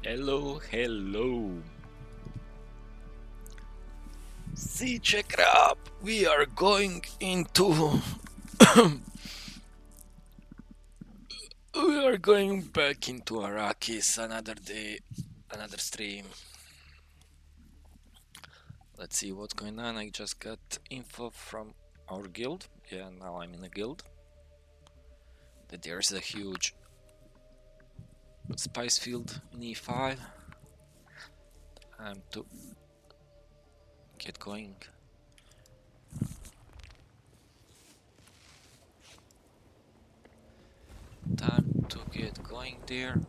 Hello, hello. See, check it out. We are going into. We are going back into Arrakis another day, another stream. Let's see what's going on. I just got info from our guild. Yeah, now I'm in a guild. That there's a huge spice field in E5. Time to get going. Time to get going there.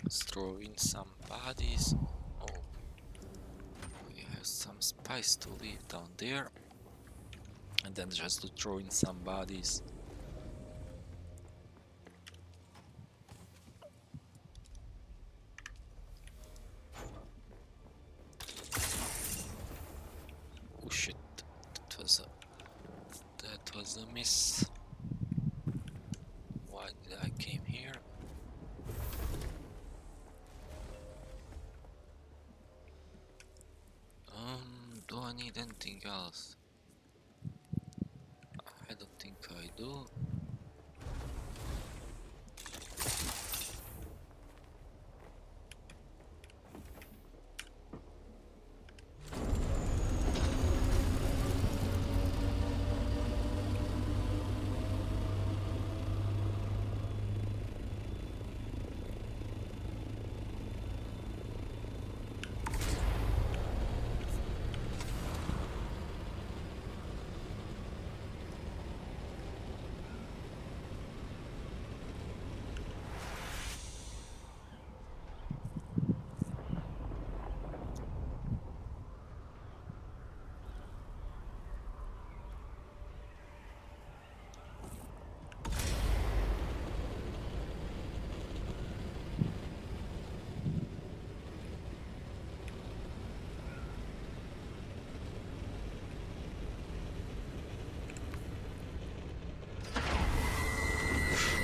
Let's throw in some bodies. Oh, we have some spice to leave down there. And then just to throw in some bodies. Oh shit, that was a miss. Why did I came here? Do I need anything else? I don't think I do.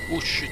Oh shit.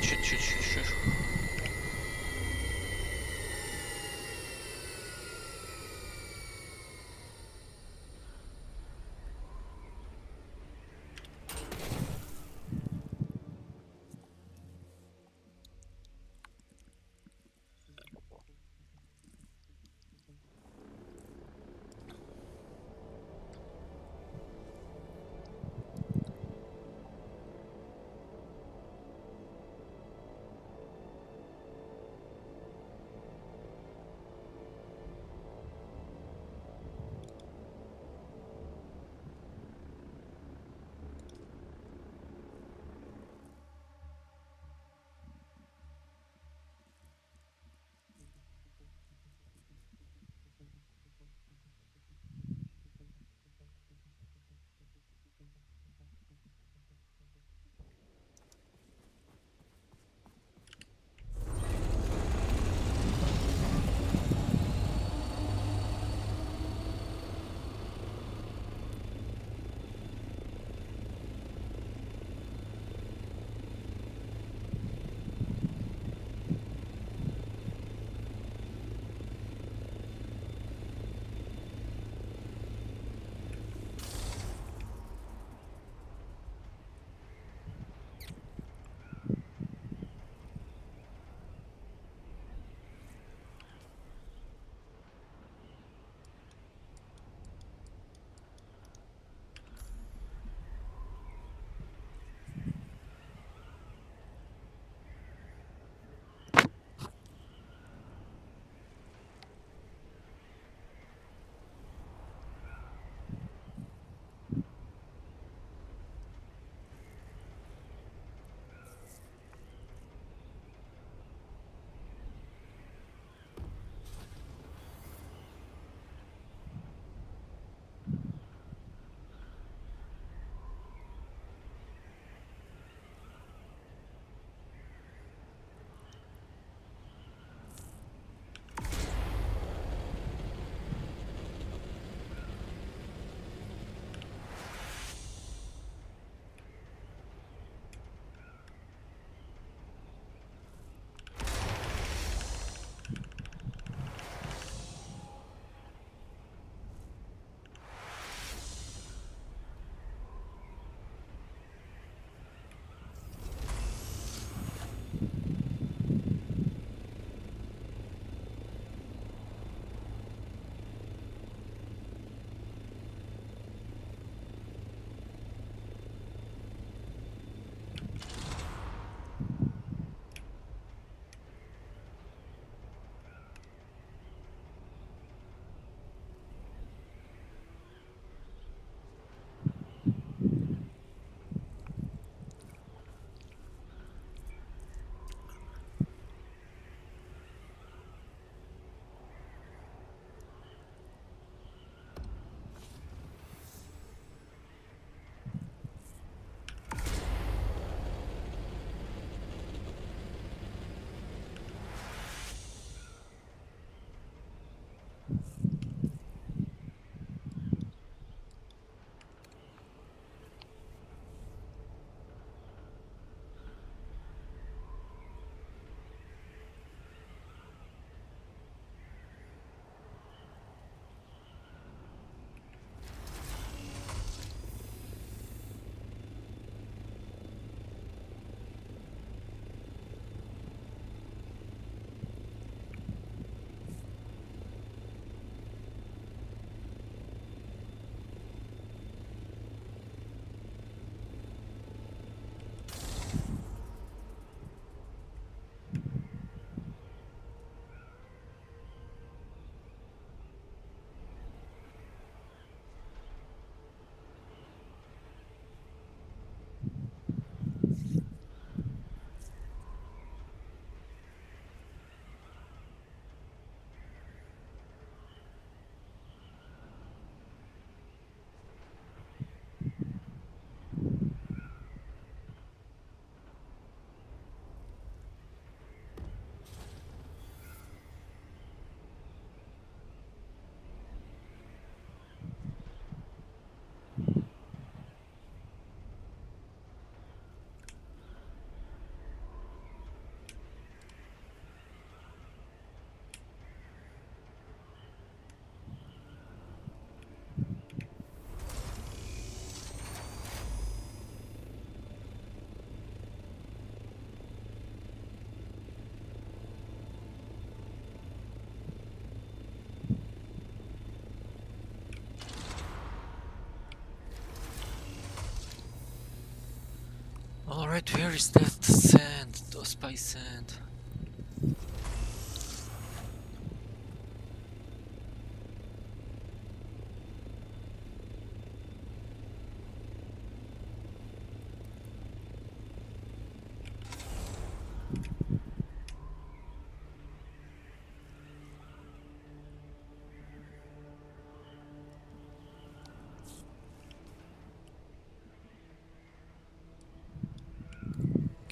Alright, where is that sand? The spice sand.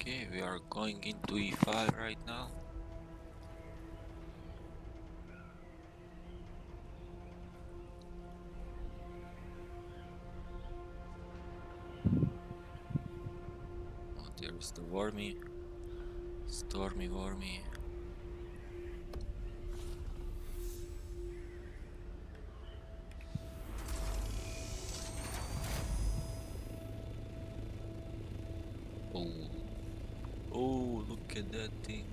Okay, we are going into E5 right now. Oh, there's the wormy. Stormy wormy. Oh. Oh, look at that thing.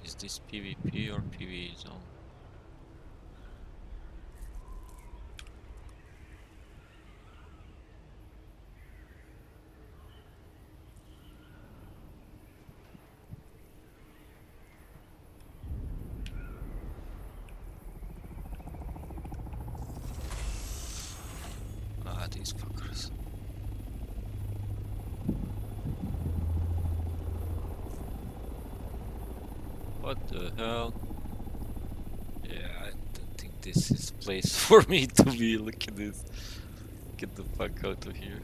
Is this PvP or PvE zone? Ah, these fuckers. What the hell? Yeah, I don't think this is a place for me to be. Look at this. Get the fuck out of here.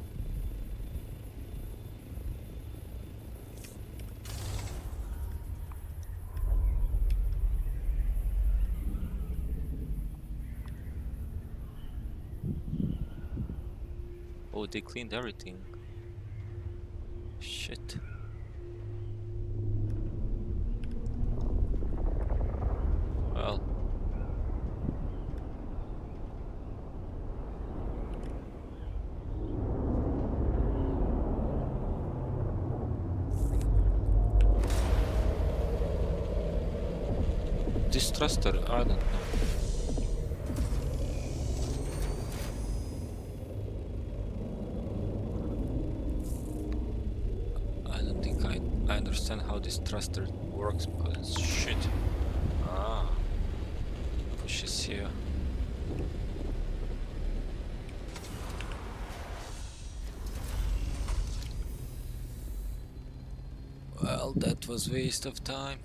Oh, they cleaned everything. Shit. Well. This thruster, I don't know. I don't think I understand how this thruster works because shit. Ah. Pushes here. Well, that was waste of time.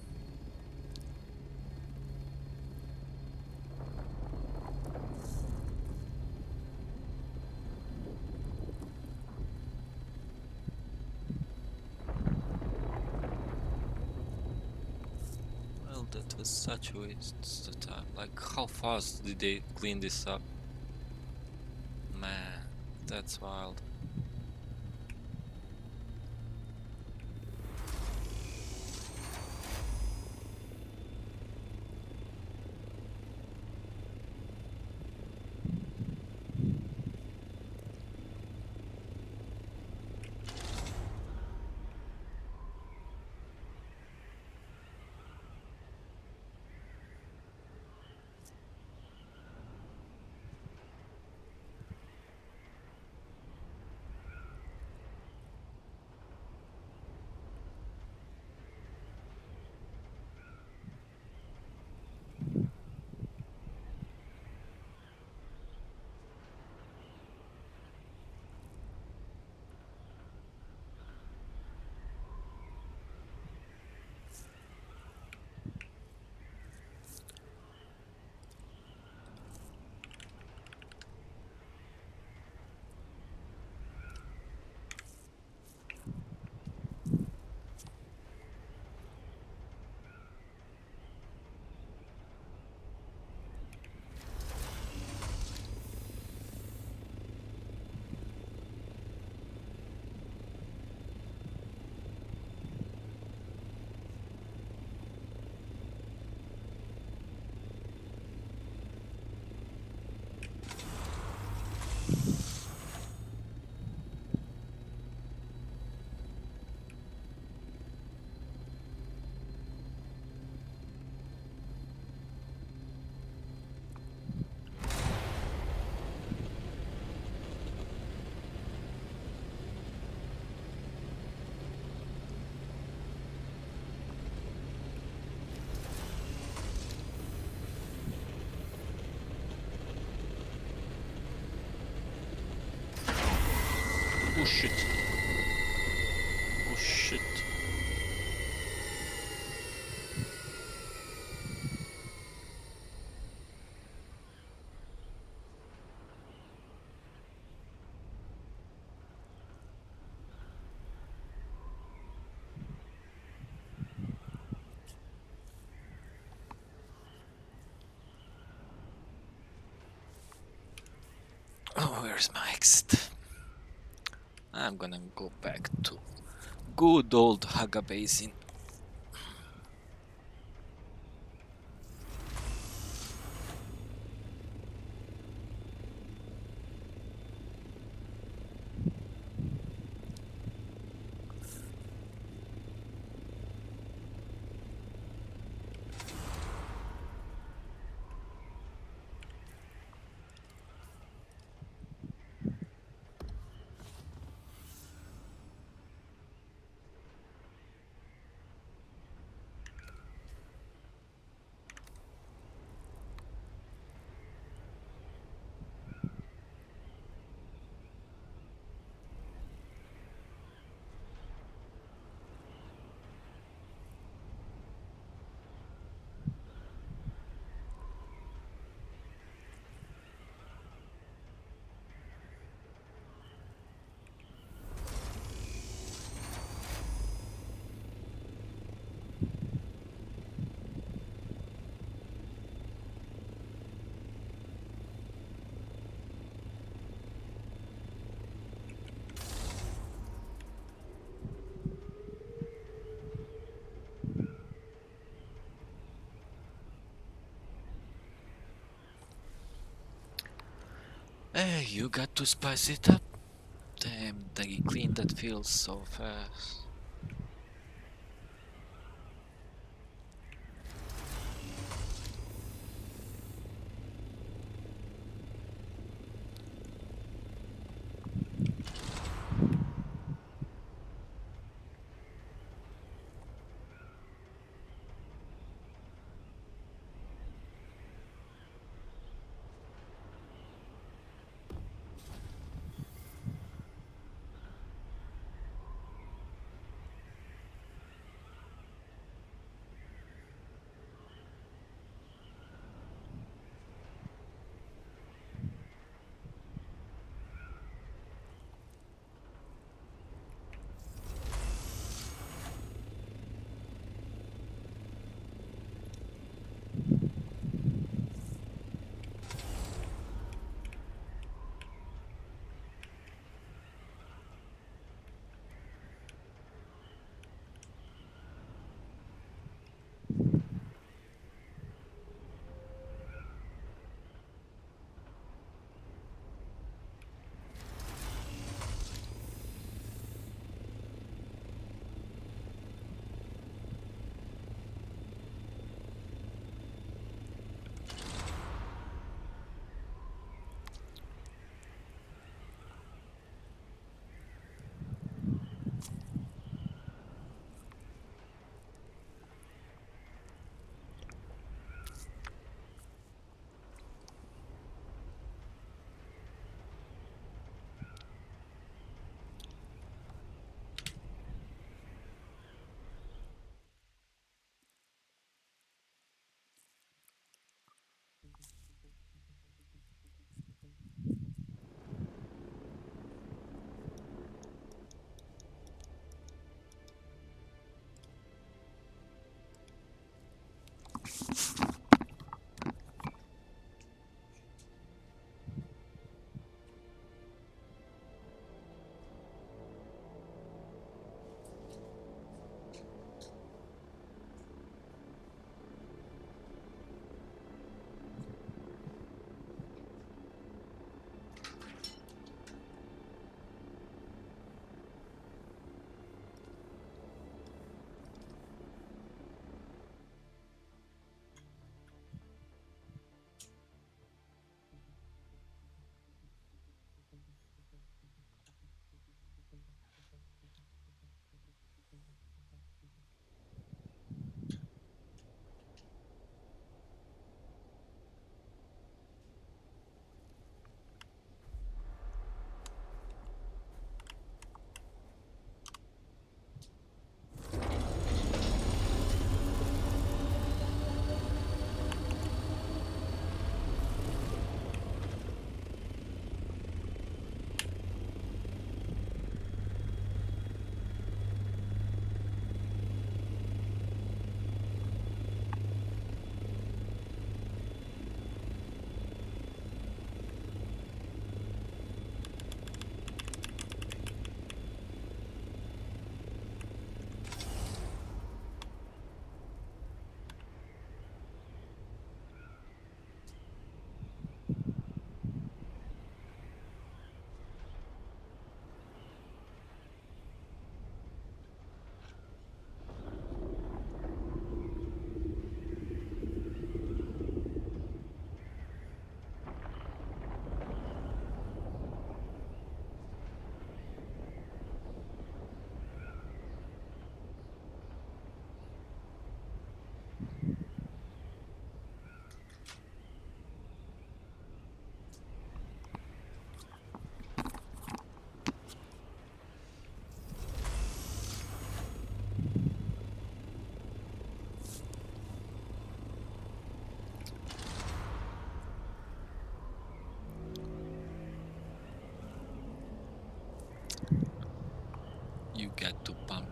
Well, that was such a waste of time. Like, how fast did they clean this up? Man, that's wild. shit. Oh shit. Oh, where's my exit? I'm gonna go back to good old Haga Basin. Hey, you got to spice it up. Damn, they clean that field so fast.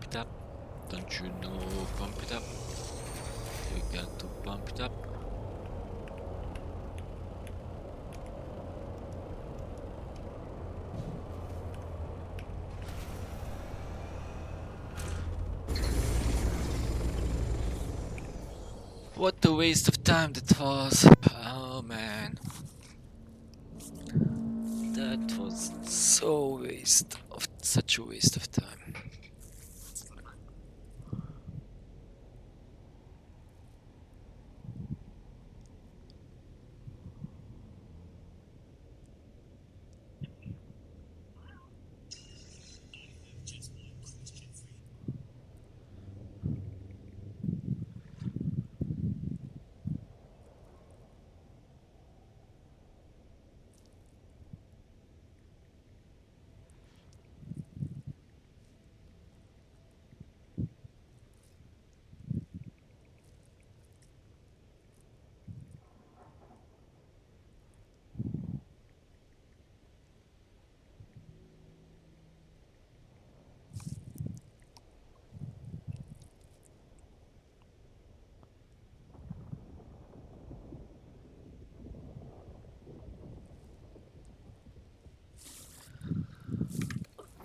it up. Don't you know, pump it up. You got to pump it up. What a waste of time that was. Oh man. That was such a waste of time.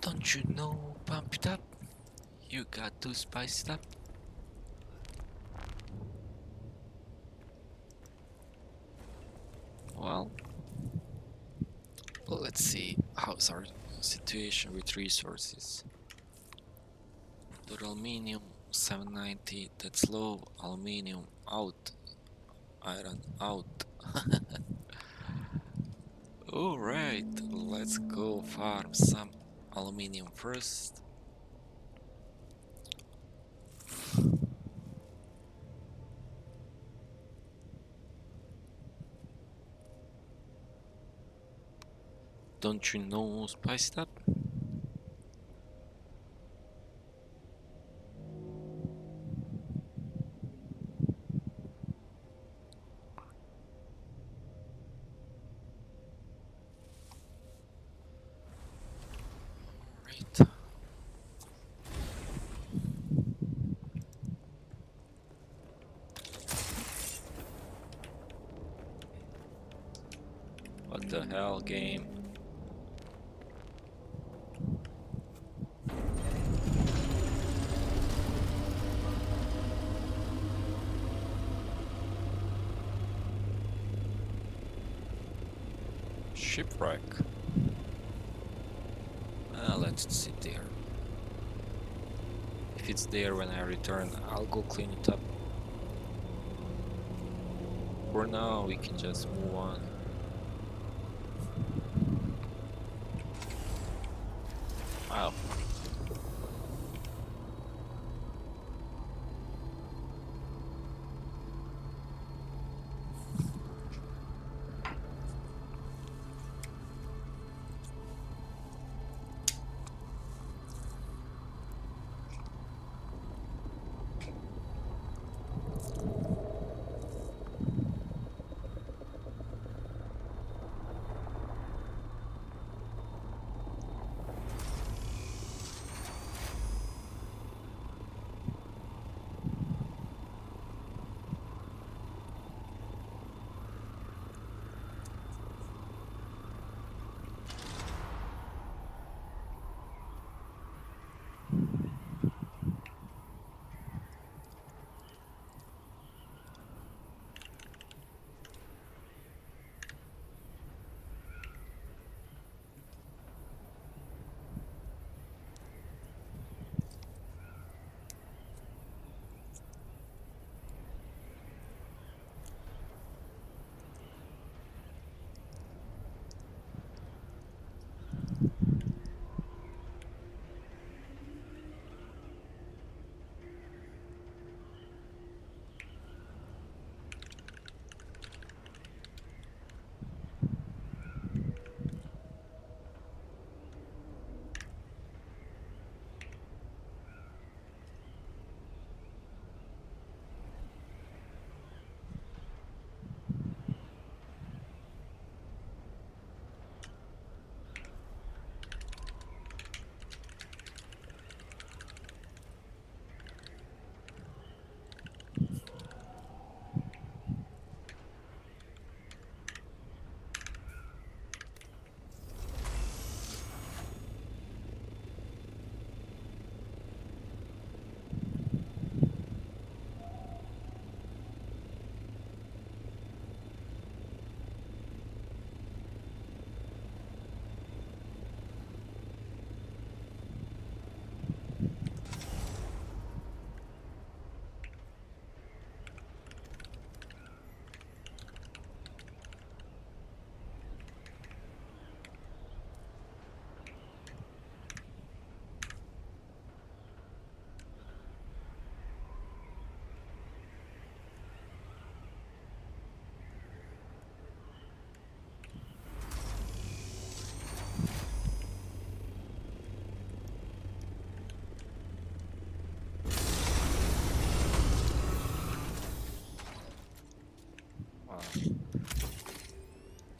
Don't you know, pump it up. You got to spice it up. Well, let's see how's our situation with resources. Total aluminium 790, that's low. Aluminium out. Iron out. Alright, let's go farm some aluminium first. Don't you know, spice it up? Alright. What the hell, game? Shipwreck. Let it sit there. If it's there when I return, I'll go clean it up. For now, we can just move on. Wow.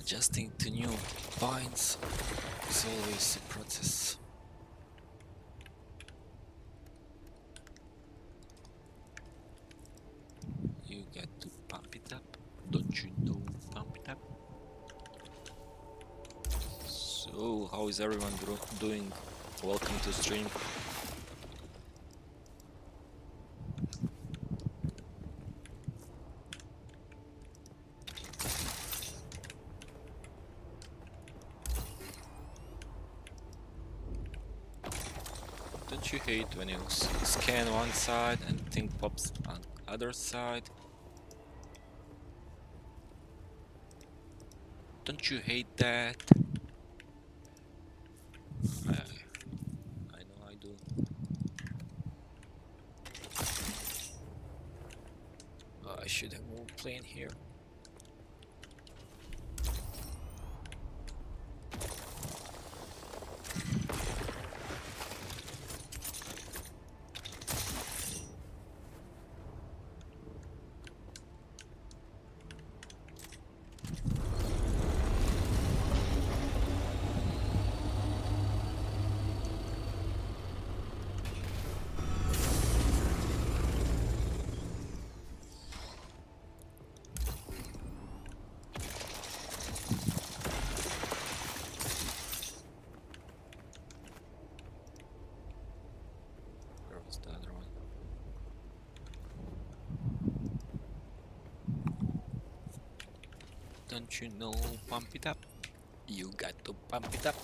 Adjusting to new points is always a process. You get to pump it up, don't you know? Pump it up. So, how is everyone doing? Welcome to stream. Don't you hate when you scan one side and thing pops on other side? Don't you hate that? I know I do. I should have moved plane here. Where was the other one? Don't you know? Pump it up. You got to pump it up.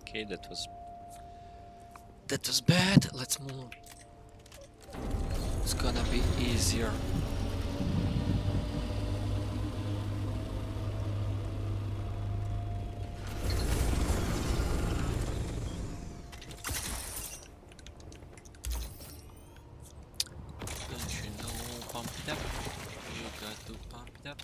Okay, that was bad. Let's move. It's gonna be easier. Don't you know? Pump it up. You got to pump it up.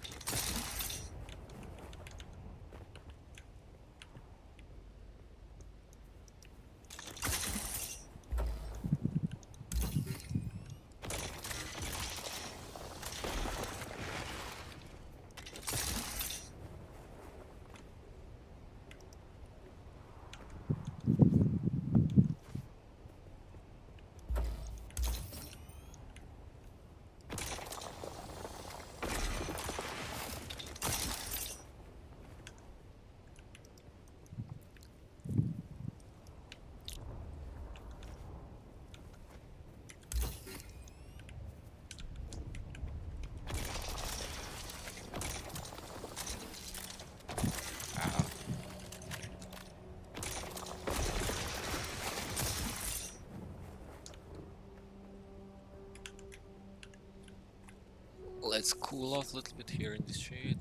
Let's cool off a little bit here in the shade.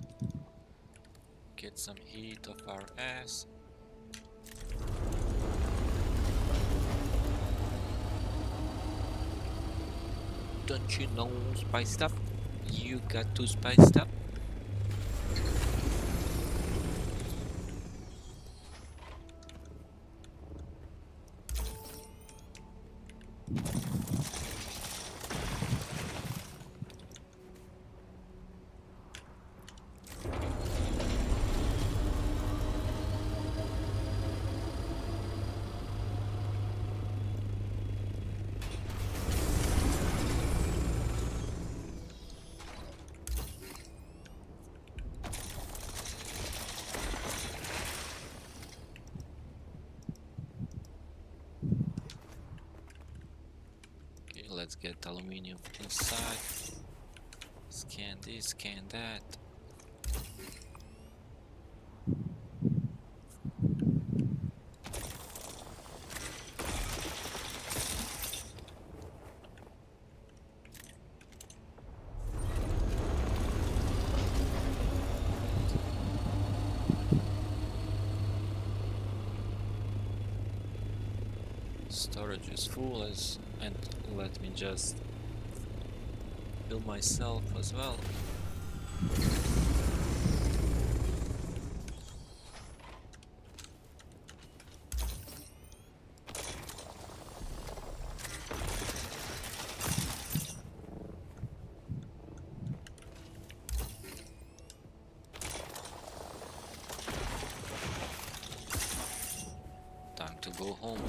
Get some heat off our ass. Don't you know spiced up? You got to spiced up. Let's get aluminium inside. Scan this, scan that. Storage is full and let me just fill myself as well. Time to go home.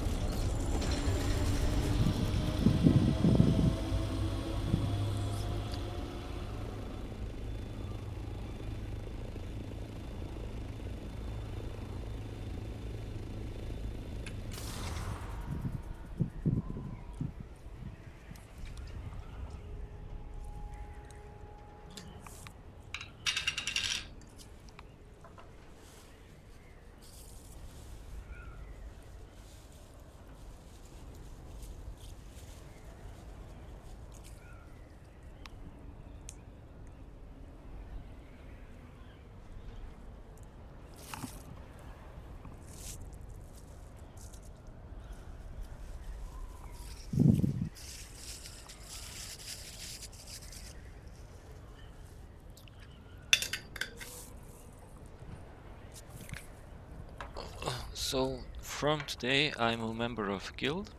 So from today I'm a member of a guild.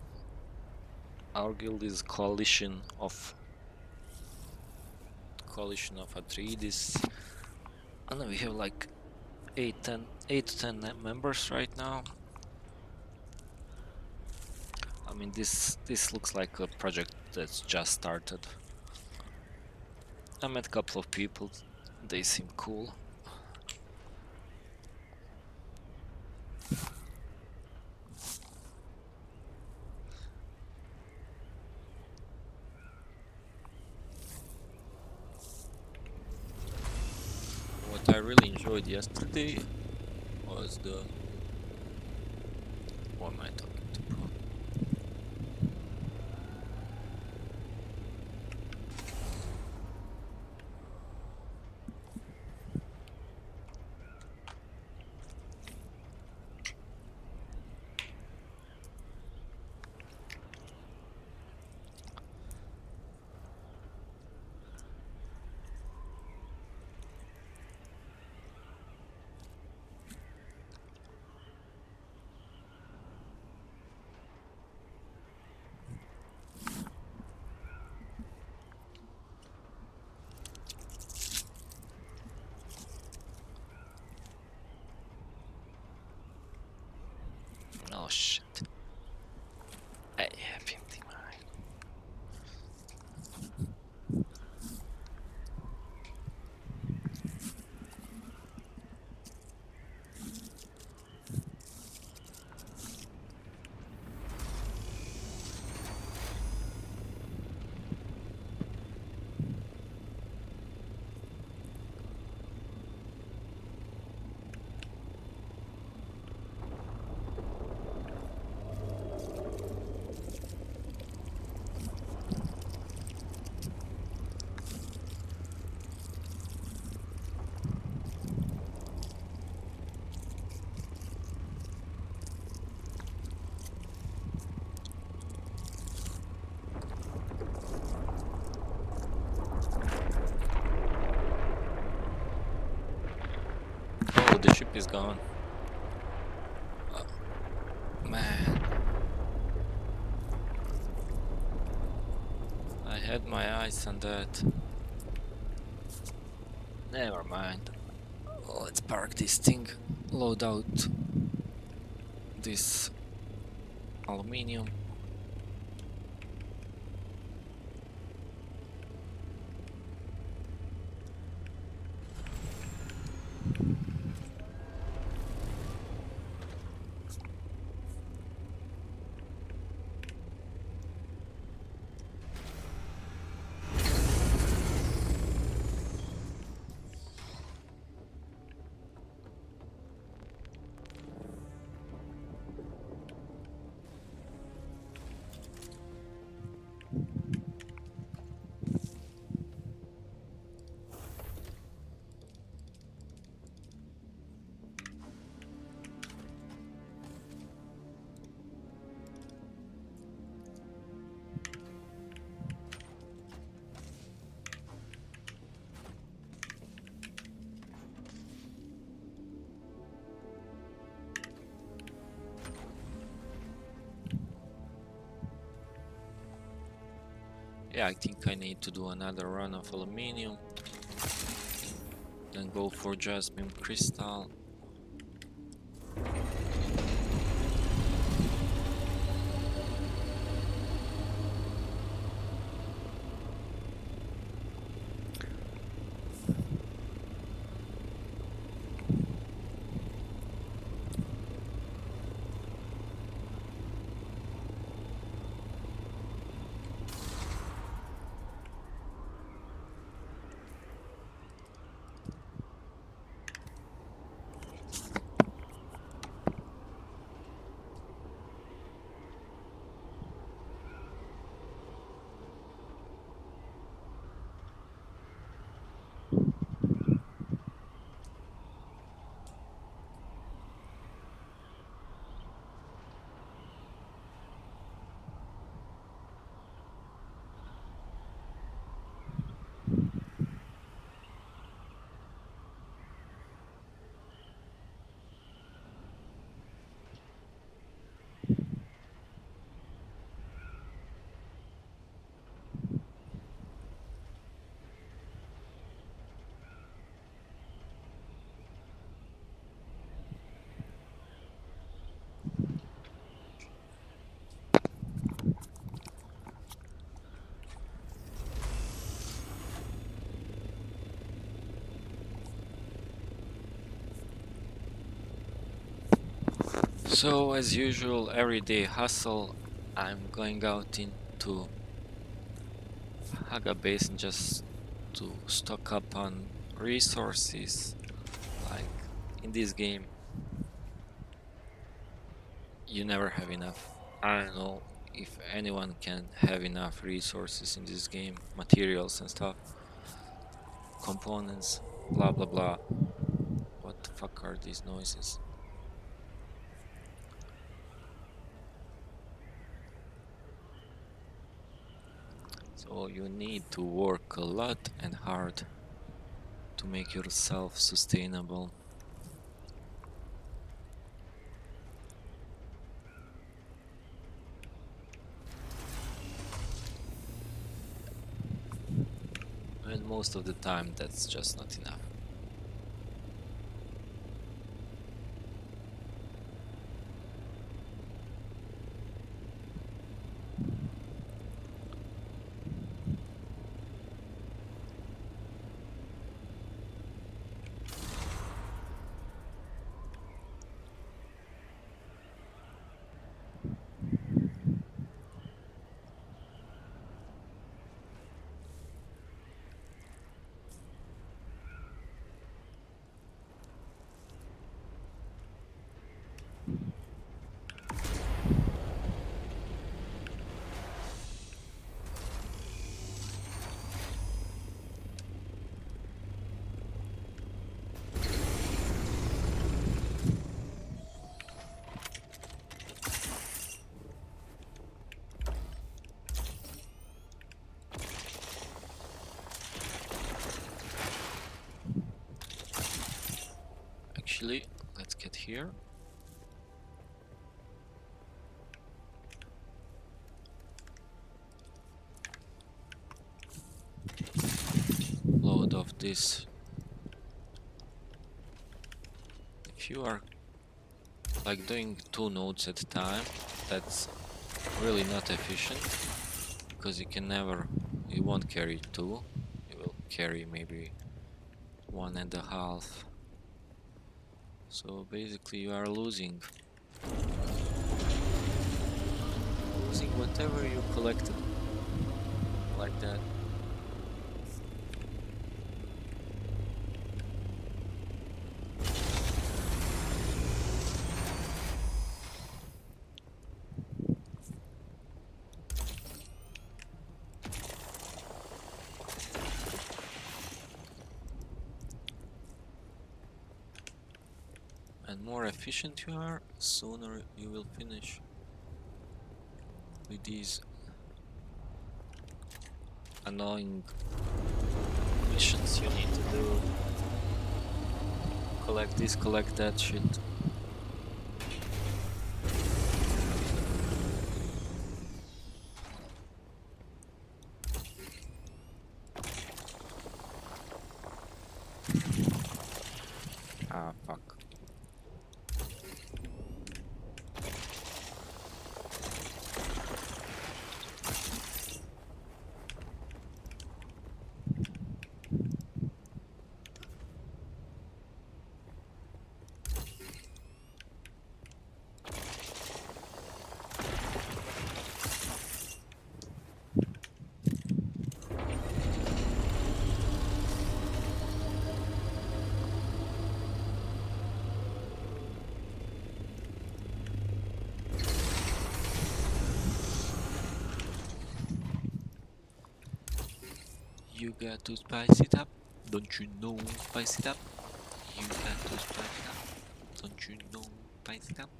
Our guild is coalition of Atreides. I know we have like 8 to 10 members right now. I mean this looks like a project that's just started. I met a couple of people, they seem cool. What I really enjoyed yesterday was the... What am I talking to, bro? Oh shit. I have empty mind. Oh, the ship is gone. Man. I had my eyes on that. Never mind. Let's park this thing, load out this aluminium. Yeah, I think I need to do another run of aluminium. Then go for jasmine crystal. So as usual, everyday hustle. I'm going out into Haga Basin just to stock up on resources. Like in this game, you never have enough. I don't know if anyone can have enough resources in this game, materials and stuff, components, blah blah blah. What the fuck are these noises? So you need to work a lot and hard to make yourself sustainable. And most of the time that's just not enough. Actually, let's get here. Load of this. If you are like doing 2 nodes at a time, that's really not efficient, because you won't carry 2, you will carry maybe 1.5. So basically you are losing whatever you collected, like that. And more efficient you are, sooner you will finish with these annoying missions you need to do. Collect this, collect that shit. Ah, fuck. You got to spice it up, don't you know? Spice it up. You got to spice it up, don't you know? Spice it up.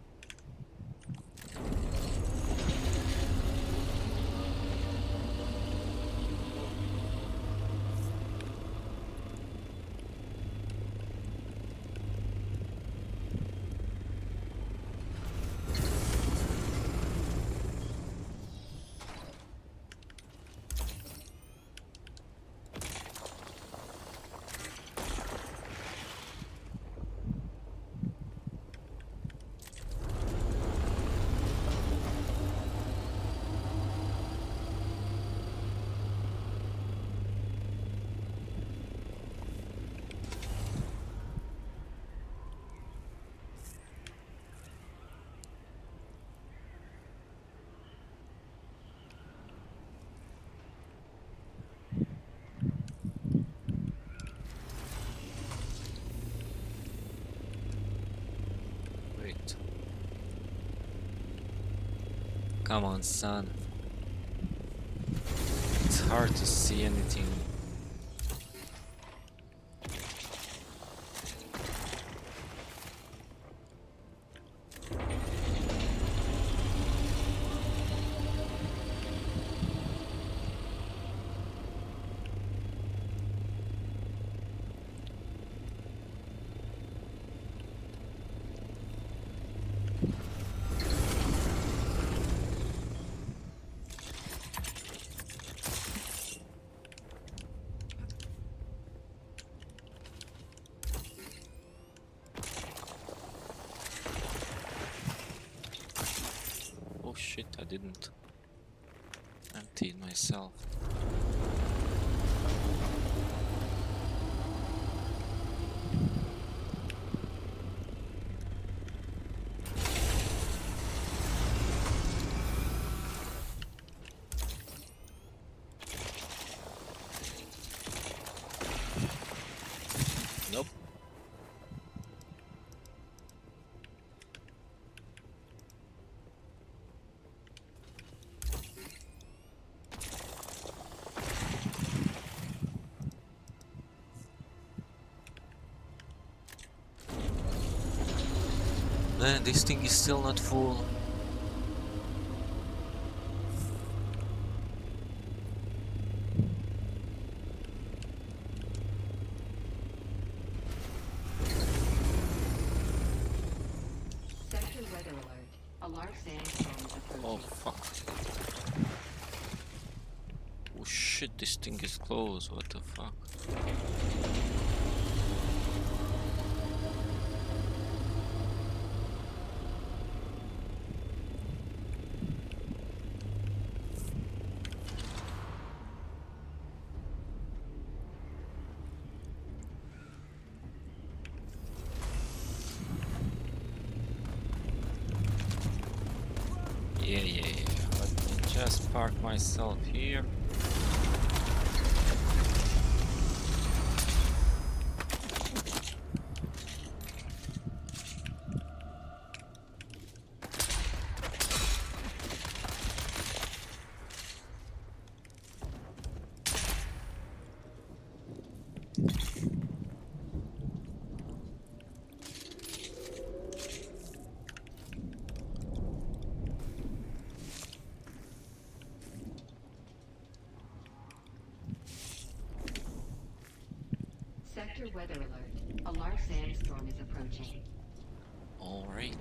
Wait. Come on, son. It's hard to see anything. Oh shit, I didn't empty it myself. Nope. Man, this thing is still not full. Sector weather alert. A large sandstorm is approaching. Oh fuck. Oh shit, this thing is closed, what the fuck? Yeah. Let me just park myself here. Sector weather alert. A large sandstorm is approaching. Alright.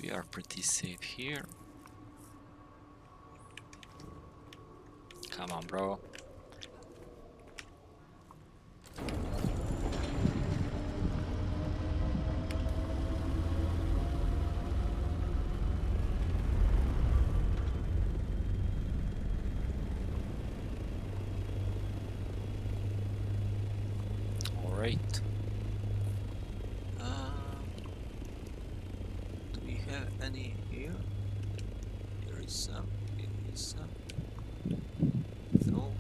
We are pretty safe here. Come on, bro. Alright. Do we have any here? There is some. Here is some. No.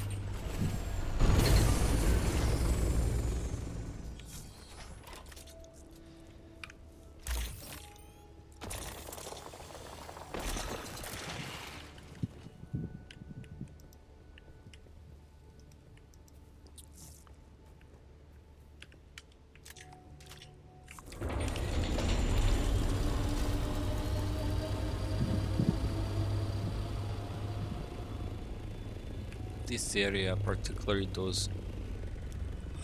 This area, particularly those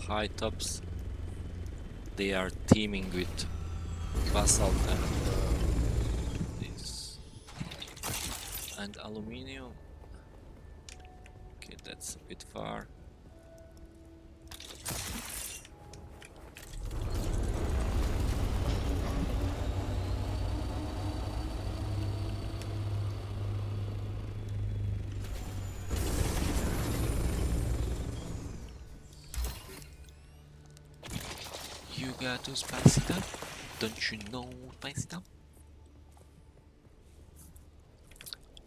high tops, they are teeming with basalt and this and aluminium. Okay, that's a bit far. You got to spice it up, don't you know? Spice it up.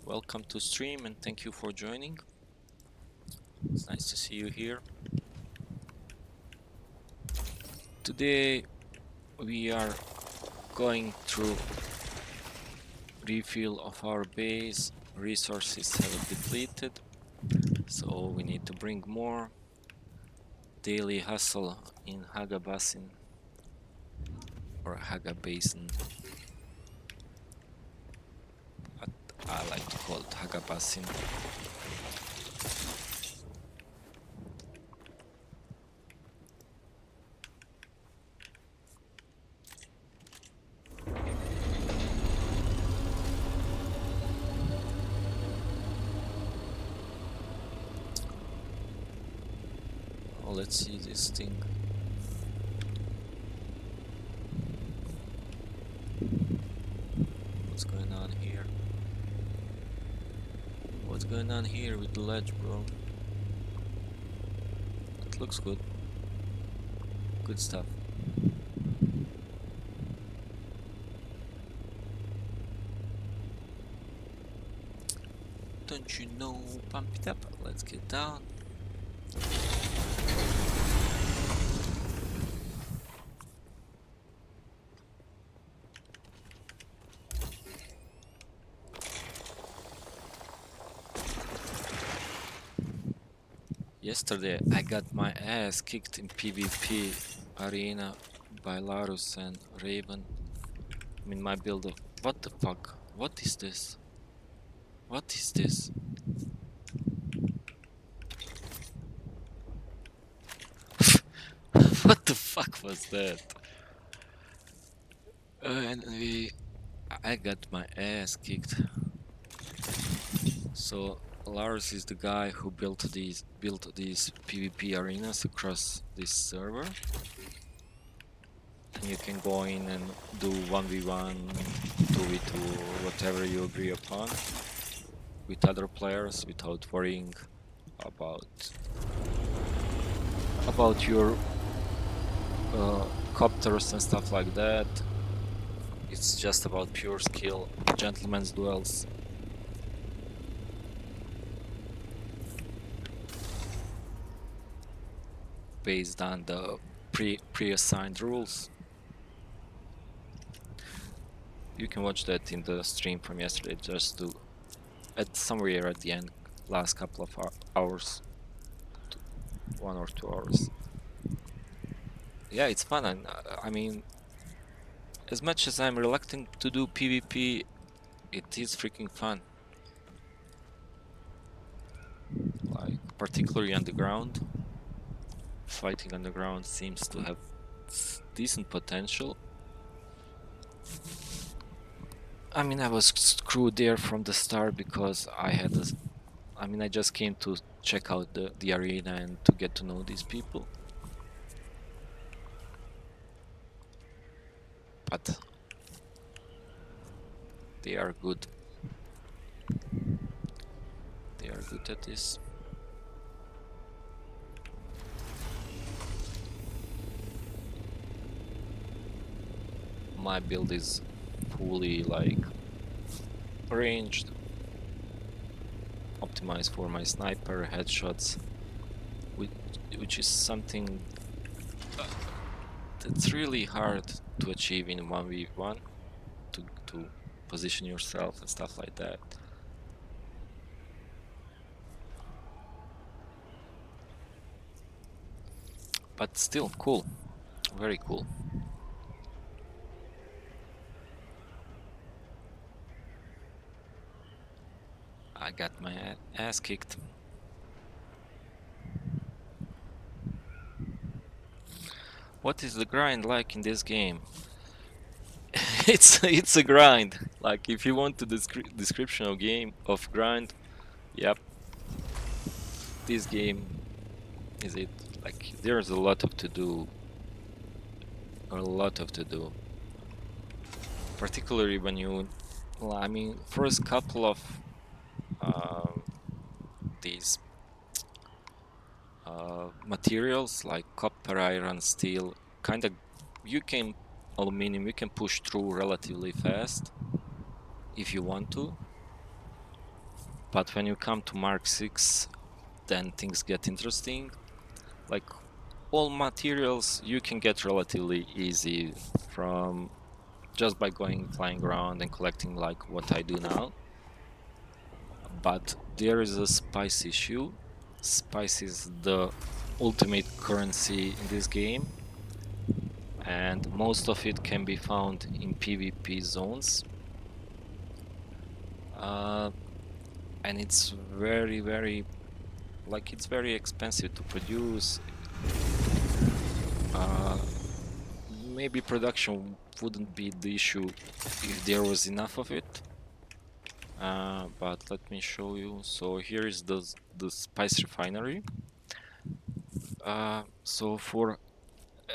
Welcome to stream and thank you for joining. It's nice to see you here. Today we are going through refill of our base. Resources have depleted, so we need to bring more. Daily hustle in Haga Basin or Haga Basin. But I like to call it Haga Basin. Oh, let's see this thing. What's going on here? What's going on here with the ledge, bro? It looks good. Good stuff. Don't you know? Pump it up. Let's get down. Yesterday I got my ass kicked in PvP arena by Larus and Raven. I mean my build of... What the fuck? What is this? What is this? What the fuck was that? And I got my ass kicked. So Lars is the guy who built these PvP arenas across this server. And you can go in and do 1v1, 2v2, whatever you agree upon with other players without worrying about your copters and stuff like that. It's just about pure skill, gentlemen's duels. Based on the pre-assigned rules. You can watch that in the stream from yesterday, just to somewhere at the end, last couple of hours, 1 or 2 hours. Yeah, it's fun, and I mean, as much as I'm reluctant to do PvP, it is freaking fun. Like, particularly underground. Fighting underground seems to have decent potential. I mean, I was screwed there from the start because I had this. I mean, I just came to check out the arena and to get to know these people. But they are good. They are good at this. My build is fully like ranged, optimized for my sniper headshots, which is something that's really hard to achieve in 1v1, to position yourself and stuff like that. But still cool, very cool. I got my ass kicked. What is the grind like in this game? it's a grind. Like if you want the description of game of grind, yep, this game is it. Like there's a lot of to do, particularly when you, well, I mean, first couple of these materials like copper, iron, steel, kind of, you can aluminum, you can push through relatively fast if you want to. But when you come to Mark 6, then things get interesting. Like all materials you can get relatively easy from just by going flying around and collecting like what I do now. But there is a spice issue. Spice is the ultimate currency in this game, and most of it can be found in PvP zones. And it's very like it's very expensive to produce. Maybe production wouldn't be the issue if there was enough of it. But let me show you. So here is the spice refinery. So for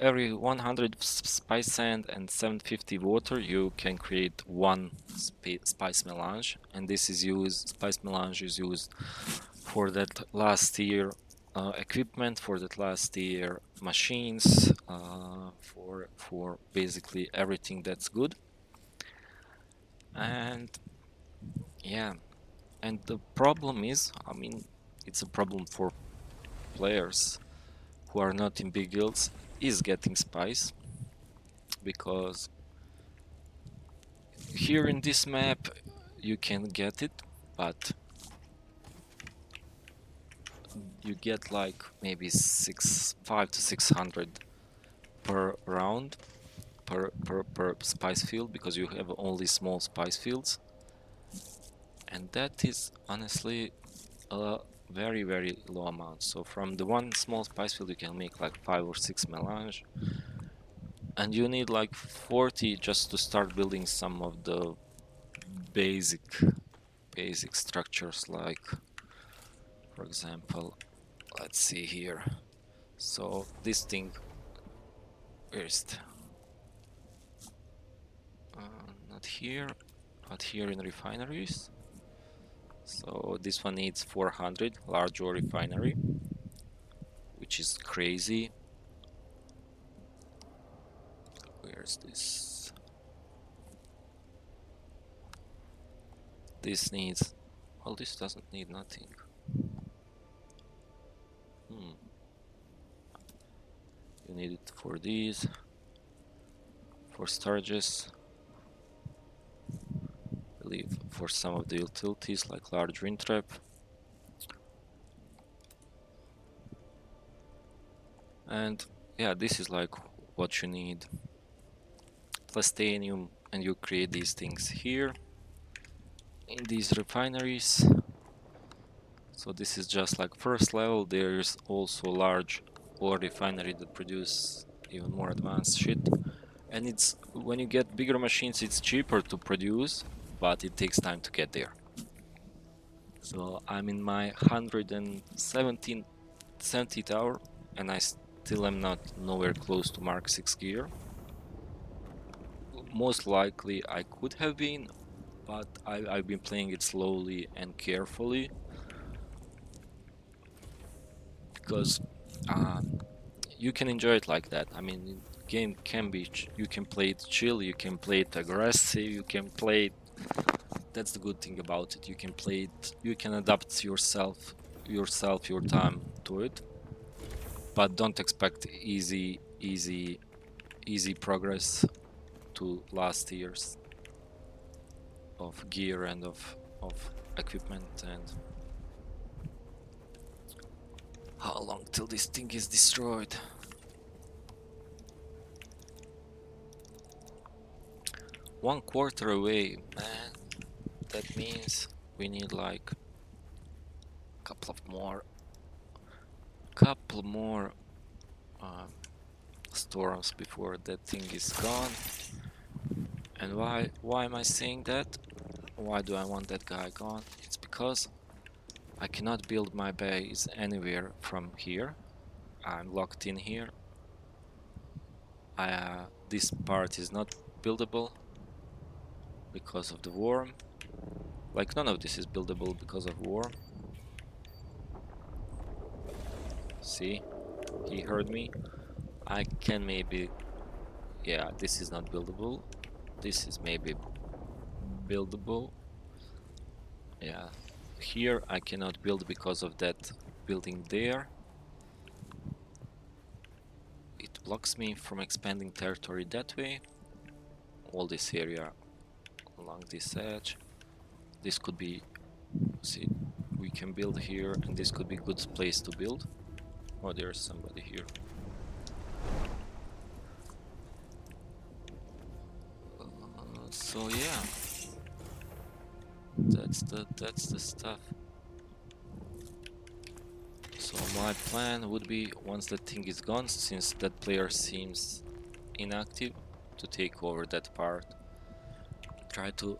every 100 spice sand and 750 water, you can create one spice melange, and this is used. Spice melange is used for that last tier equipment, for that last tier machines, for basically everything that's good. And yeah, and the problem is, I mean, it's a problem for players who are not in big guilds, is getting spice, because here in this map you can get it, but you get like maybe 5 to 600 per round per spice field, because you have only small spice fields, and that is honestly a very low amount. So from the one small spice field you can make like 5 or 6 melange, and you need like 40 just to start building some of the basic structures, like for example, let's see here. So this thing, first, not here, but here in refineries. So this one needs 400 large ore refinery, which is crazy. Where's this? This needs, well, this doesn't need nothing. You need it for these, for storages, I believe for some of the utilities like large wind trap. And yeah, this is like what you need. Plastanium, and you create these things here in these refineries. So this is just like first level. There's also large ore refinery that produce even more advanced shit, and it's, when you get bigger machines, it's cheaper to produce, but it takes time to get there. So I'm in my 170th hour, and I still am not nowhere close to Mark 6 gear. Most likely I could have been, but I've been playing it slowly and carefully, because you can enjoy it like that. I mean, game can be you can play it chill, you can play it aggressive, you can play it. That's the good thing about it. You can play it, you can adapt your time to it, but don't expect easy progress to last years of gear and of equipment. And how long till this thing is destroyed? 1/4 away, man. That means we need like couple more storms before that thing is gone. And why am I saying that? Why do I want that guy gone? It's because I cannot build my base anywhere from here. I'm locked in here. This part is not buildable because of the worm. Like, none of this is buildable because of worm. See, he heard me. I can maybe, yeah, this is not buildable. This is maybe buildable. Yeah, here I cannot build because of that building there. It blocks me from expanding territory that way. All this area along this edge. This could be, see, we can build here, and this could be a good place to build. Oh, there's somebody here. So yeah, that's the stuff. So my plan would be, once that thing is gone, since that player seems inactive, to take over that part. Try to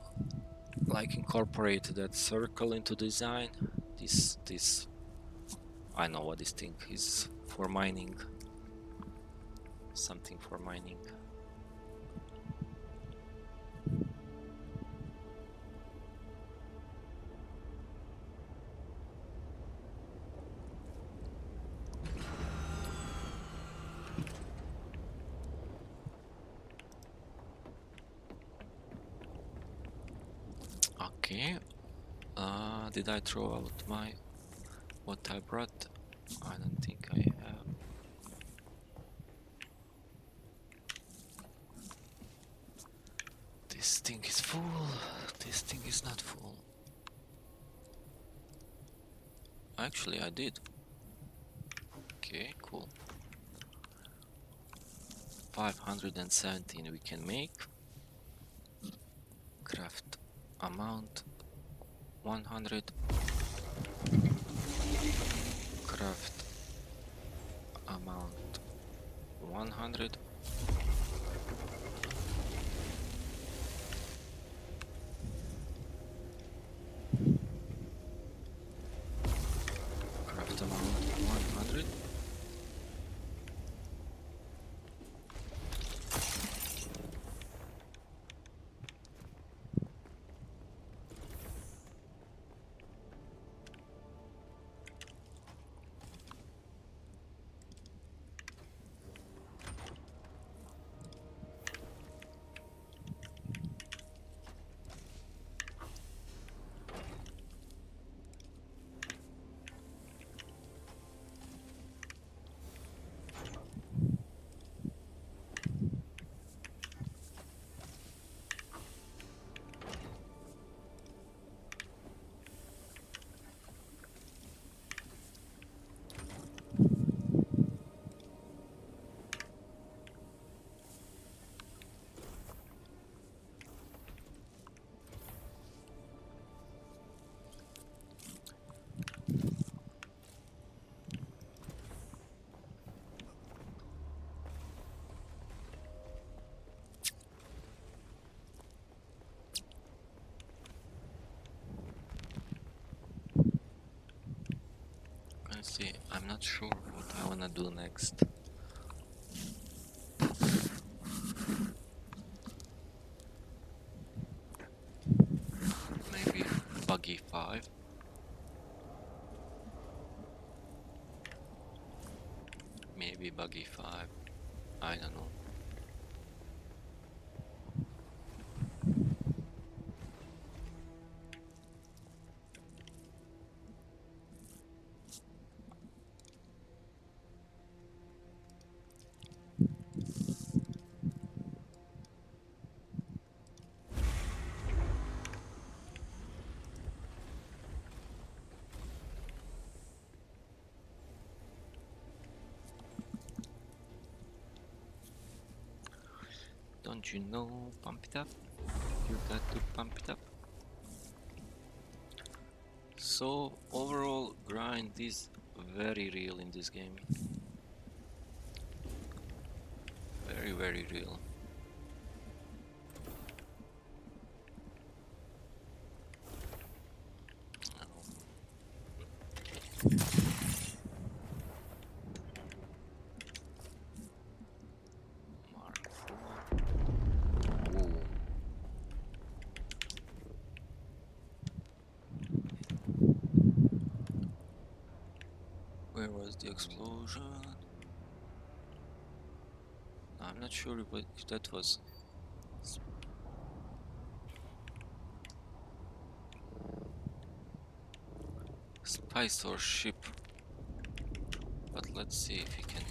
like incorporate that circle into design. This I know what this thing is for mining. Something for mining. Okay. Did I throw out what I brought? I don't think I have. This thing is full. This thing is not full. Actually, I did. Okay, cool. 517 we can make. Craft amount 100. Craft amount 100. Craft amount 100. Let's see, I'm not sure what I wanna do next. Maybe buggy 5. Maybe buggy 5. I don't know. Don't you know? Pump it up. You got to pump it up. So overall, grind is very real in this game. Very, very real. Mark 4. Whoa. Where was the explosion? I'm not sure if that was spice or ship, but let's see if we can.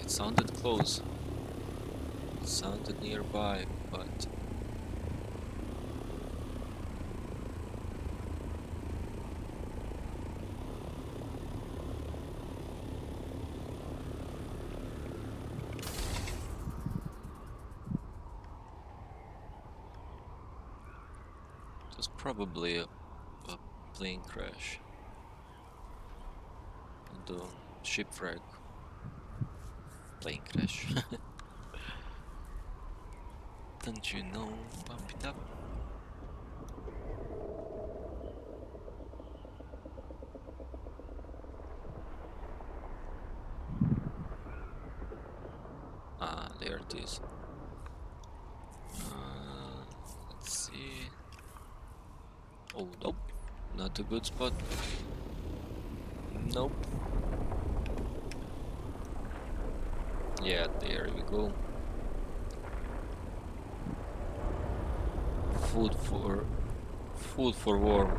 It sounded close. It sounded nearby, but it was probably a plane crash. The shipwreck. Plane crash. Don't you know? Pump it up. Ah, there it is. Let's see. Oh, nope. Not a good spot. Nope. Yeah, there we go. Food for worm.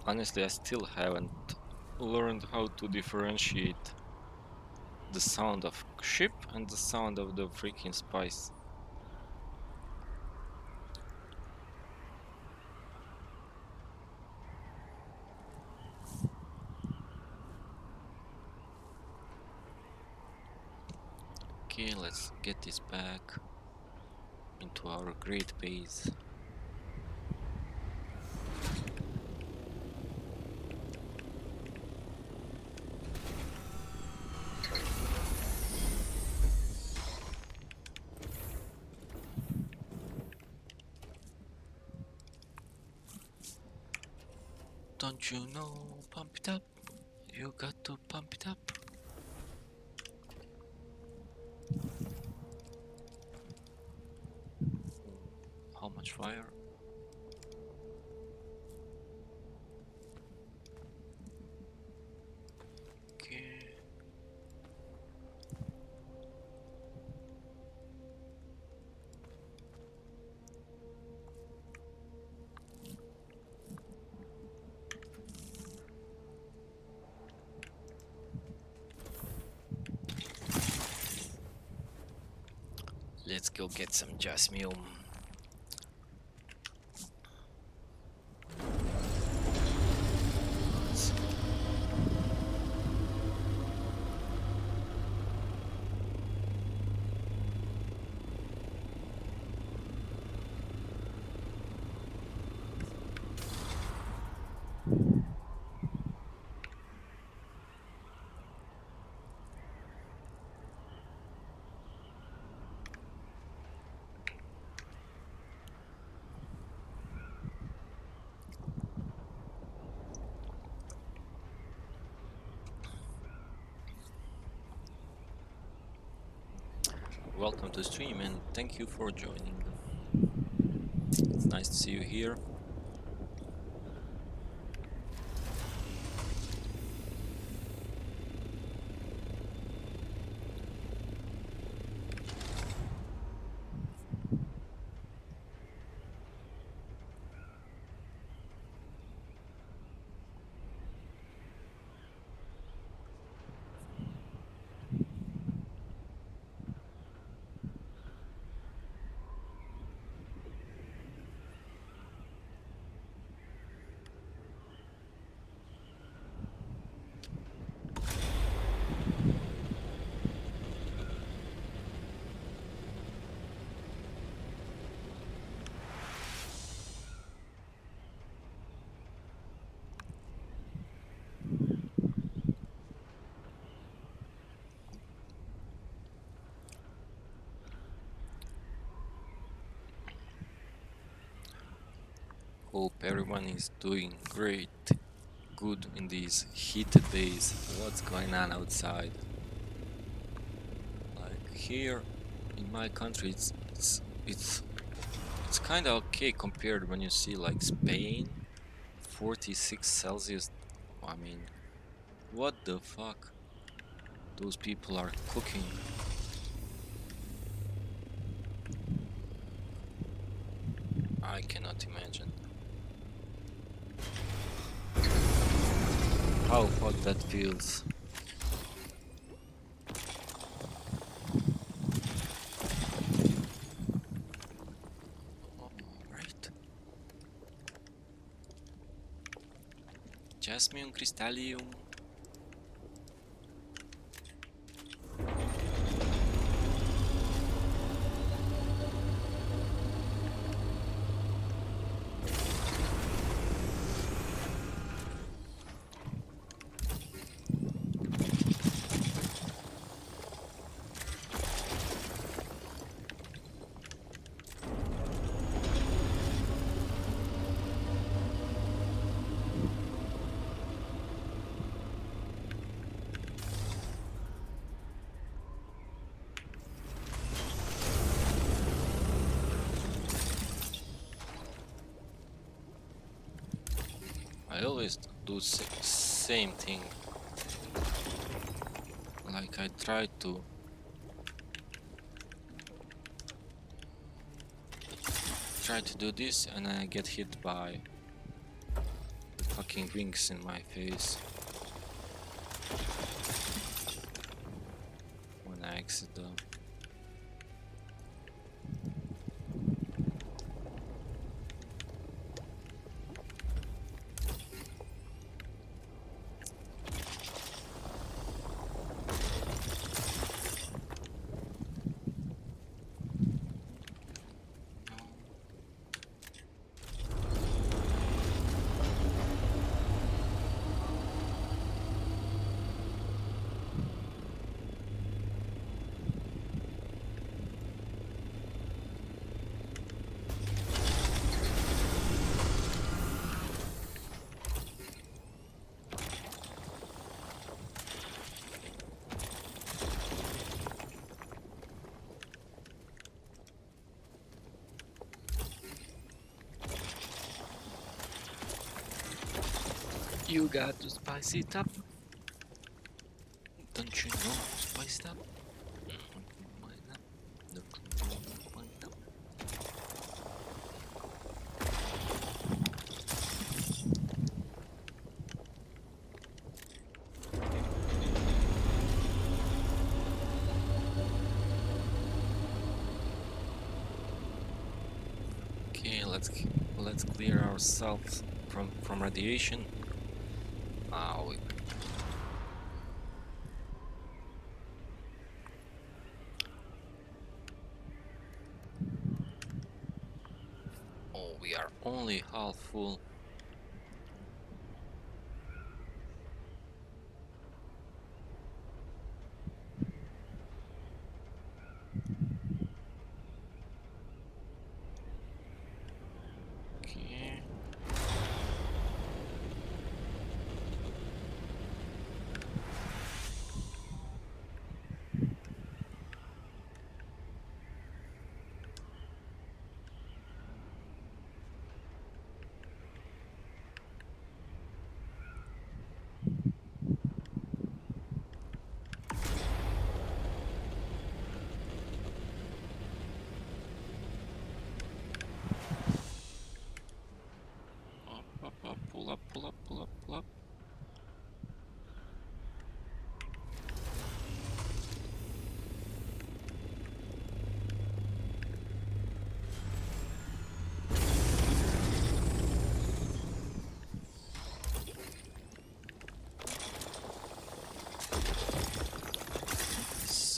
Honestly, I still haven't learned how to differentiate the sound of ship and the sound of the freaking spice. Okay, let's get this back into our great base. Don't you know? Pump it up. You got to pump it up. How much fire? Okay. Let's go get some jasmine. welcome to stream and thank you for joining. It's nice to see you here. Hope everyone is doing great, good in these heated days. What's going on outside? Like here in my country, it's kind of okay compared when you see like Spain, 46 Celsius. I mean, what the fuck? Those people are cooking. I cannot imagine how hot that feels. Alright. Jasmine Crystallium. I always do same thing. Like I try to do this and I get hit by the fucking wings in my face when I exit them. You got to spice it up. Don't you know spice it up? Okay, let's clear ourselves from radiation. Oh, we are only half full. Okay.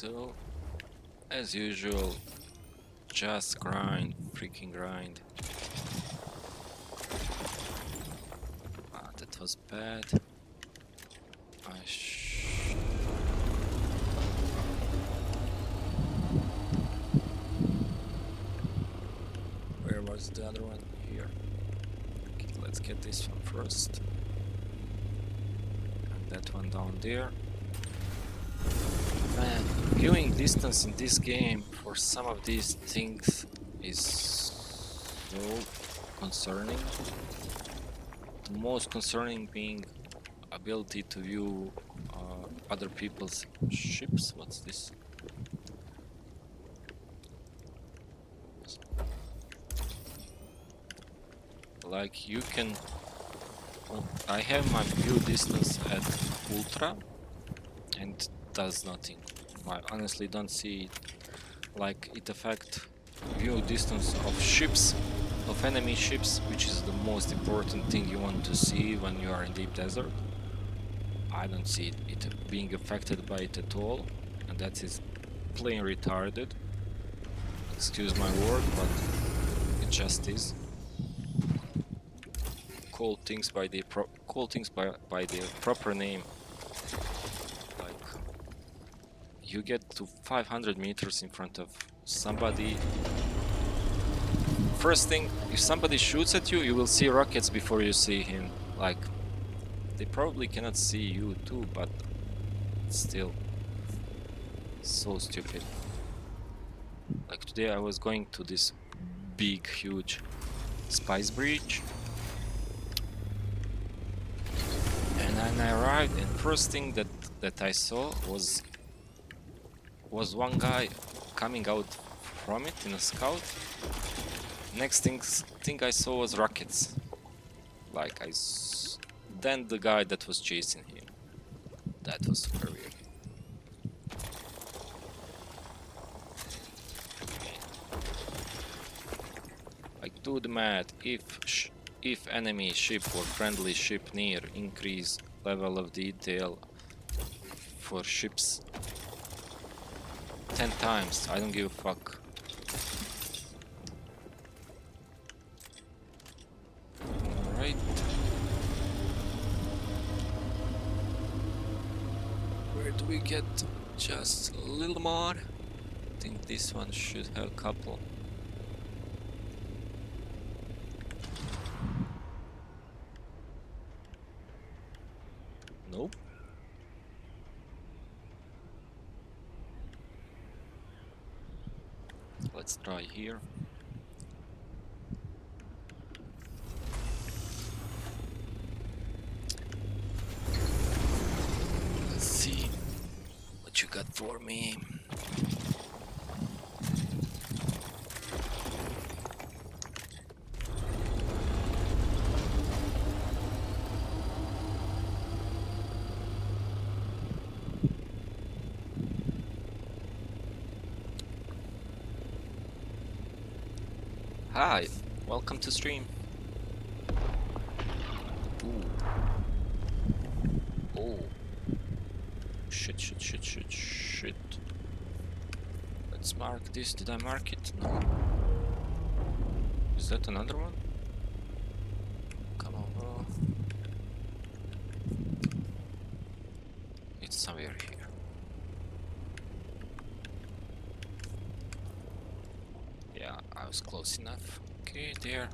So, as usual, just grind, freaking grind. Ah, that was bad. Where was the other one? Here. Okay, let's get this one first. And that one down there. Man, viewing distance in this game for some of these things is so concerning. The most concerning being ability to view other people's ships. What's this? Like you can... Well, I have my view distance at ultra and does nothing. I honestly don't see it. Like it affect view distance of ships, of enemy ships, which is the most important thing you want to see when you are in deep desert. I don't see it being affected by it at all, and that is plain retarded. Excuse my word, but it just is. Call things by the by their proper name. Like you get to 500 meters in front of somebody. First thing, if somebody shoots at you, you will see rockets before you see him. Like they probably cannot see you too, but still so stupid. Like today I was going to this big huge spice breach, and then I arrived, and first thing that I saw was one guy coming out from it in a scout. Next thing I saw was rockets. Like then the guy that was chasing him. That was super weird. Like do the math. If enemy ship or friendly ship near, increase level of detail for ships 10 times. I don't give a fuck. Alright. Where do we get just a little more? I think this one should have a couple. Nope. Let's try here. Let's see what you got for me. Hi, welcome to stream. Ooh. Oh. Shit. Let's mark this. Did I mark it? No. Is that another one? Come on, bro. It's somewhere here. Yeah, I was close enough. Okay, there.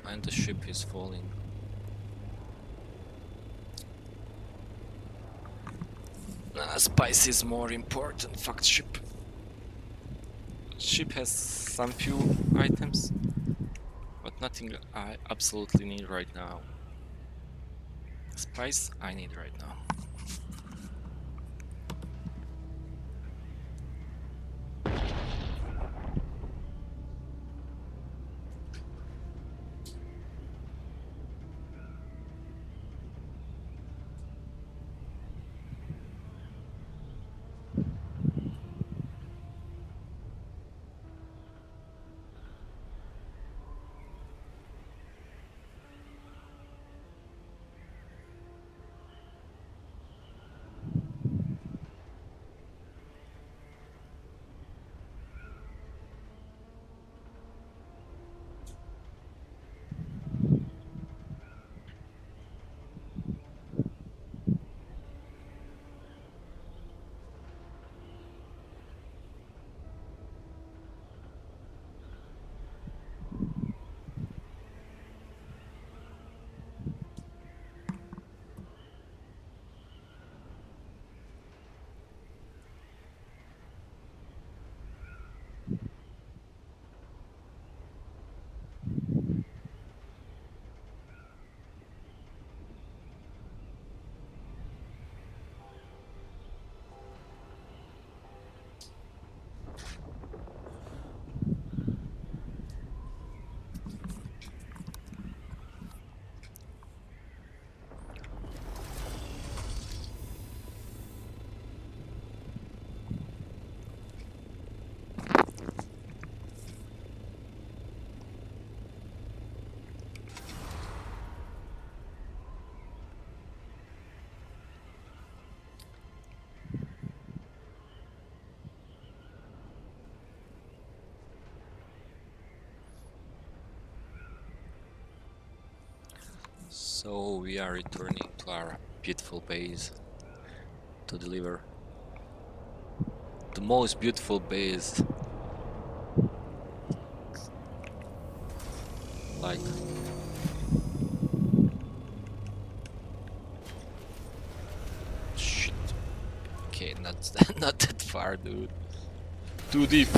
And the ship is falling. Nah, spice is more important. Fuck ship. Ship has some few items, but nothing I absolutely need right now. Spice I need right now. So we are returning to our beautiful base to deliver the most beautiful base. Like, shit. Okay, not not that far, dude. Too deep.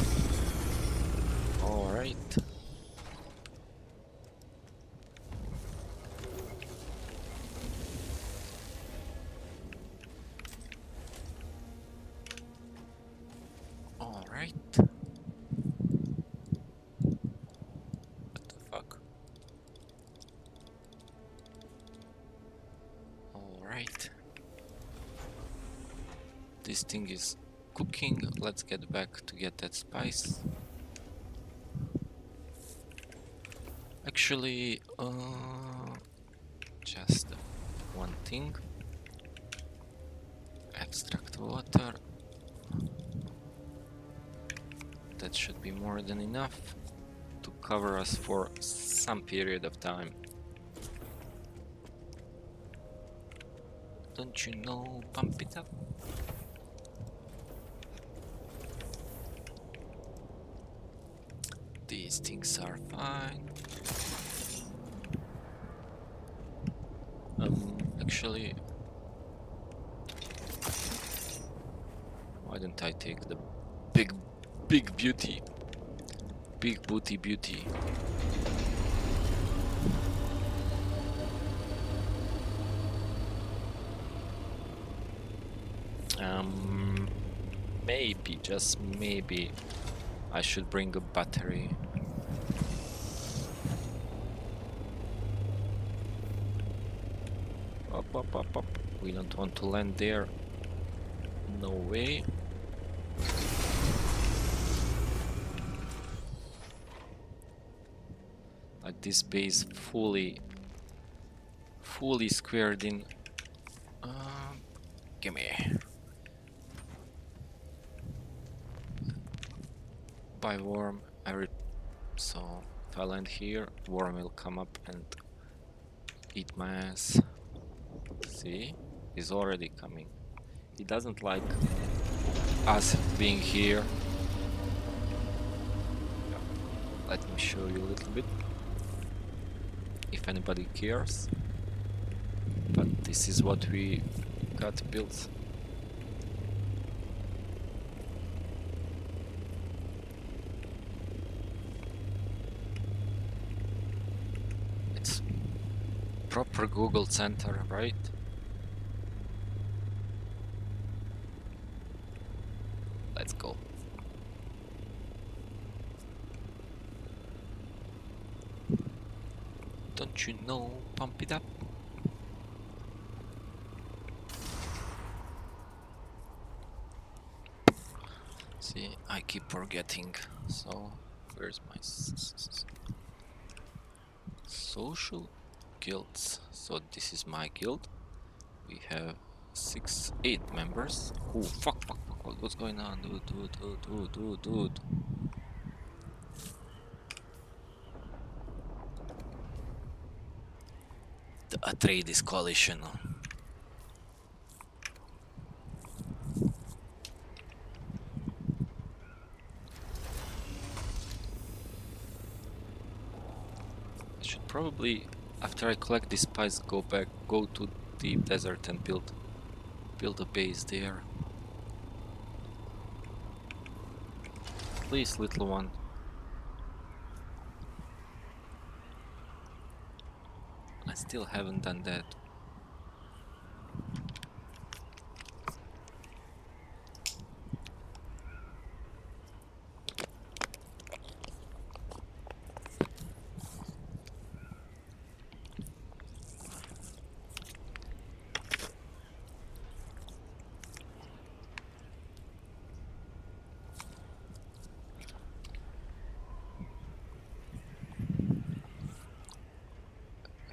All right. All right. What the fuck? All right. This thing is cooking. Let's get back to get that spice. Actually, just one thing. Extract water. That should be more than enough to cover us for some period of time. Don't you know? Pump it up. These things are fine. Actually, why don't I take the big beauty? Big booty beauty. Maybe, just maybe, I should bring a battery. Up. We don't want to land there. No way. Like this base fully squared in. Gimme. By worm, so if I land here, worm will come up and eat my ass. See, he's already coming. He doesn't like us being here. Let me show you a little bit, if anybody cares. But this is what we got built. It's proper Google Center, right? Let's go. Don't you know? Pump it up. See, I keep forgetting. So, where's my social guilds? So this is my guild. We have 8 members. Oh fuck! What's going on, dude? The Atreides coalition. I should probably, after I collect this spice, go to deep desert and build a base there. Please, little one. I still haven't done that.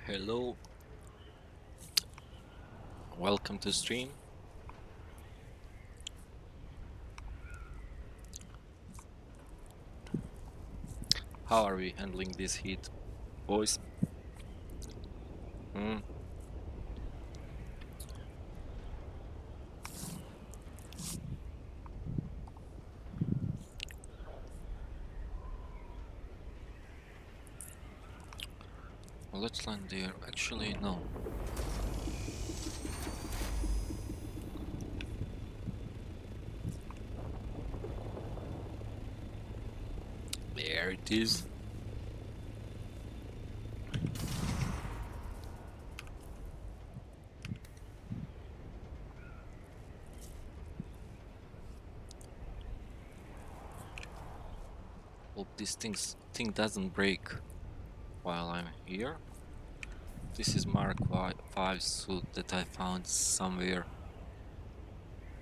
Hello. Welcome to stream. How are we handling this heat, boys? Hmm. Well, let's land there. Actually, no. There it is. Hope this thing doesn't break while I'm here. This is Mark 5 suit that I found somewhere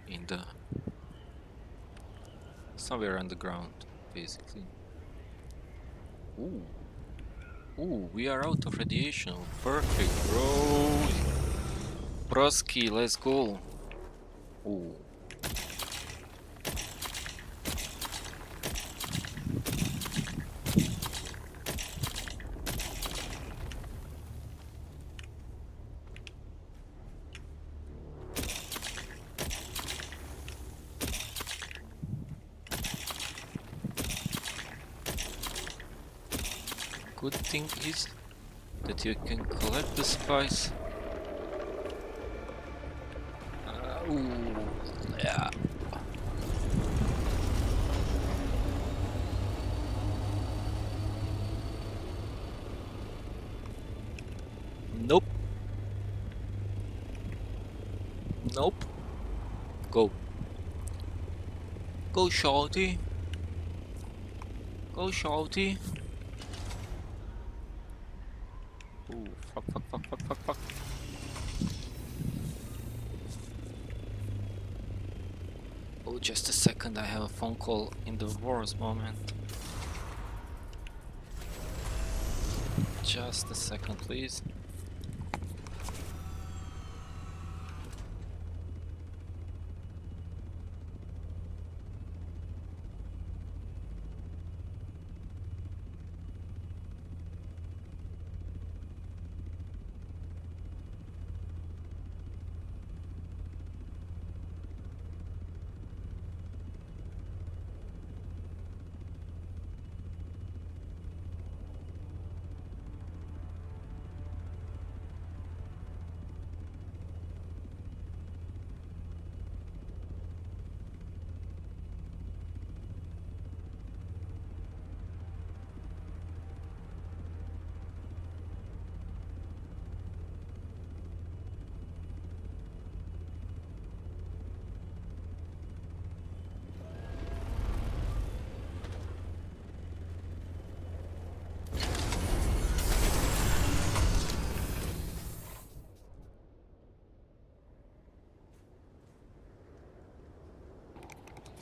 in the somewhere underground, basically. Ooh, ooh, we are out of radiation. Perfect, bro. Broski, let's go. Ooh, good thing is that you can collect the spice. Ooh, yeah. Nope, nope. Go, go, shorty. Go, shorty. Ooh, fuck, fuck, fuck, fuck, fuck, fuck. Oh, just a second. I have a phone call in the worst moment. Just a second, please.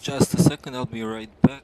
Just a second, I'll be right back.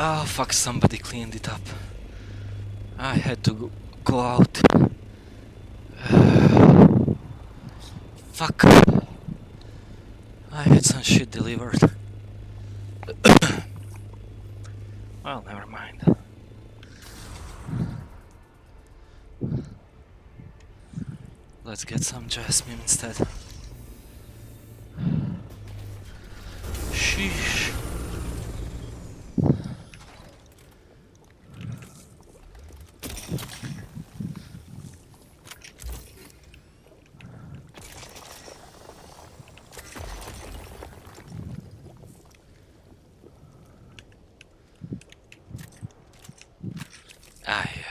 Oh fuck, somebody cleaned it up. I had to go out. Fuck. I had some shit delivered. Well, never mind. Let's get some jasmine instead. Sheesh. Ah, yeah.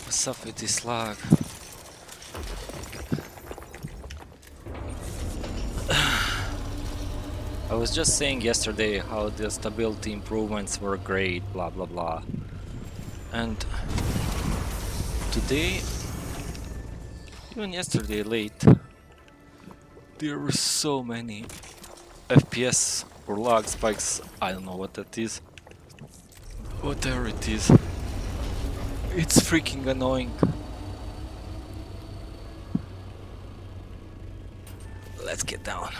What's up with this lag? I was just saying yesterday how the stability improvements were great, blah blah blah. And today, even yesterday late, there were so many FPS or lag spikes. I don't know what that is. Whatever it is. It's freaking annoying. Let's get down.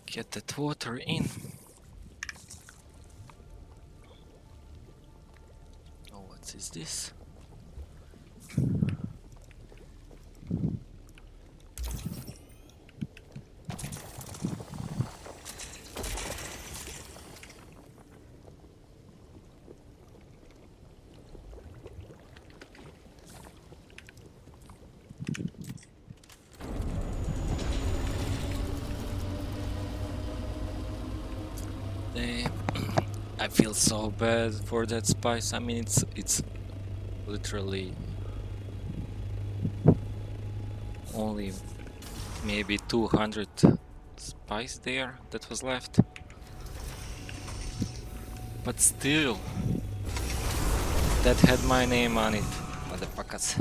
Get that water in. Oh, what is this? I feel so bad for that spice. I mean, it's literally only maybe 200 spice there that was left. But still, that had my name on it, motherfuckers.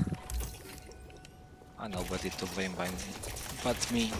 Nobody to blame by me, but me.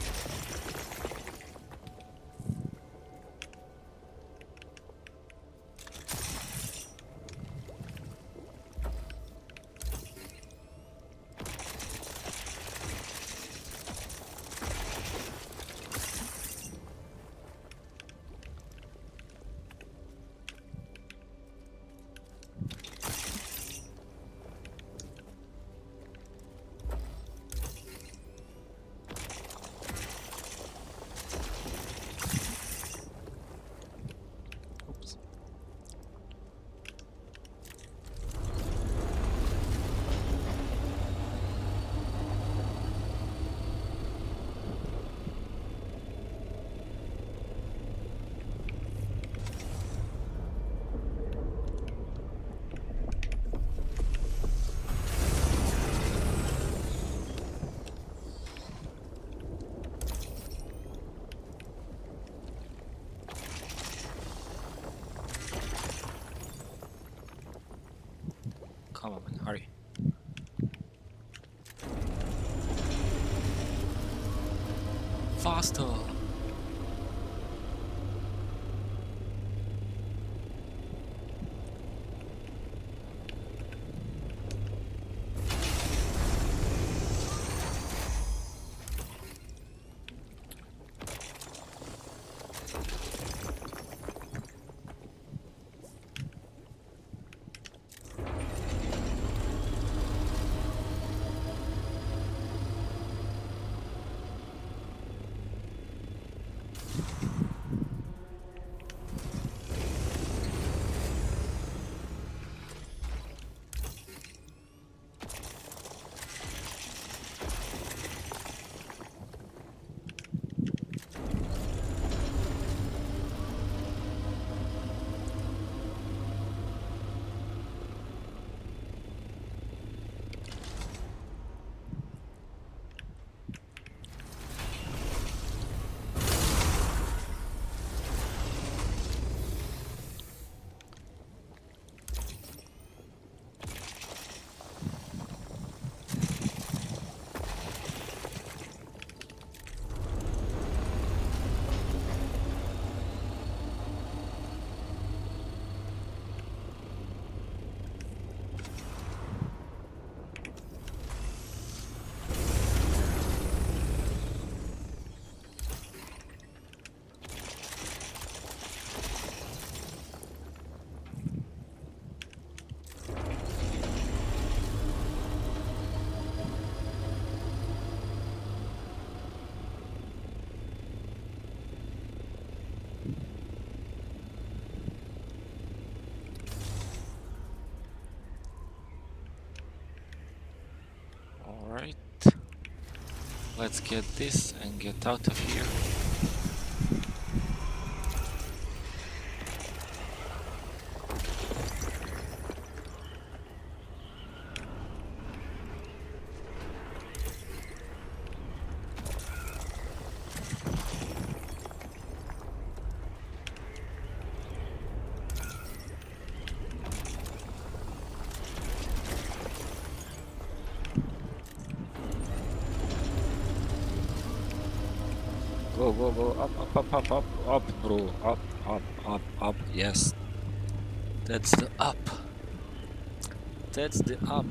Oops. Come on, man, hurry. Faster! Let's get this and get out of here. Go, go, go, up, bro, up, yes. That's the up. That's the up.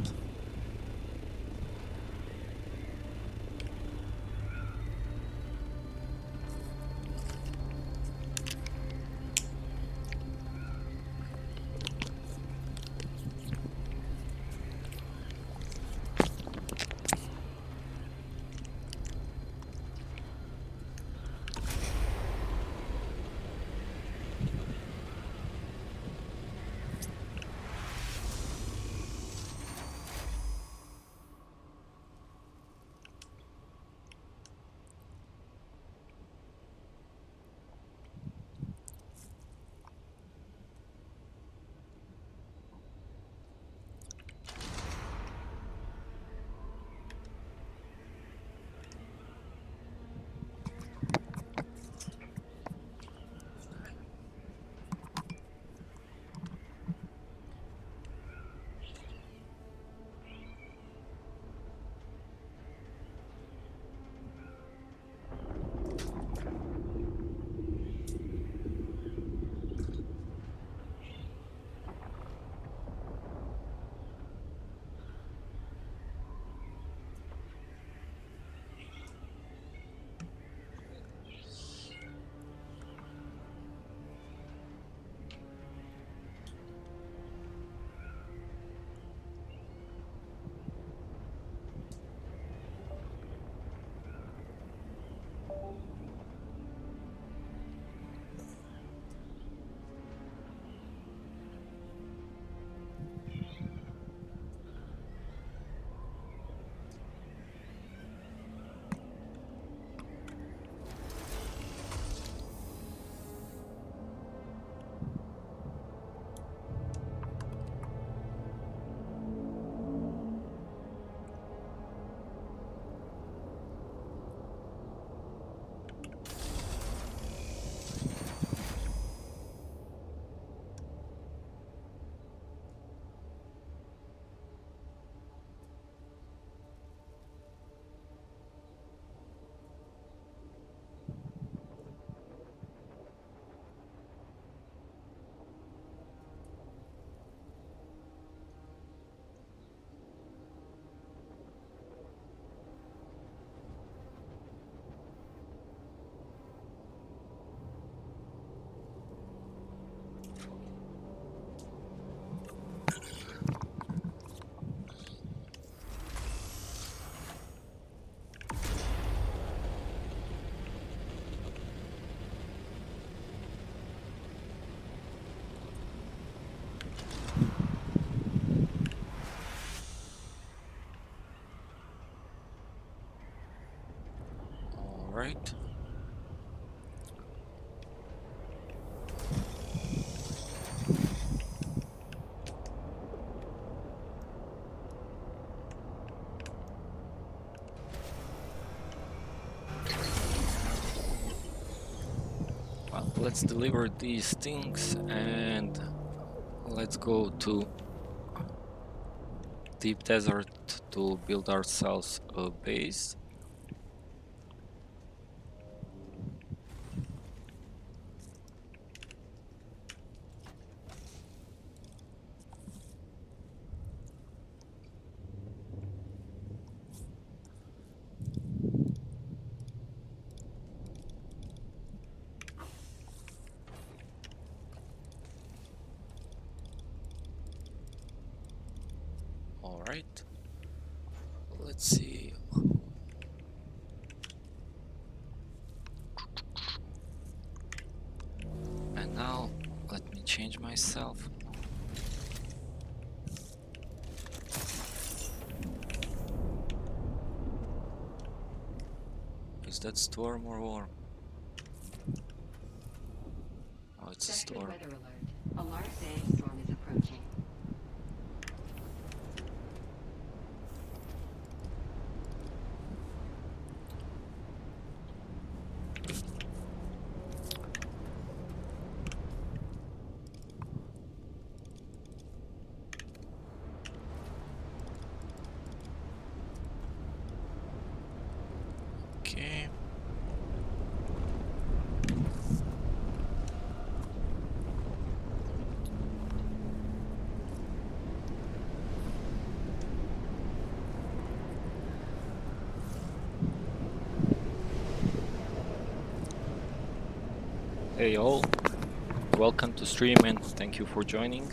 All right. Well, let's deliver these things and let's go to deep desert to build ourselves a base. All right. Let's see. And now let me change myself. that storm or warm? Oh, it's a Sector storm. weather alert. A large sandstorm is approaching. Okay. Hey all, welcome to stream and thank you for joining.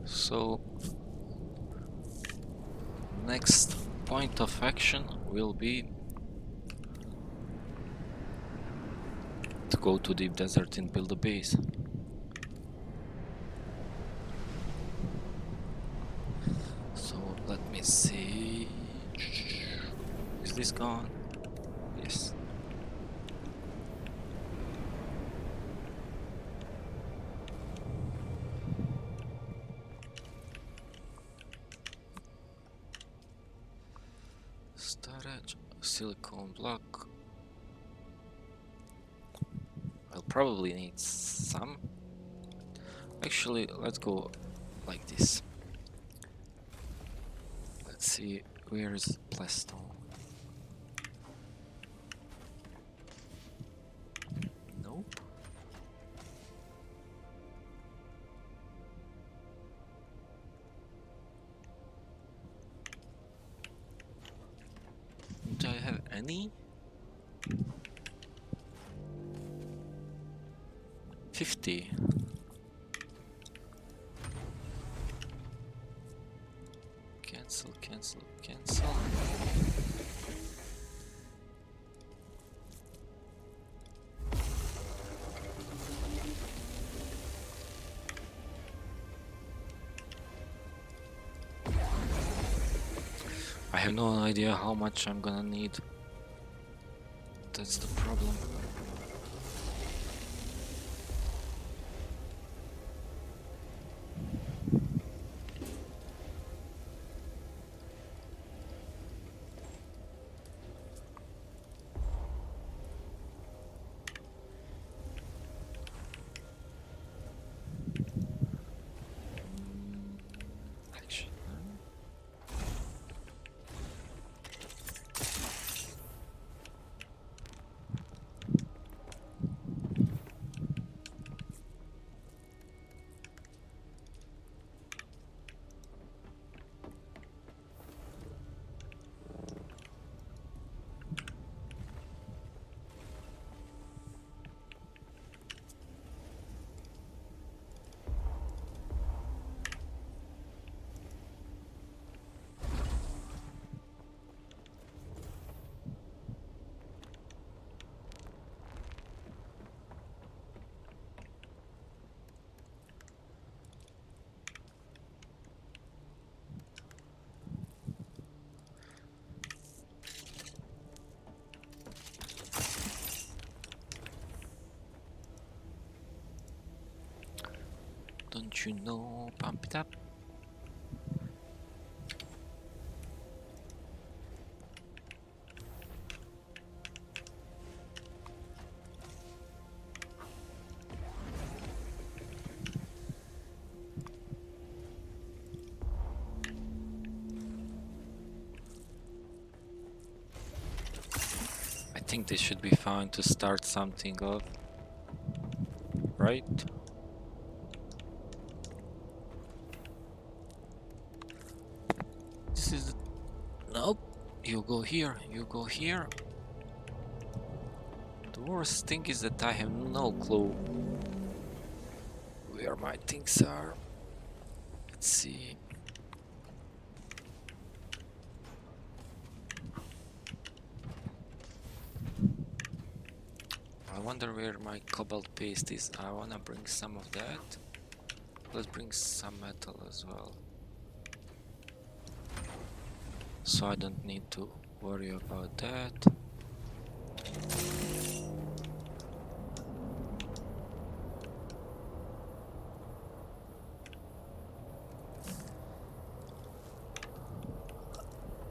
So, next point of action will be to go to deep desert and build a base. So let me see. Is this gone? Yes. Storage, silicone block. I'll probably need some. Actually, let's go like this. Let's see, where is plastone? Nope. Do I have any? 50. Cancel, cancel, cancel. I have no idea how much I'm gonna need. That's the problem. Actually, don't you know? Pump it up. I think this should be fine to start something off, right? This is... Nope. You go here, you go here. The worst thing is that I have no clue where my things are. Let's see. wonder where my cobalt paste is. I wanna bring some of that. Let's bring some metal as well. So I don't need to worry about that.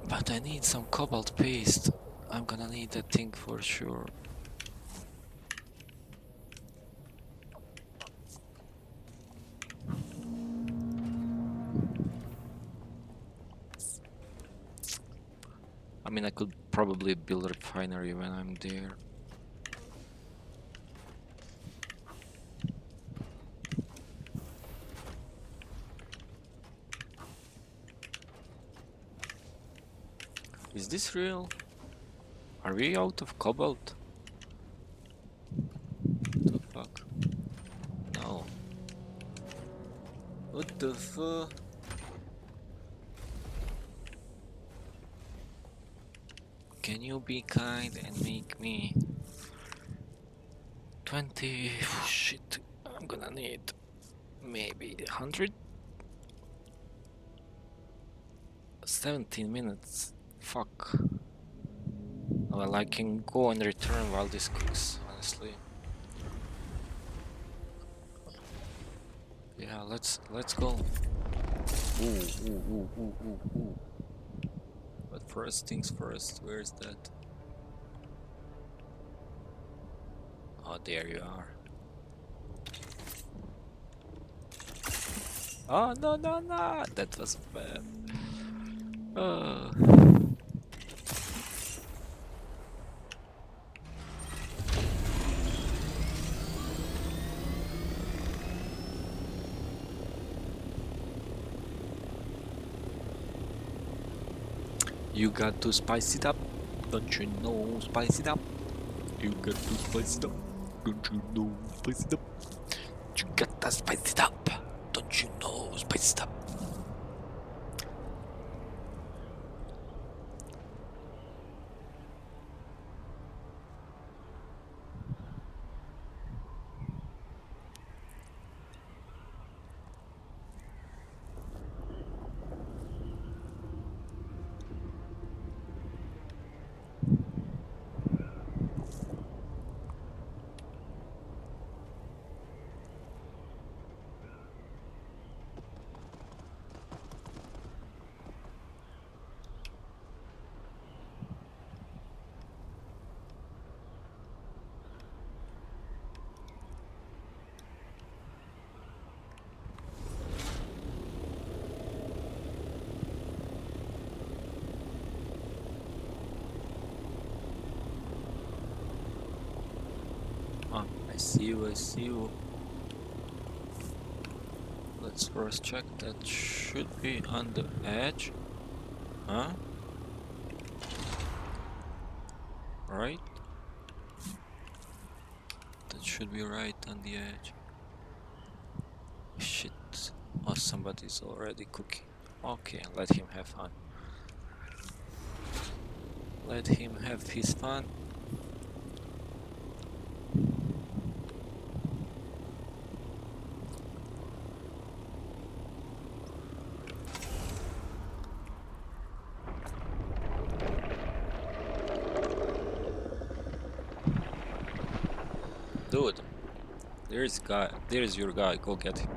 But I need some cobalt paste. I'm gonna need that thing for sure. I mean, I could probably build a refinery when I'm there. Is this real? Are we out of cobalt? What the fuck? No. What the fuck? Can you be kind and make me 20? Shit, I'm gonna need maybe 100? 17 minutes. Fuck. Well, I can go and return while this cooks, honestly. Yeah, let's go. Ooh. But first things first, where's that? Oh, there you are. Oh, no, that was bad. You got to spice it up, don't you know? Spice it up. You got to spice it up, don't you know? Spice it up. You got to spice it up, don't you know? Spice it up. I see you. Let's first check. That should be on the edge. Huh? Right? That should be right on the edge. Shit. Oh, somebody's already cooking. Okay, let him have fun. Let him have his fun. Dude, there's your guy, go get him.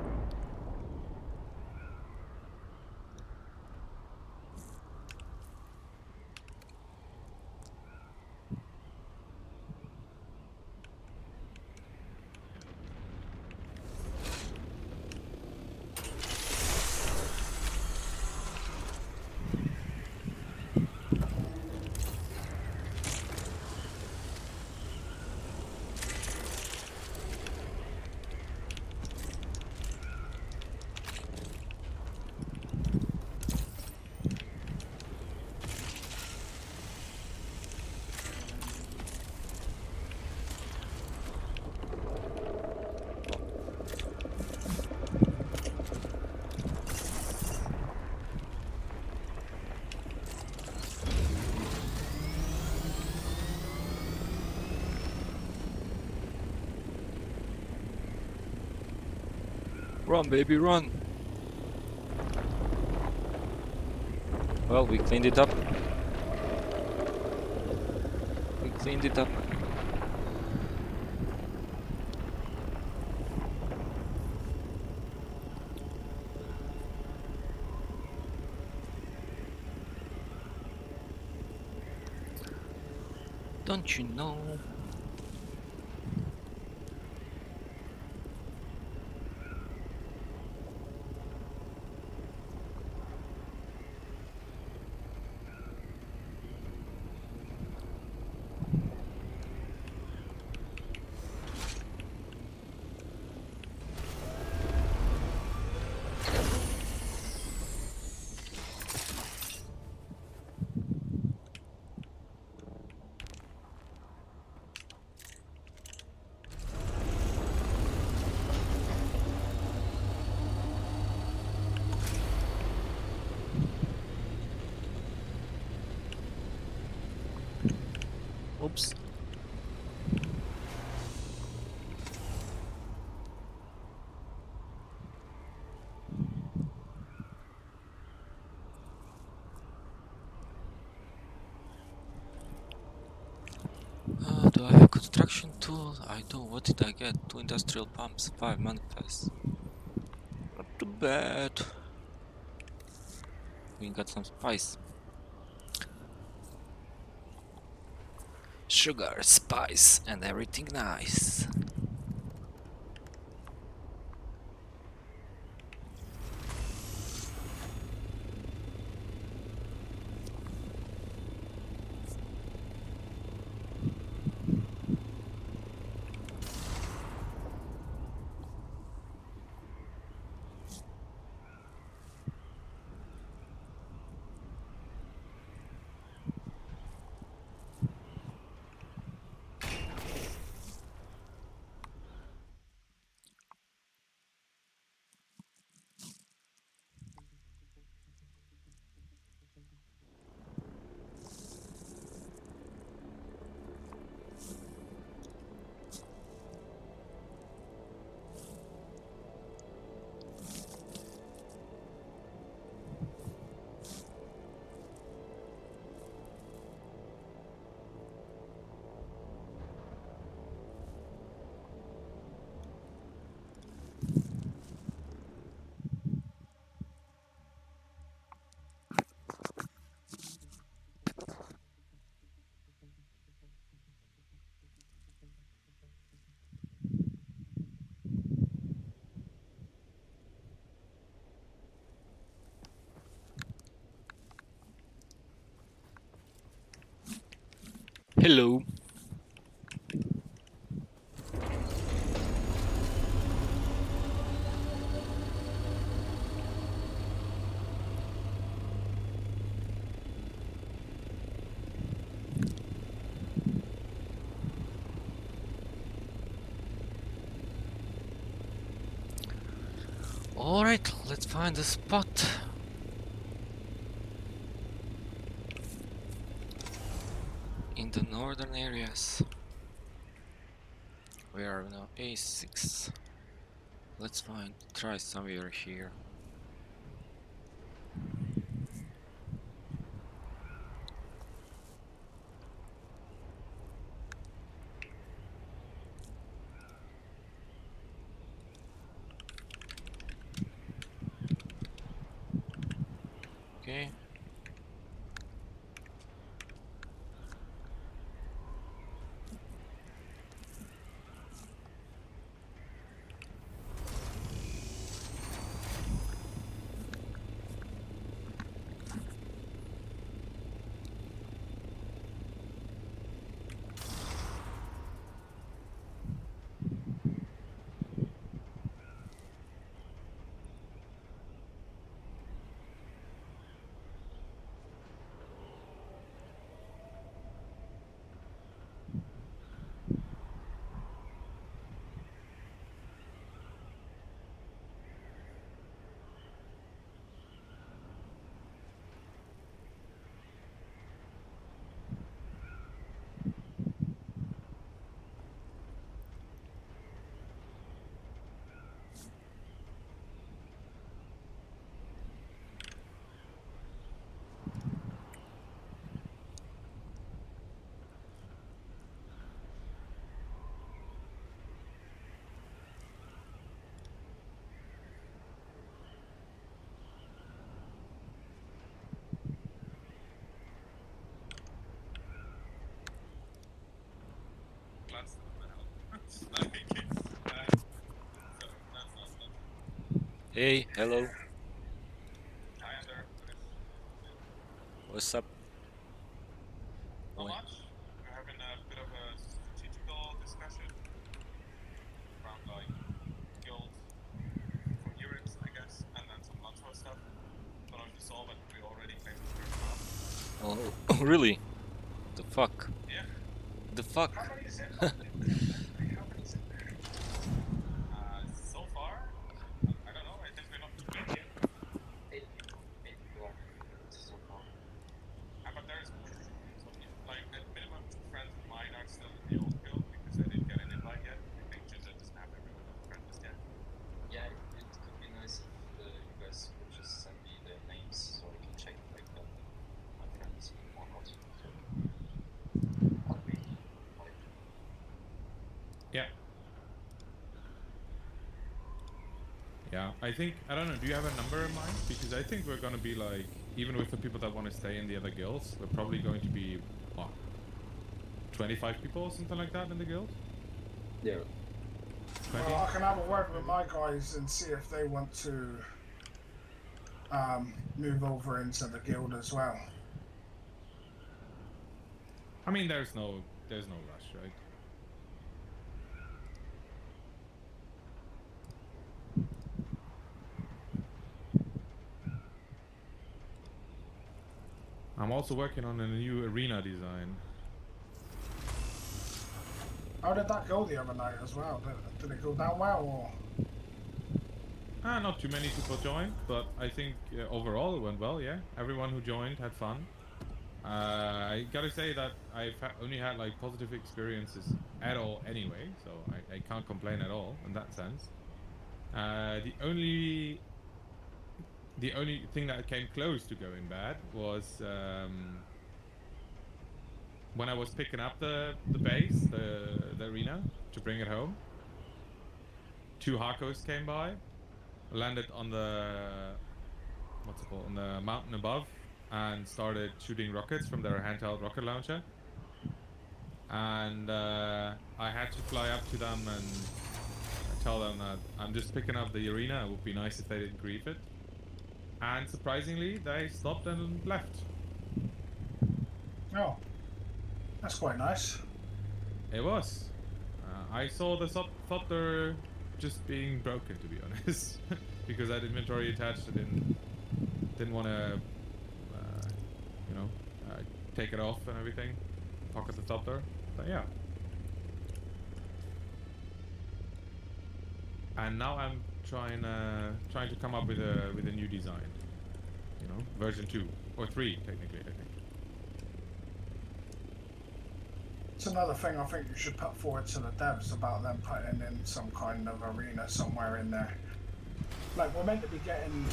Run, baby, run! Well, we cleaned it up. We cleaned it up. Don't you know? Oops. Do I have a construction tool? I do. What did I get? 2 industrial pumps, 5 manifests. Not too bad. We got some spice. Sugar, spice, and everything nice. Hello. Alright, let's find a spot. In the northern areas. We are now A6. Let's try somewhere here. Okay. Hey, hello. Hi, Ender. What's up? Not Oi. much. We're having a bit of a strategical discussion around like guild coherence, I guess, and then some Landsvar stuff. Don't know if you saw, but we already claimed the first map. Oh, really? The fuck? Yeah. The fuck? How many is it? How many is it there? So far, I don't know. I think we're not too many yet. 8 people are so far. But there's so like at minimum 2 friends of mine are still in the old guild because they didn't get an invite yet. I think Ginger doesn't have everyone on the friend list yet. Yeah, it could be nice if you guys could just send me the names so I can check like my friends or not. That'd be fine. Yeah. Yeah, I think, I don't know, do you have a number in mind? Because I think we're going to be like, even with the people that want to stay in the other guilds, we're probably going to be, what, 25 people or something like that in the guild? Yeah. 20? Well, I can have a word with my guys and see if they want to move over into the guild as well. I mean, there's no rush, right? I'm also working on a new arena design. How did that go the other night as well? Did it go down well? Or? Not too many people joined, but I think overall it went well, yeah. Everyone who joined had fun. I gotta say that I've only had like positive experiences at all anyway, so I can't complain at all in that sense. The only thing that came close to going bad was when I was picking up the base, the arena, to bring it home. 2 Harkos came by, landed on the, what's it called, on the mountain above, and started shooting rockets from their handheld rocket launcher. And I had to fly up to them and tell them that I'm just picking up the arena. It would be nice if they didn't grieve it. And surprisingly, they stopped and left. Oh, that's quite nice. It was. I saw the thopter just being broken, to be honest, because I had inventory attached. I didn't want to, take it off and everything. Pocket the thopter. But yeah. And now I'm trying to come up with a new design. You know, version 2 or 3 technically, I think. It's another thing I think you should put forward to the devs about them putting in some kind of arena somewhere in there. Like, we're meant to be getting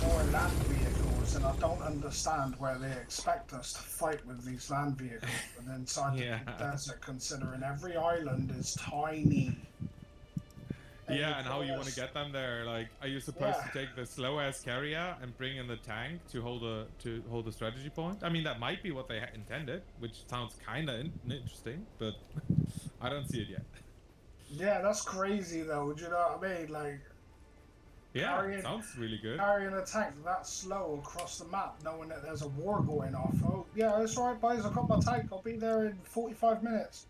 more land vehicles, and I don't understand where they expect us to fight with these land vehicles inside Yeah. the desert, considering every island is tiny. Yeah, and how you want to get them there? Like, are you supposed to take the slow-ass carrier and bring in the tank to hold a strategy point? I mean, that might be what they intended, which sounds kind of interesting, but I don't see it yet. Yeah, that's crazy though. Do you know what I mean? Like, yeah, it sounds really good. Carrying a tank that slow across the map, knowing that there's a war going off. Oh, yeah, it's alright, boys. I've got my tank. I'll be there in 45 minutes.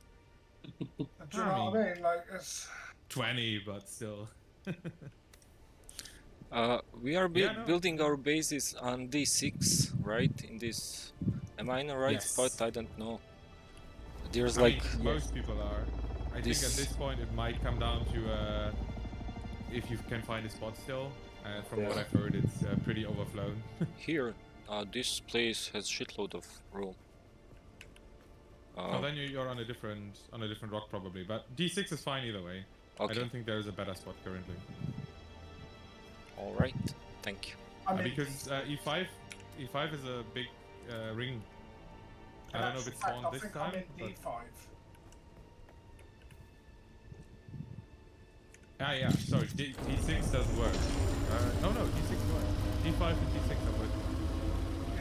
Do you know what I mean? Like, it's 20, but still. We are building our bases on D6, right? In this, am I right? Yes. But I don't know. There's most people are. I think at this point it might come down to if you can find a spot still. From what I've heard, it's pretty overflown. Here, this place has shitload of room. Then you're on a different rock probably, but D6 is fine either way. Okay. I don't think there is a better spot currently. All right, thank you. I mean, because E5 is a big ring. I don't know if it's spawned this time. I'm in D5. Yeah. Sorry, D6 doesn't work. No, D6 works. D5 and D6 are working.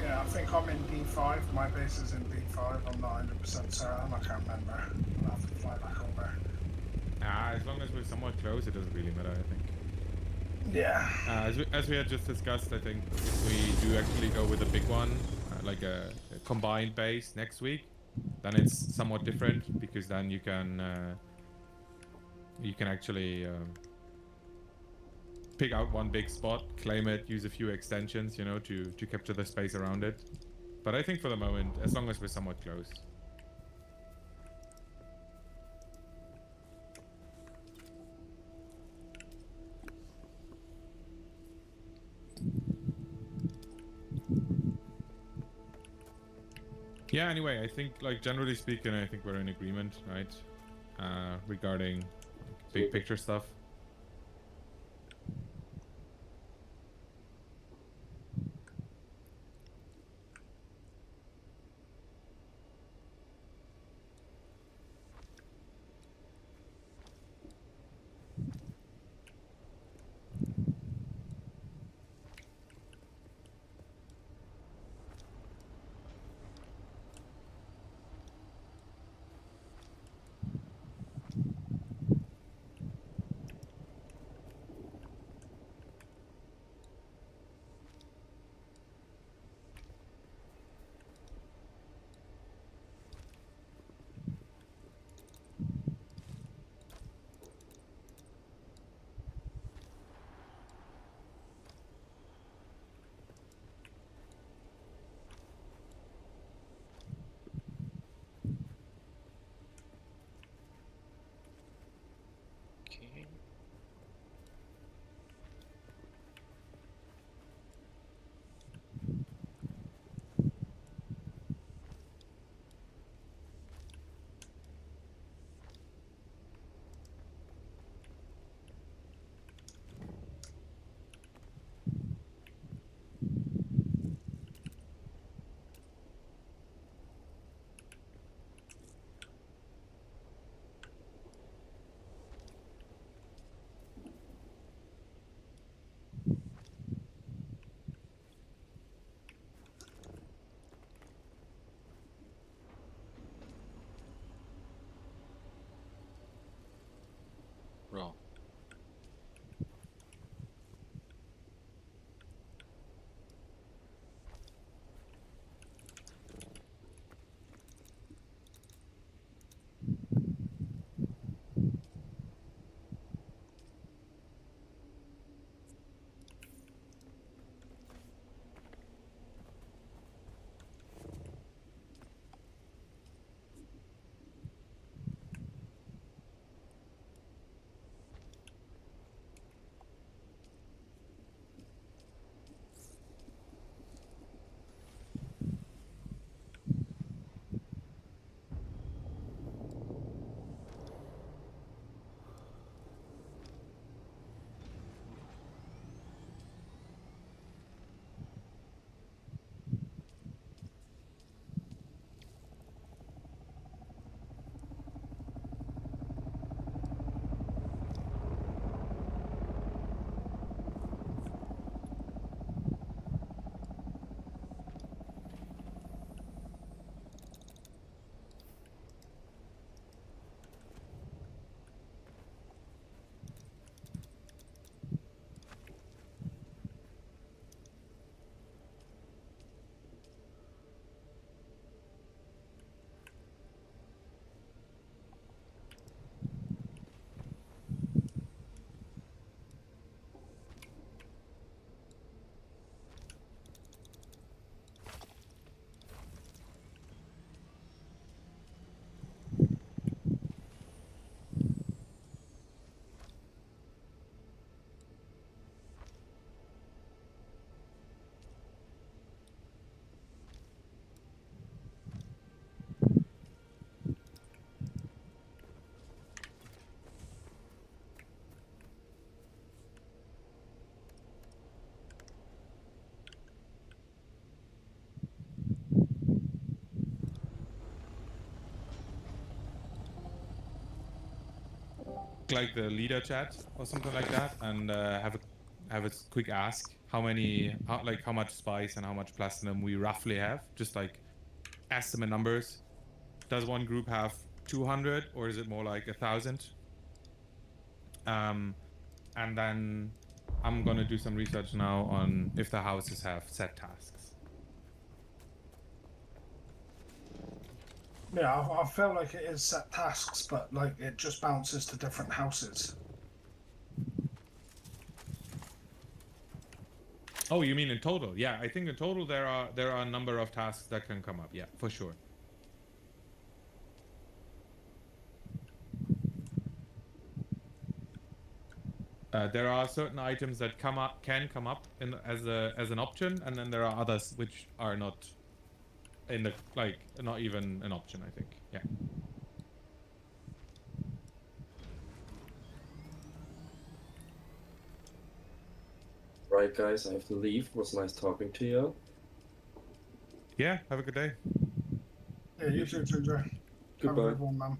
Yeah, I think I'm in D5. My base is in D5. I'm not 100% certain. I can't remember. I'll have to fly back over. As long as we're somewhat close, it doesn't really matter, I think. Yeah. As we had just discussed, I think if we do actually go with a big one, like a combined base next week, then it's somewhat different because then you can actually pick out one big spot, claim it, use a few extensions, you know, to capture the space around it. But I think for the moment, as long as we're somewhat close. Yeah, anyway, I think, like, generally speaking, I think we're in agreement, right? Regarding big picture stuff. Okay. Bro. Like the leader chat or something like that, and have a quick ask how much spice and how much platinum we roughly have, just like estimate numbers. Does one group have 200 or is it more like 1,000? And then I'm gonna do some research now on if the houses have set tasks. Yeah, I feel like it is set tasks, but like it just bounces to different houses. Oh, you mean in total? Yeah, I think in total there are a number of tasks that can come up. Yeah, for sure. There are certain items that can come up in as an option, and then there are others which are not in the not even an option. I think. Yeah. Right, guys, I have to leave. It was nice talking to you. Yeah. Have a good day. Yeah, you too, Ginger. Have a Goodbye. good one, man.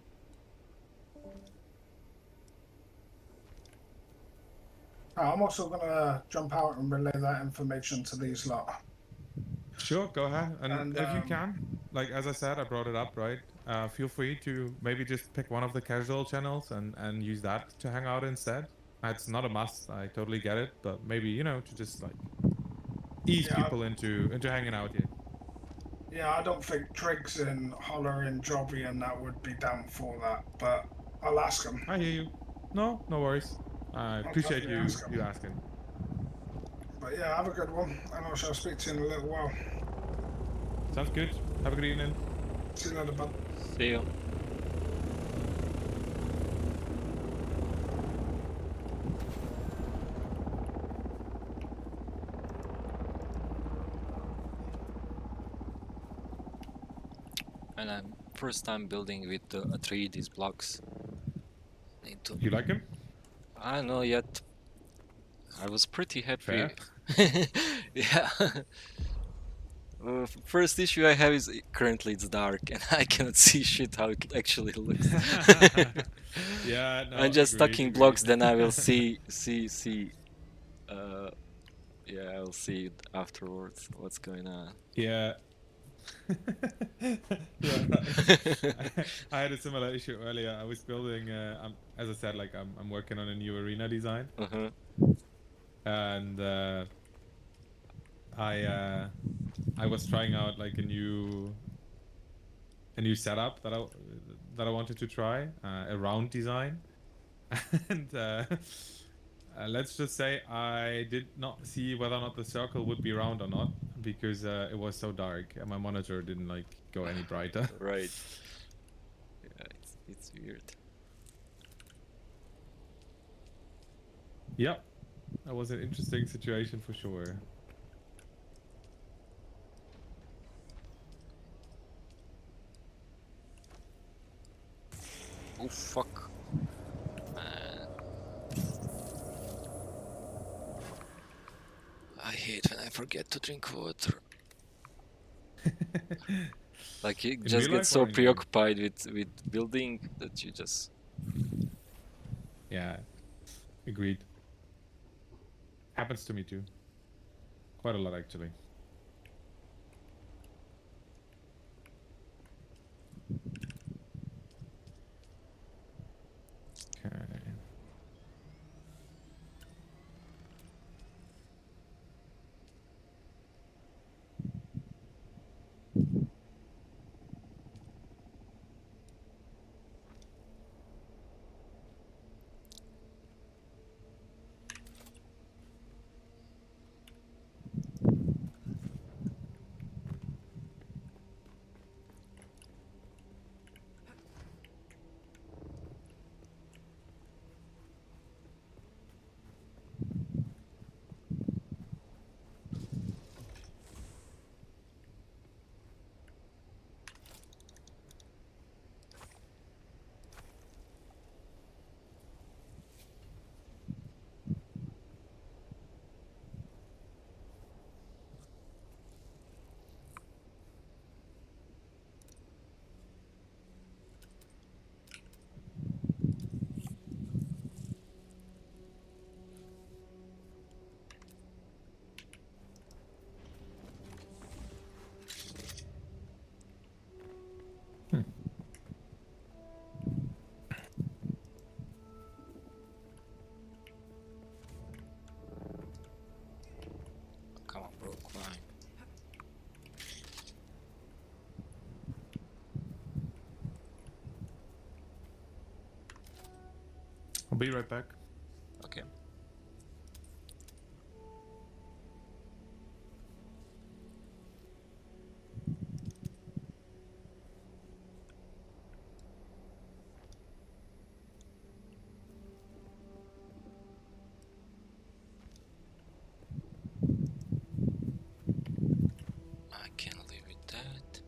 I'm also gonna jump out and relay that information to these lot. Sure, go ahead. And if you And can, like as I said, I brought it up, right? Feel free to maybe just pick one of the casual channels and use that to hang out instead. It's not a must. I totally get it, but maybe to just like ease yeah, people into hanging out here. yeah, I don't think Triggs and Holler and Jobby and that would be down for that, but I'll ask them. I hear you. No worries. I I'll appreciate definitely ask 'em. you asking. But yeah, have a good one, and I shall speak to you in a little while. Sounds good. Have a good evening. See you later, bud. See you. And I'm first time building with 3D blocks. Need to. You like him? I don't know yet. I was pretty happy. Fair. Yeah. First issue I have is currently it's dark and I cannot see shit how it actually looks. Yeah, no. I'm just agreed, stacking blocks, agreed. then I will see. Yeah, I'll see it afterwards. What's going on? Yeah. Yeah, right. I had a similar issue earlier. I was building, as I said, like I'm working on a new arena design, Uh-huh. and I was trying out like a new setup that I wanted to try, a round design, and let's just say I did not see whether or not the circle would be round or not because it was so dark and my monitor didn't like go any brighter. Right. Yeah, it's weird. Yep, that was an interesting situation for sure. Oh fuck. Man. I hate when I forget to drink water. Like you In just real get life so or in game? preoccupied with building that you just Yeah, agreed. Happens to me too. Quite a lot actually. Okay. I'll be right back. Okay. I can live with that.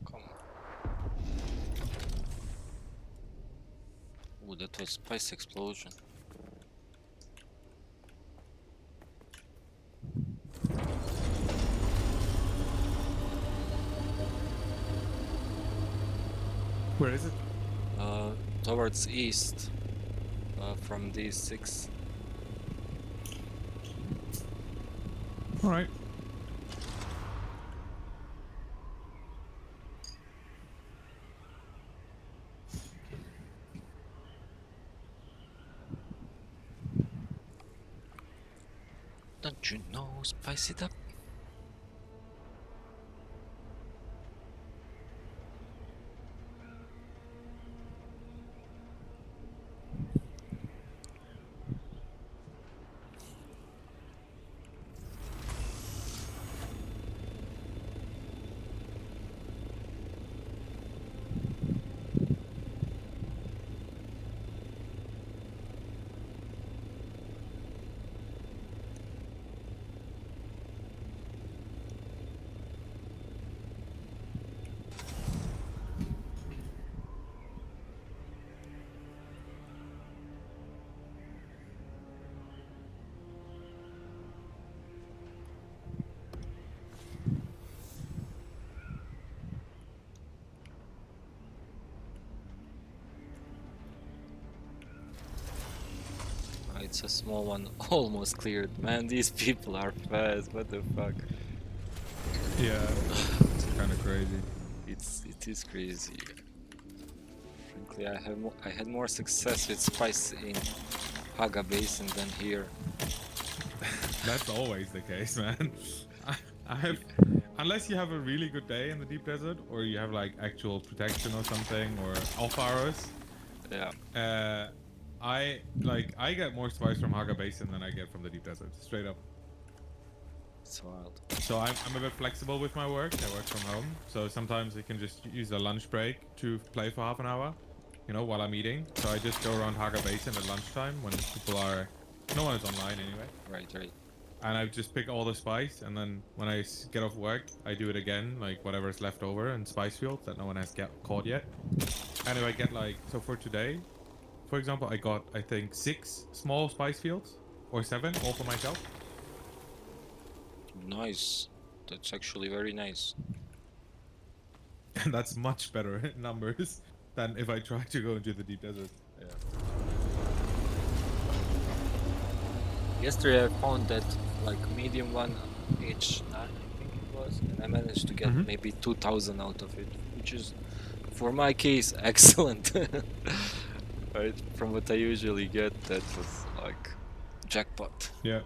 Come on. Ooh, that was spice explosion. Where is it? Towards east. From D6. All right. Don't you know? Spice it up. It's a small one, almost cleared. Man, these people are fast. What the fuck? Yeah, it's kind of crazy. It is crazy. Frankly, I had more success with spice in Haga Basin than here. That's always the case, man. I have, unless you have a really good day in the deep desert, or you have like actual protection or something, or alpha arrows. Yeah. I get more spice from Haga Basin than I get from the deep desert, straight up. It's wild. So I'm a bit flexible with my work. I work from home, so sometimes I can just use a lunch break to play for half an hour, you know, while I'm eating. So I just go around Haga Basin at lunchtime when people are, no one is online anyway. Right. And I just pick all the spice, and then when I get off work, I do it again, like whatever's left over in spice fields that no one has caught yet. And if I get like, so for today, for example, I got, I think, 6 small spice fields, or 7, all for myself. Nice. That's actually very nice. And that's much better numbers than if I try to go into the deep desert. Yeah. Yesterday I found that like medium one H9 I think it was, and I managed to get maybe 2000 out of it, which is for my case excellent. Right, from what I usually get, that was like jackpot. Yeah.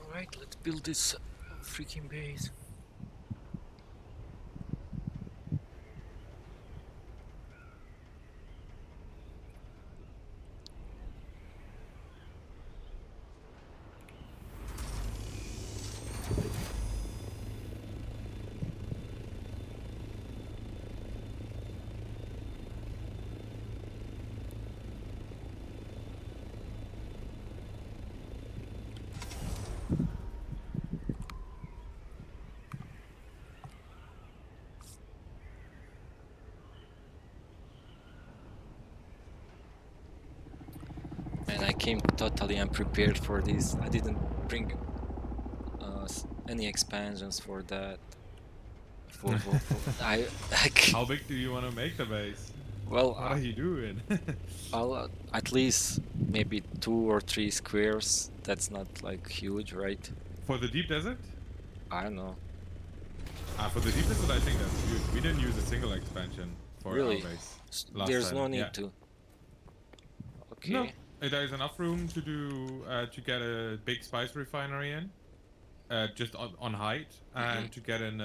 Alright, let's build this freaking base. I came totally unprepared for this. I didn't bring any expansions for that. I How big do you want to make the base? well, What are you doing? I'll at least maybe 2 or 3 squares. That's not like huge, right? For the deep desert? I don't know. For the deep desert, I think that's huge. We didn't use a single expansion for Really? our base last There's time. no need yeah. to. Okay. No, there is enough room to do to get a big spice refinery in, just on height, and to get an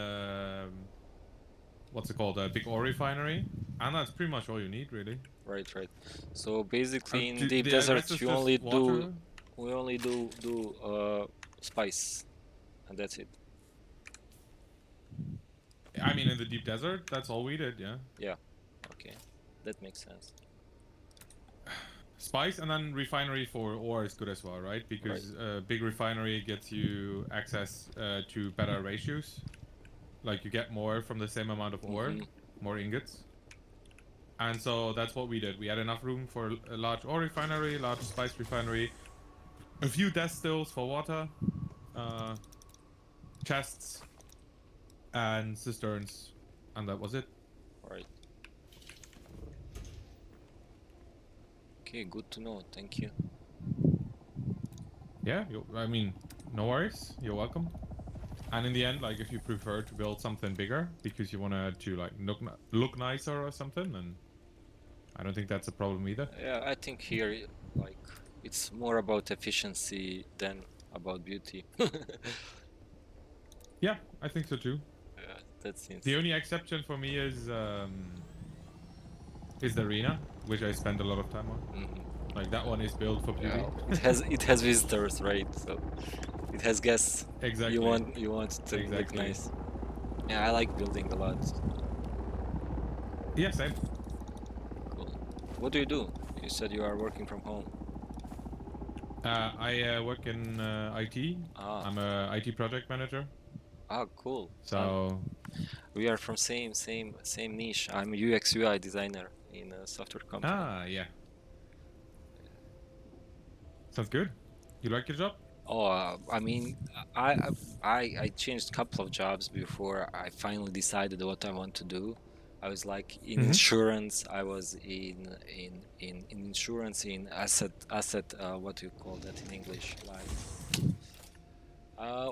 what's it called, a big ore refinery, and that's pretty much all you need, really. Right. So basically, in The deep rest desert, is you just only water. we only do spice, and that's it. I mean, in the deep desert, that's all we did, yeah. Yeah. Okay, that makes sense. Spice and then refinery for ore is good as well, right? Because big refinery gets you access to better ratios. Like you get more from the same amount of ore, more ingots. And so that's what we did. We had enough room for a large ore refinery, large spice refinery, a few destills for water, chests, and cisterns, and that was it. Right. Okay, good to know. Thank you. Yeah, I mean, no worries. You're welcome. And in the end, like, if you prefer to build something bigger because you want to like look nicer or something, then I don't think that's a problem either. Yeah, I think here, like, it's more about efficiency than about beauty. Yeah, I think so too. Yeah, that seems. The only exception for me is the arena, which I spend a lot of time on. Like that one is built for beauty. Yeah, it has visitors, right? So it has guests. Exactly. You want it to look nice. Yeah, I like building a lot. Yeah, same. Cool. What do? You said you are working from home. I work in IT. I'm a IT project manager. Ah, cool. So we are from same niche. I'm a UX UI designer in a software company. Ah, yeah. Sounds good. You like your job? Oh, I mean, I changed a couple of jobs before I finally decided what I want to do. I was like in insurance. I was in insurance, in asset. What do you call that in English? Like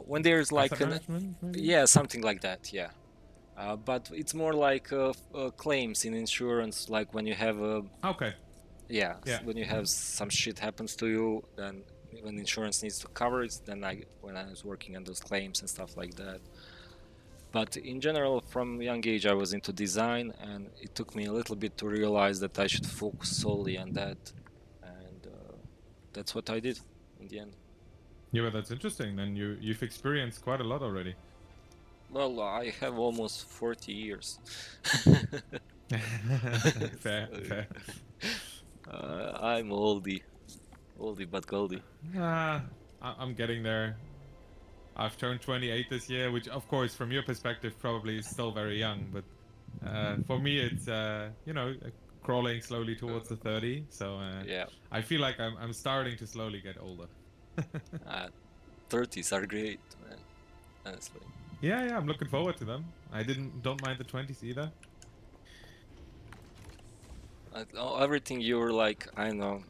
when there's like Asset management, maybe? yeah, something like that. Yeah, but it's more like claims in insurance. Like when you have a okay. Yeah, when you have some shit happens to you, then when insurance needs to cover it, then when I was working on those claims and stuff like that. But in general, from young age, I was into design, and it took me a little bit to realize that I should focus solely on that, and that's what I did in the end. Yeah, but that's interesting. Then you've experienced quite a lot already. Well, I have almost 40 years. Fair. I'm oldie but goldie. I'm getting there. I've turned 28 this year, which, of course, from your perspective, probably is still very young. But for me, it's crawling slowly towards the 30. So yeah, I feel like I'm starting to slowly get older. 30s are great, man. Honestly. Yeah, I'm looking forward to them. I don't mind the 20s either. Everything you're like, I don't know,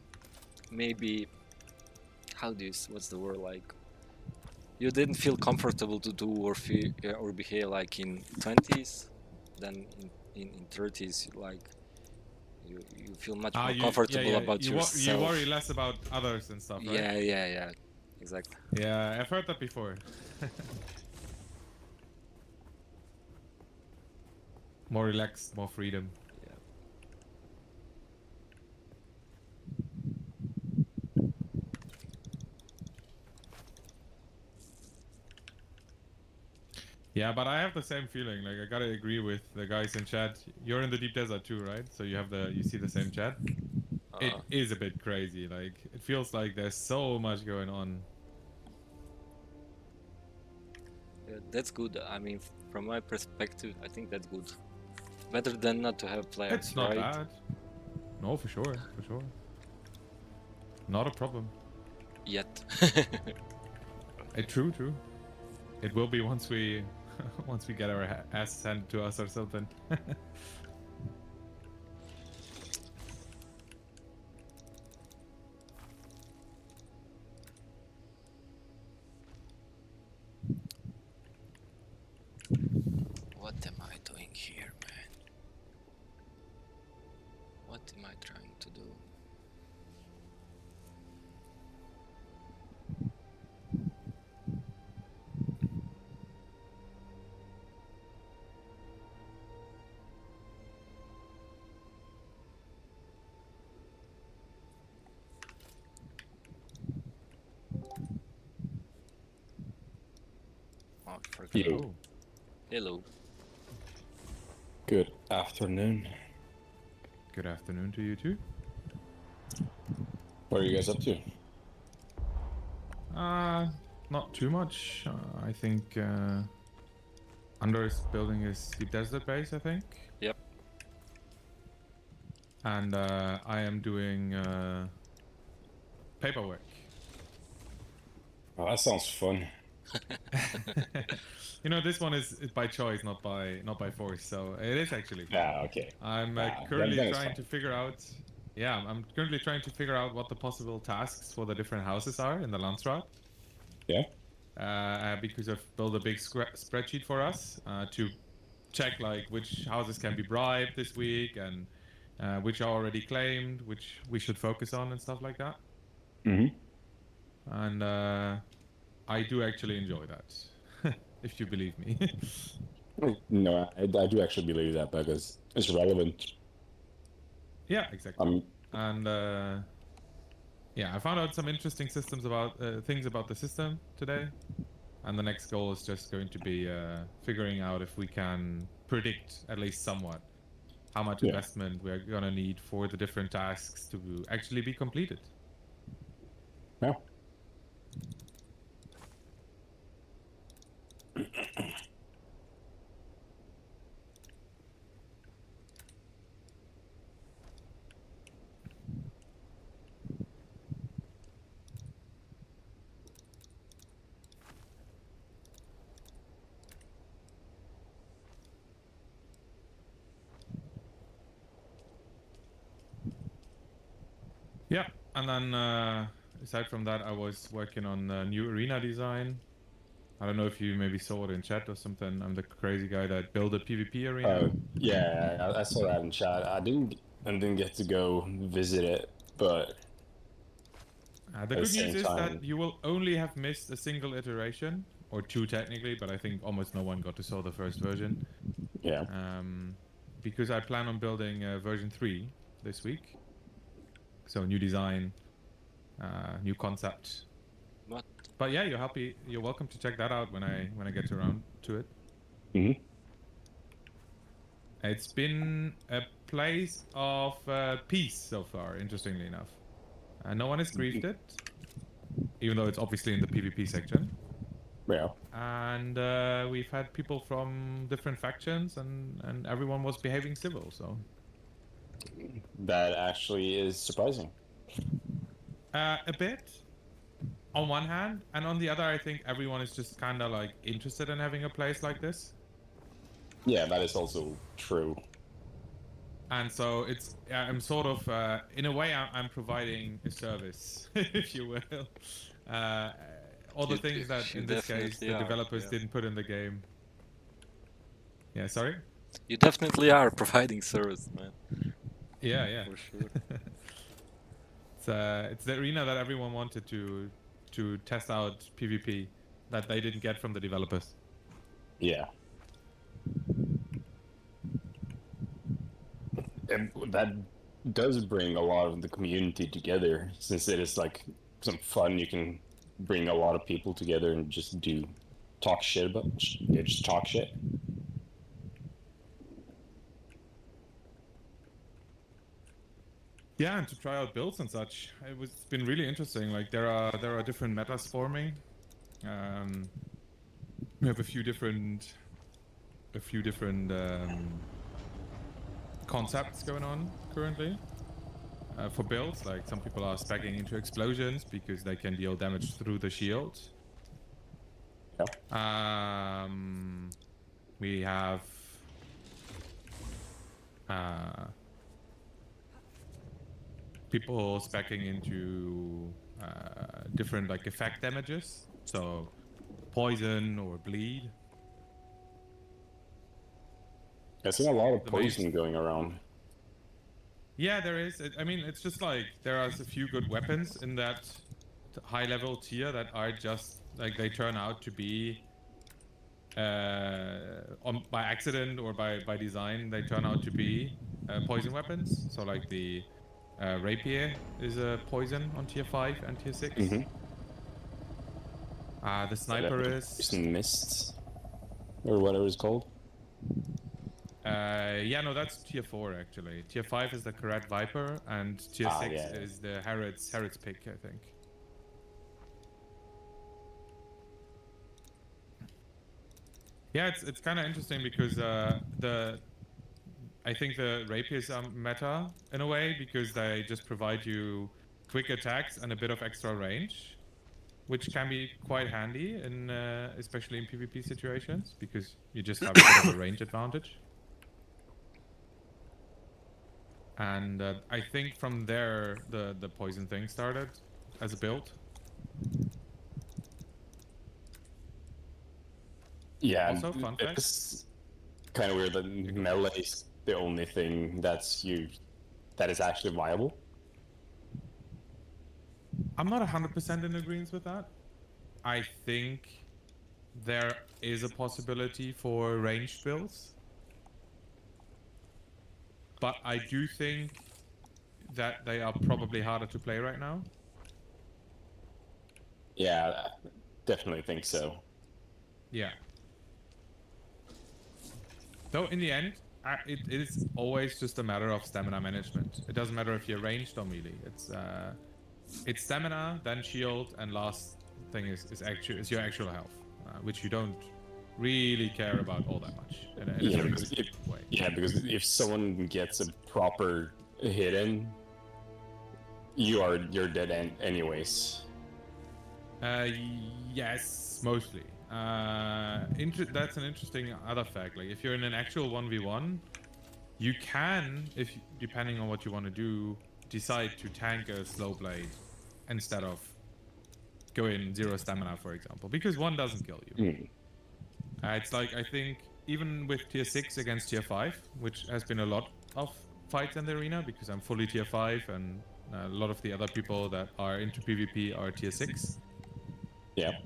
maybe what's the word, like you didn't feel comfortable to do or feel or behave like in 20s, then in 30s, like you feel much more comfortable about yourself. You worry less about others and stuff, right? Yeah, exactly. Yeah, I've heard that before. More relaxed, more freedom. Yeah, but I have the same feeling. Like, I gotta agree with the guys in chat. You're in the deep desert too, right? So you see the same chat. It is a bit crazy. Like, it feels like there's so much going on. Yeah, that's good. I mean, from my perspective, I think that's good. Better than not to have plans. It's not right? bad. No, for sure. Not a problem. Yet. True, true. It will be once we once we get our asses handed to us or something. What am I doing here, man? What am I trying to do? Oh, I forgot. You. Oh, Hello. Good afternoon. good afternoon to you too. What are you guys up to? Not too much. I think Under is building his deep desert base, I think. Yep. And I am doing paperwork. Oh, that sounds fun. You know, this one is by choice, not by force. So it is actually fun. Yeah, okay. I'm Yeah, currently then it's trying fine. to figure out. Yeah, I'm currently trying to figure out what the possible tasks for the different houses are in the Landsraad. Yeah? Because I've built a big spreadsheet for us to check like which houses can be bribed this week and which are already claimed, which we should focus on and stuff like that. Mm-hmm. And I do actually enjoy that, if you believe me. No, I do actually believe that because it's relevant. Yeah, exactly. Um, And yeah, I found out some interesting systems about things about the system today, and the next goal is just going to be figuring out if we can predict at least somewhat how much Yeah. investment we're gonna need for the different tasks to actually be completed. yeah. Yeah, and then aside from that, I was working on new arena design. I don't know if you maybe saw it in chat or something. I'm the crazy guy that built a PvP arena. Yeah, I saw that in chat. I didn't get to go visit it, but The at the good news same is time, that you will only have missed a single iteration, or two technically, but I think almost no one got to saw the first version. yeah. Because I plan on building version 3 this week. So new design, new concept. What? But yeah, you're welcome to check that out when I get around to it. Mm-hmm. It's been a place of peace so far, interestingly enough. No one has griefed it, even though it's obviously in the PvP section. Yeah. And we've had people from different factions, and everyone was behaving civil. So That actually is surprising. a bit, on one hand, and on the other, I think everyone is just kind of like interested in having a place like this. Yeah, that is also true. And so I'm sort of, in a way, I'm providing a service, if you will. All the You- things that, you in this case, definitely the are, developers yeah. didn't put in the game. Yeah, sorry? You definitely are providing service, man. Yeah. For sure. It's the arena that everyone wanted to test out PvP that they didn't get from the developers. Yeah. And that does bring a lot of the community together, since it is like some fun. You can bring a lot of people together and just talk shit about, just talk shit. Yeah, and to try out builds and such, it's been really interesting. Like there are different metas forming. We have a few different concepts going on currently. for builds. Like some people are speccing into explosions because they can deal damage through the shield. Yeah. We have people speccing into different like effect damages, so poison or bleed. I've seen a lot of The main- poison going around. Yeah, there is. I mean, it's just like there are a few good weapons in that high level tier that are just like they turn out to be by accident or by design, they turn out to be poison weapons. So like the rapier is a poison on tier 5 and tier 6. Mm-hmm. The sniper is Poison mists, or whatever it's called. yeah, no, that's tier 4 actually. Tier 5 is the Karat Viper, and tier 6 yeah. is the Harrods pick, I think. Yeah, it's kind of interesting because I think the rapiers are meta in a way because they just provide you quick attacks and a bit of extra range, which can be quite handy in especially in PvP situations because you just have a bit of a range advantage. And I think from there the poison thing started as a build. Yeah, Also, fun fact. it's kind of weird that melee is the only thing that is actually viable. I'm not 100% in agreement with that. I think there is a possibility for ranged builds. But I do think that they are probably harder to play right now. Yeah, definitely think so. Yeah. Though in the end, it is always just a matter of stamina management. It doesn't matter if you're ranged or melee. It's stamina, then shield, and last thing is your actual health, which you don't really care about all that much. Because if someone gets a proper hit in, you're dead anyways. Yes, mostly. That's an interesting other fact. Like if you're in an actual 1v1, you can, depending on what you want to do, decide to tank a slow blade instead of go in 0 stamina, for example, because one doesn't kill you. It's like, I think even with tier 6 against tier 5, which has been a lot of fights in the arena because I'm fully tier 5 and a lot of the other people that are into PvP are tier 6. Yeah.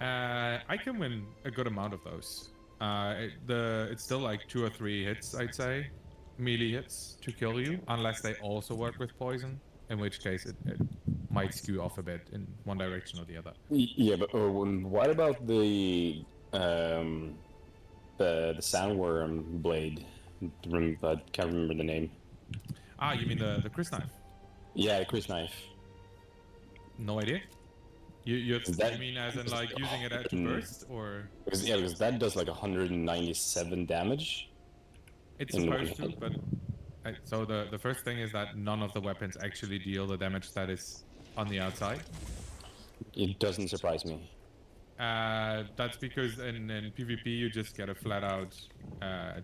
I can win a good amount of those. It's still like 2 or 3 hits, I'd say, melee hits to kill you, unless they also work with poison, in which case it might skew off a bit in one direction or the other. Yeah, but what about the sandworm blade? I can't remember the name. You mean the Chris knife? Yeah, the Chris knife. No idea. You mean as in like using it to burst, or? Because that does like 197 damage. It's supposed to, but so the first thing is that none of the weapons actually deal the damage that is on the outside. It doesn't surprise me. That's because in PvP you just get a flat out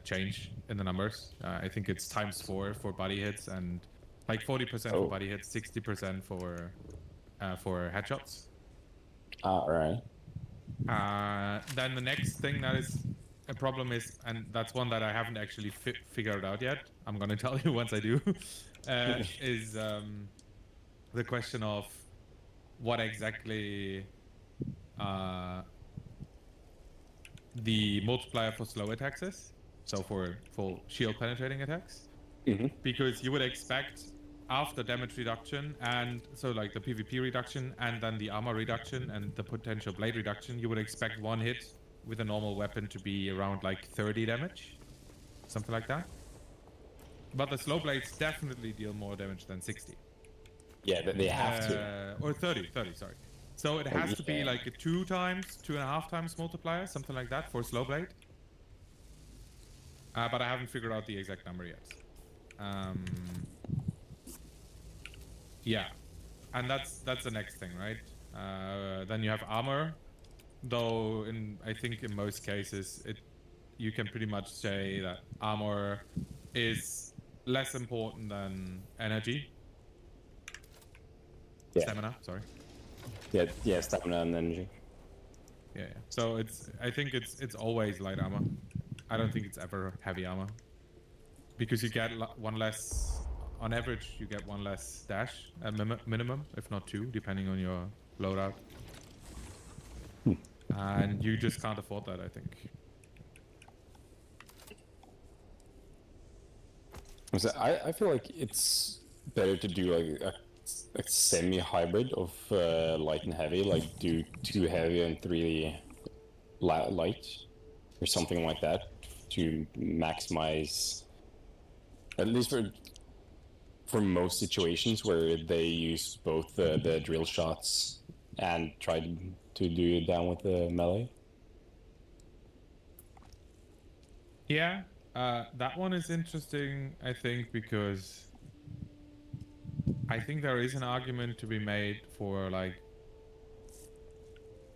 change in the numbers. I think it's ×4 for body hits and like 40% for body hits, 60% for headshots. Right. Then the next thing that is a problem is, and that's one that I haven't actually figured out yet, I'm gonna tell you once I do, is the question of what exactly the multiplier for slow attacks is. So for full shield penetrating attacks. Because you would expect after damage reduction, and so like the PvP reduction and then the armor reduction and the potential blade reduction, you would expect one hit with a normal weapon to be around like 30 damage, something like that. But the slow blades definitely deal more damage than 60. Yeah, they have to. Or 30, sorry. So it has to be like a 2.5 times multiplier, something like that for slow blade. But I haven't figured out the exact number yet. Yeah, and that's the next thing, right? Then you have armor, though I think in most cases you can pretty much say that armor is less important than energy. Yeah. Stamina, sorry. Yeah, stamina and energy. Yeah. So I think it's always light armor. I don't think it's ever heavy armor, because you get one less. On average, you get one less dash at minimum, if not two, depending on your loadout. And you just can't afford that, I think. So I feel like it's better to do like a semi-hybrid of light and heavy, like do 2 heavy and 3 light, or something like that, to maximize, at least for most situations where they use both the drill shots and try to do it down with the melee. Yeah, that one is interesting, I think, because I think there is an argument to be made for, like,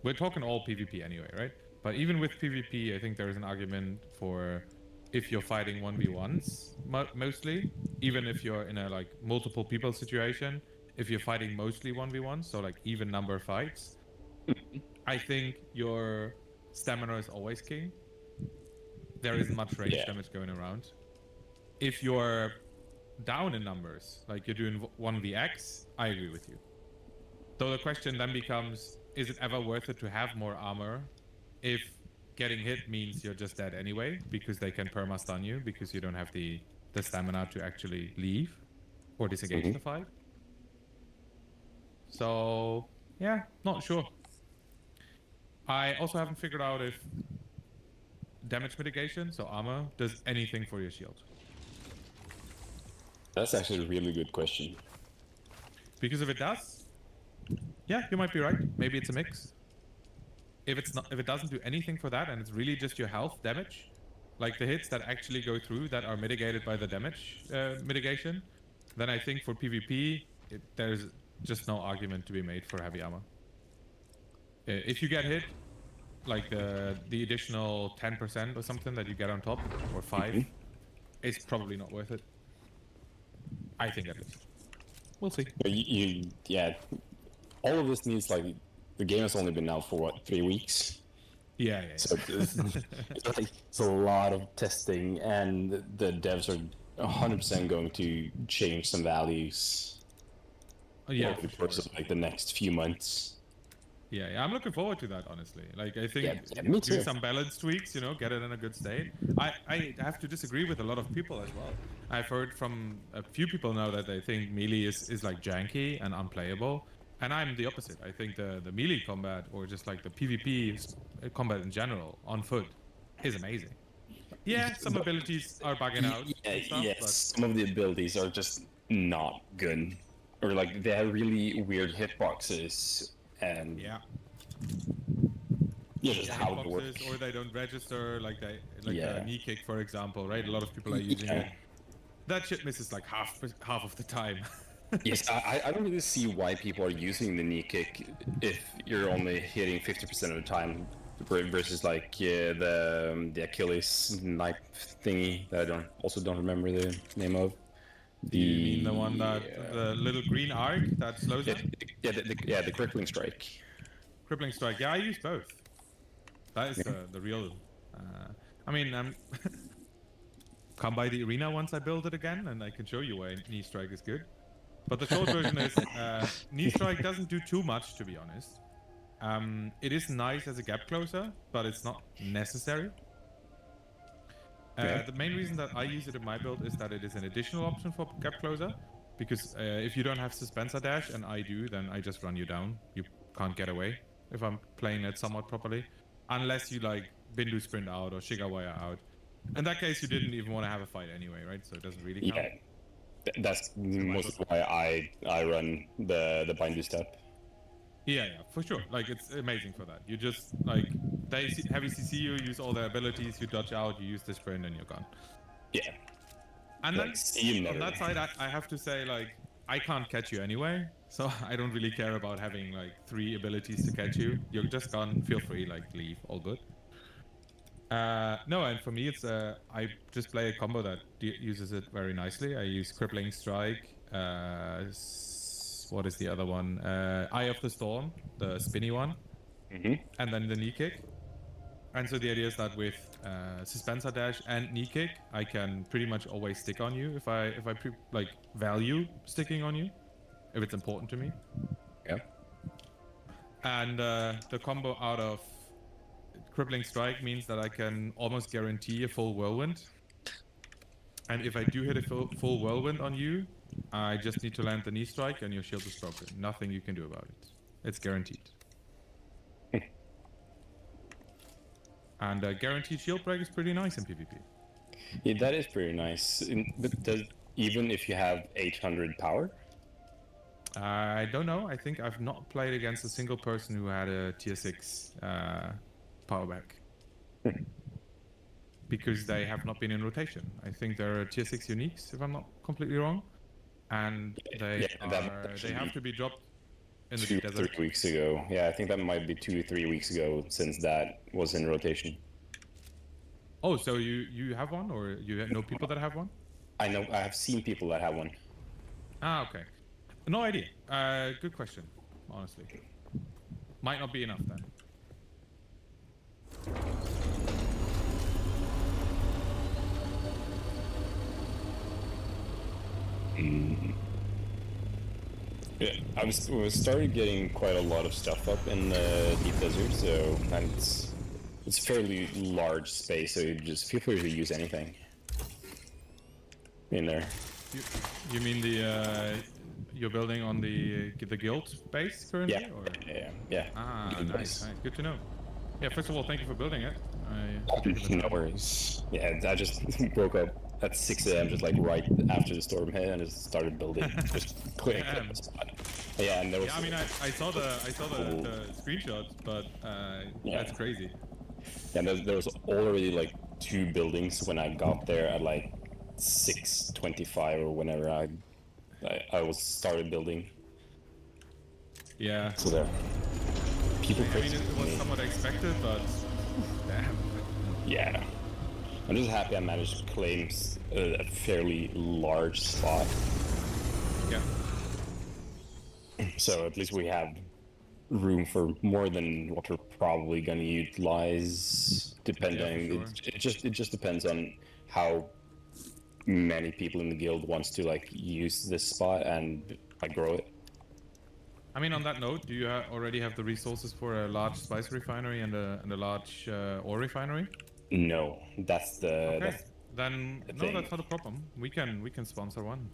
we're talking all PvP anyway, right? But even with PvP, I think there is an argument for, if you're fighting 1v1s mostly, even if you're in a like multiple people situation, if you're fighting mostly 1v1s, so like even number fights, I think your stamina is always king. There isn't much range damage going around. If you're down in numbers, like you're doing 1vx, I agree with you. So the question then becomes, is it ever worth it to have more armor if getting hit means you're just dead anyway, because they can perma-stun you, because you don't have the stamina to actually leave or disengage the fight? So, yeah, not sure. I also haven't figured out if damage mitigation, so armor, does anything for your shield. That's actually a really good question. Because if it does, yeah, you might be right. Maybe it's a mix. If it doesn't do anything for that, and it's really just your health damage, like the hits that actually go through that are mitigated by the damage mitigation, then I think for PvP, there's just no argument to be made for heavy armor. If you get hit, like the additional 10% or something that you get on top, or 5, it's probably not worth it. I think at least. We'll see. Yeah, all of this needs, like, the game has only been out for what, 3 weeks? Yeah. So it's a lot of testing, and the devs are 100% going to change some values. Yeah, over the course of like the next few months. Yeah, I'm looking forward to that, honestly. Like, I think me too. do some balance tweaks, get it in a good state. I have to disagree with a lot of people as well. I've heard from a few people now that they think melee is like janky and unplayable. And I'm the opposite. I think the melee combat, or just like the PvP combat in general on foot, is amazing. Yeah, some abilities are bugging out. Yes, but some of the abilities are just not good, or like they have really weird hitboxes, and just how it works. Or they don't register, like the knee kick, for example, right? A lot of people are using it. That shit misses like half of the time. Yes, I don't really see why people are using the knee kick if you're only hitting 50% of the time, versus like the Achilles knife thingy that I don't remember the name of. You mean the one that the little green arc that slows down? The crippling strike. Crippling strike. Yeah, I use both. That is the real. I mean, come by the arena once I build it again, and I can show you why knee strike is good. But the short version is knee strike doesn't do too much, to be honest. It is nice as a gap closer, but it's not necessary. The main reason that I use it in my build is that it is an additional option for gap closer, because if you don't have Suspenser Dash, and I do, then I just run you down. You can't get away if I'm playing it somewhat properly, unless you like Bindu Sprint out or Shigawaya out. In that case, you didn't even want to have a fight anyway, right? So it doesn't really count. Yeah. That's mostly why I run the Bindu step. Yeah, for sure. Like, it's amazing for that. You just, like, they heavy CC you, use all their abilities, you dodge out, you use the sprint, and you're gone. Yeah. And like, then, on that side, I have to say, like, I can't catch you anyway, so I don't really care about having like 3 abilities to catch you. You're just gone. Feel free, like leave, all good. No, and for me, it's I just play a combo that uses it very nicely. I use Crippling Strike. What is the other one? Eye of the Storm, the spinny one, and then the knee kick. And so the idea is that with Suspenser Dash and knee kick, I can pretty much always stick on you if I like value sticking on you, if it's important to me. Yeah. And the combo out of Crippling Strike means that I can almost guarantee a full whirlwind. And if I do hit a full whirlwind on you, I just need to land the knee strike and your shield is broken. Nothing you can do about it. It's guaranteed. And guaranteed shield break is pretty nice in PvP. Yeah, that is pretty nice. But even if you have 800 power? I don't know. I think I've not played against a single person who had a tier 6 power back. Because they have not been in rotation. I think there are tier 6 uniques, if I'm not completely wrong. And they have to be dropped in the desert. 3 weeks ago. Yeah, I think that might be 2 or 3 weeks ago since that was in rotation. Oh, so you have one, or you know people that have one? I know. I have seen people that have one. Ah, okay. No idea. Good question, honestly. Might not be enough then. Yeah, we started getting quite a lot of stuff up in the deep desert, so and it's fairly large space, so you just feel free to use anything in there. You mean the you're building on the guild base currently? Yeah. Or? Yeah. Ah, Guild nice. base. Good to know. Yeah, first of all, thank you for building it. No worries. Yeah, I just woke up at 6 a.m. just like right after the storm hit and just started building. Just quick. Yeah, and there was. Yeah, I mean, I saw the screenshots, but that's crazy. Yeah, there was already like 2 buildings when I got there at like 6:25 or whenever I was started building. Yeah. So there. People. I mean, it was somewhat expected, but damn. Yeah. I'm just happy I managed to claim a fairly large spot. Yeah. So at least we have room for more than what we're probably going to utilize, depending. Yeah, for sure. It just depends on how many people in the guild wants to like use this spot and like grow it. I mean, on that note, do you already have the resources for a large spice refinery and a large ore refinery? No, that's the. Okay. Then no, that's not a problem. We can sponsor one.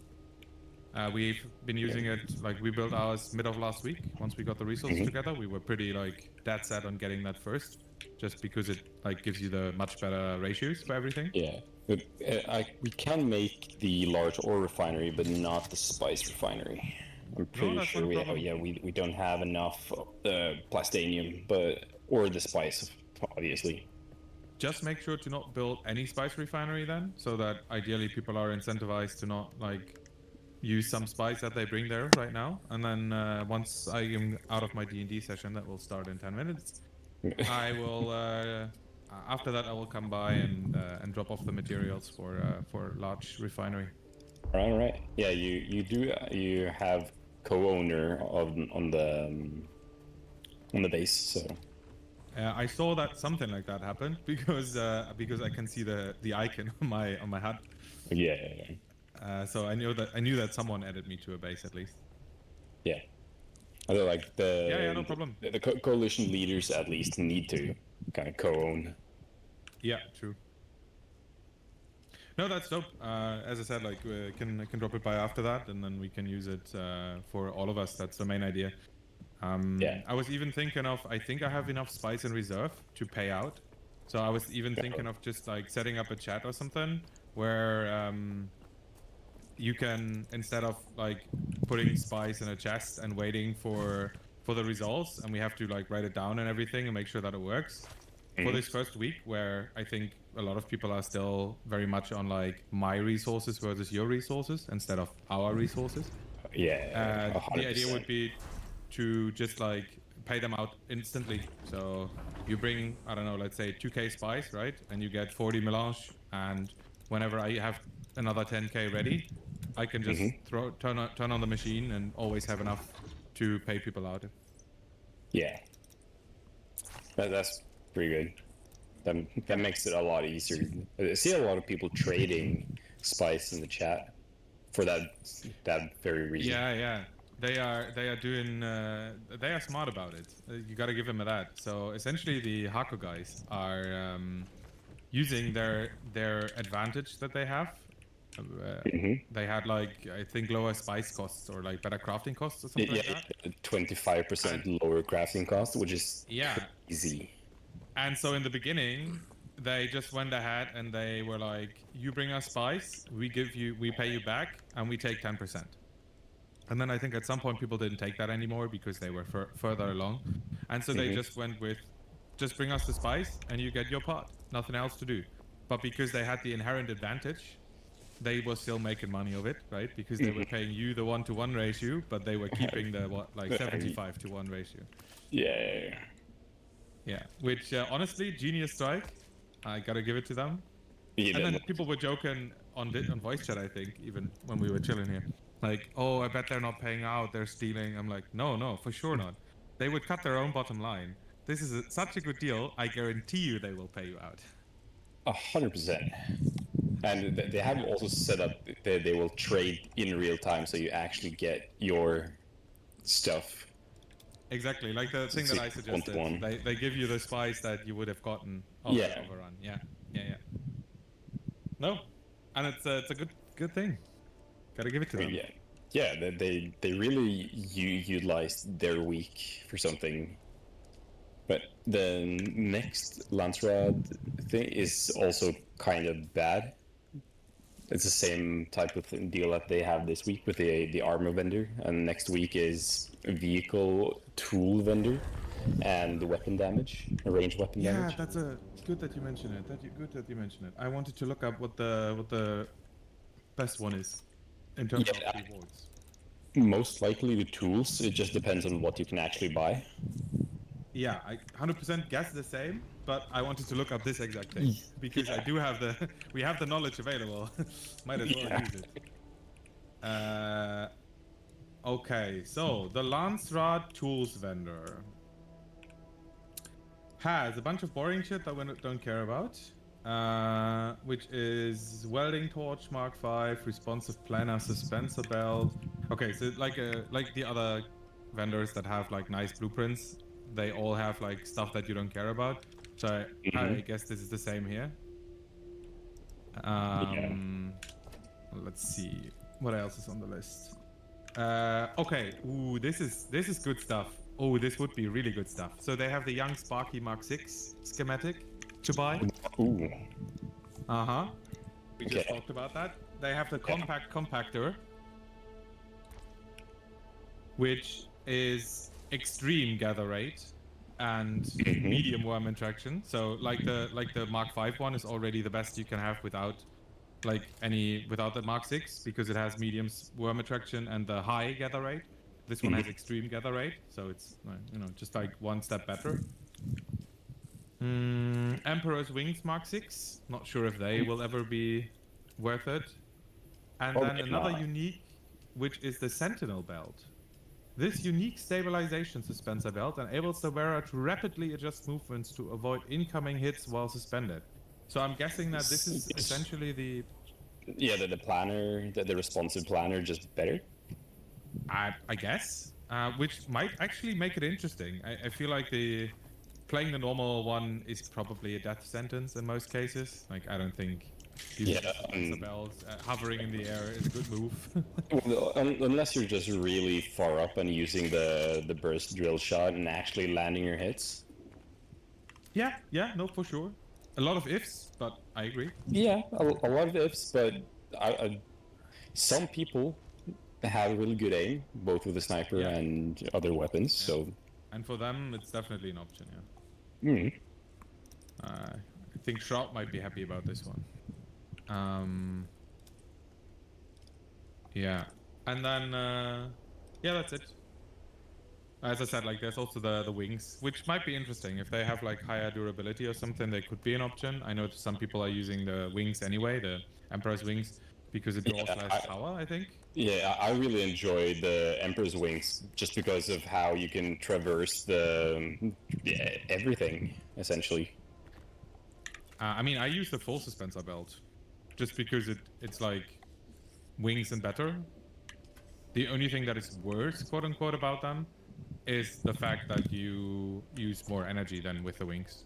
We've been using it, like we built ours mid of last week. Once we got the resources together, we were pretty like dead set on getting that first, just because it like gives you the much better ratios for everything. Yeah, but we can make the large ore refinery, but not the spice refinery. I'm pretty sure we don't have enough plastanium, or the spice, obviously. Just make sure to not build any spice refinery then, so that ideally people are incentivized to not like use some spice that they bring there right now. And then once I am out of my D&D session, that will start in 10 minutes, I will after that I will come by and drop off the materials for large refinery. All right. Yeah, you have co-owner on the base, so. I saw that something like that happened because I can see the icon on my HUD. Yeah. So I knew that someone added me to a base at least. Yeah. I feel like no problem. The coalition leaders at least need to kind of co-own. Yeah, true. No, that's dope. As I said, like we can drop it by after that, and then we can use it for all of us. That's the main idea. Yeah. I was even thinking of, I think I have enough spice in reserve to pay out. So I was even thinking of just like setting up a chat or something where you can, instead of like putting spice in a chest and waiting for the results, and we have to like write it down and everything and make sure that it works. For this first week, where I think a lot of people are still very much on like my resources versus your resources instead of our resources. Yeah, The idea 100%. would be to just like pay them out instantly. So you bring, I don't know, let's say 2k spice, right? And you get 40 melange, and whenever I have another 10k ready, I can just turn on the machine and always have enough to pay people out. Yeah, that's pretty good. That makes it a lot easier. I see a lot of people trading spice in the chat for that very reason. Yeah. They are doing they are smart about it. You got to give them that. So essentially, the Hako guys are using their advantage that they have. They had like, I think, lower spice costs or like better crafting costs or something like that. 25% lower crafting cost, which is Yeah. crazy. And so in the beginning, they just went ahead and they were like, "You bring us spice, we pay you back, and we take 10%." And then I think at some point people didn't take that anymore because they were further along, and so they just went with, "Just bring us the spice, and you get your part. Nothing else to do." But because they had the inherent advantage, they were still making money of it, right? Because they were paying you the 1-to-1 ratio, but they were keeping the 75-to-1 ratio. Yeah. Yeah, which honestly, genius strike. I gotta give it to them. Yeah, And then people were joking on voice chat, I think, even when we were chilling here, like, "Oh, I bet they're not paying out; they're stealing." I'm like, no, for sure not. They would cut their own bottom line. This is such a good deal. I guarantee you, they will pay you out. 100%. And they have also set up that they will trade in real time, so you actually get your stuff. Exactly, like the thing that I suggested. They give you the spice that you would have gotten off the overrun. Yeah. No, and it's a good thing. Gotta give it to them. Yeah. They really utilized their week for something. But the next Lancerod thing is also kind of bad. It's the same type of deal that they have this week with the armor vendor, and next week is a vehicle tool vendor and the weapon damage, range weapon damage. Yeah, that's good that you mention it. Good that you mention it. I wanted to look up what the best one is in terms of rewards. Most likely the tools. It just depends on what you can actually buy. Yeah, I 100% guess the same, but I wanted to look up this exact thing because I do have we have the knowledge available. Might as well use it. Okay, so the Lance Rod Tools vendor has a bunch of boring shit that we don't care about, which is welding torch Mark 5, responsive planner, suspensor belt. Okay, so like the other vendors that have like nice blueprints, they all have like stuff that you don't care about. So I guess this is the same here. Let's see what else is on the list. Okay, ooh, this is good stuff. Oh, this would be really good stuff. So they have the young Sparky Mark 6 schematic to buy. Ooh. We just talked about that. They have the compact compactor, which is extreme gather rate and medium worm interaction. So like the Mark 5 one is already the best you can have without the Mark 6, because it has medium worm attraction and the high gather rate. This one has extreme gather rate, so it's just like one step better. Emperor's Wings Mark 6. Not sure if they will ever be worth it. And then another unique, which is the Sentinel belt. This unique stabilization suspensor belt enables the wearer to rapidly adjust movements to avoid incoming hits while suspended. So I'm guessing that this is essentially the planner, the responsive planner, just better. I guess, which might actually make it interesting. I feel like playing the normal one is probably a death sentence in most cases. Like, I don't think using bells, hovering in the air is a good move. Well, unless you're just really far up and using the burst drill shot and actually landing your hits. Yeah, no, for sure. A lot of ifs, but I agree. Yeah, a lot of ifs, but some people have really good aim, both with the sniper and other weapons. Yeah. So, and for them, it's definitely an option. Yeah. I think Shroud might be happy about this one. Yeah. And then, yeah, that's it. As I said, like there's also the wings, which might be interesting. If they have like higher durability or something, they could be an option. I know some people are using the wings anyway, the Emperor's wings, because it draws Yeah, less power, I think. Yeah, I really enjoy the Emperor's Wings just because of how you can traverse the everything essentially. I mean, I use the full suspensor belt just because it's like wings and better. The only thing that is worse, quote unquote, about them is the fact that you use more energy than with the wings.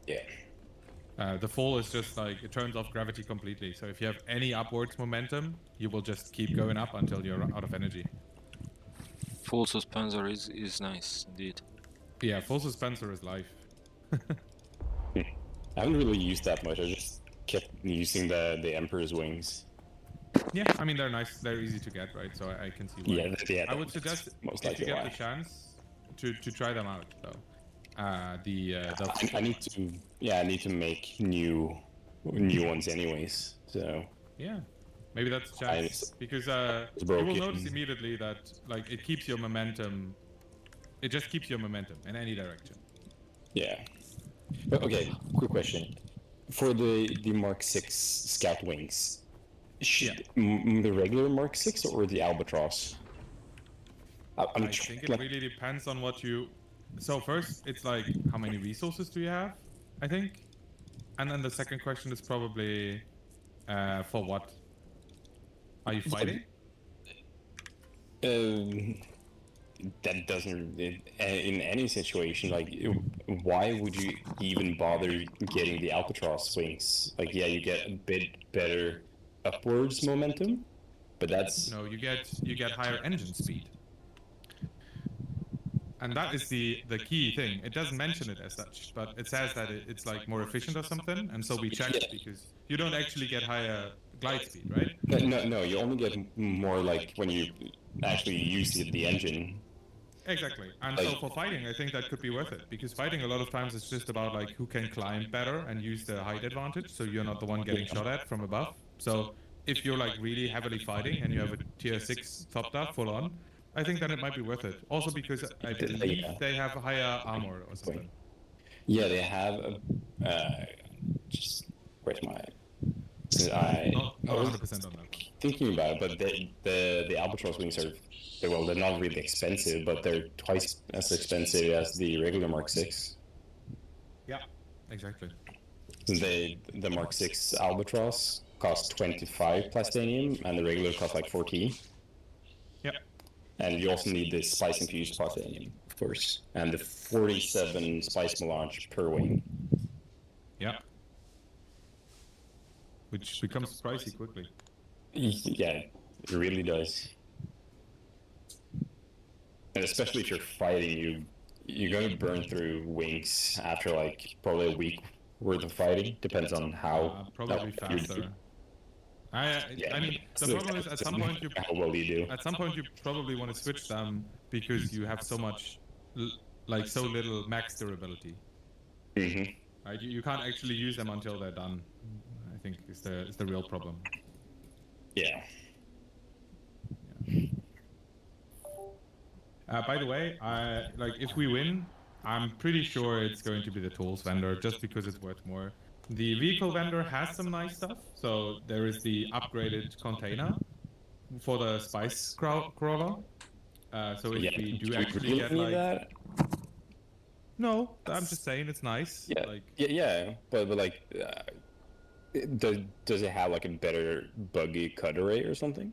Yeah. The full is just like it turns off gravity completely. So if you have any upwards momentum, you will just keep going up until you're out of energy. Full suspensor is nice indeed. Yeah, full suspensor is life. I haven't really used that much. I just kept using the Emperor's Wings. Yeah, I mean they're nice. They're easy to get, right? So I can see why. Yeah. I would suggest most if you likely get why. the chance to try them out. Though I need to make new ones anyways. So yeah, maybe that's a chance because it's you will broken. notice immediately that like it keeps your momentum. It just keeps your momentum in any direction. Yeah. But, okay, quick question. For the Mark 6 Scout Wings, should the regular Mark 6 or the Albatross? I think it really depends on what you... So first, it's like, how many resources do you have, I think? And then the second question is probably, for what? Are you fighting? That doesn't... In any situation, like, why would you even bother getting the Albatross wings? Like, yeah, you get a bit better upwards momentum, but that's... No, you get higher engine speed. And that is the key thing. It doesn't mention it as such, but it says that it's like more efficient or something, and so we checked because you don't actually get higher glide speed, right? No, you only get more like when you actually use the engine. Exactly. And so for fighting, I think that could be worth it, because fighting a lot of times is just about like who can climb better and use the height advantage, so you're not the one getting shot at from above. So if you're like really heavily fighting and you have a tier 6 Thopter full on, I think then it might be worth it. Also because I believe they have a higher armor or something. Yeah, they have just where's my... Not 100% on that. Thinking about it, but the Albatross wings are... Well, they're not really expensive, but they're twice as expensive as the regular Mark 6. Yeah, exactly. The Mark 6 Albatross costs 25 plastinium, and the regular costs like 14. Yep. And you also need the spice infused plastinium, of course, and the 47 spice melange per wing. Yeah. Which becomes pricey quickly. Yeah, it really does. And especially if you're fighting, you're going to burn through wings after like probably a week worth of fighting. Depends on how probably faster. I mean, the problem is at some point you how well you do. At some point you probably want to switch them because you have so much, like so little max durability. Mm-hmm. Right? You can't actually use them until they're done. I think is the real problem. Yeah. By the way, like if we win, I'm pretty sure it's going to be the tools vendor just because it's worth more. The vehicle vendor has some nice stuff. So there is the upgraded container for the spice crawler. So if we do actually get like... that? No, I'm just saying it's nice. Yeah, like... yeah, but like, does it have like a better buggy cut array or something?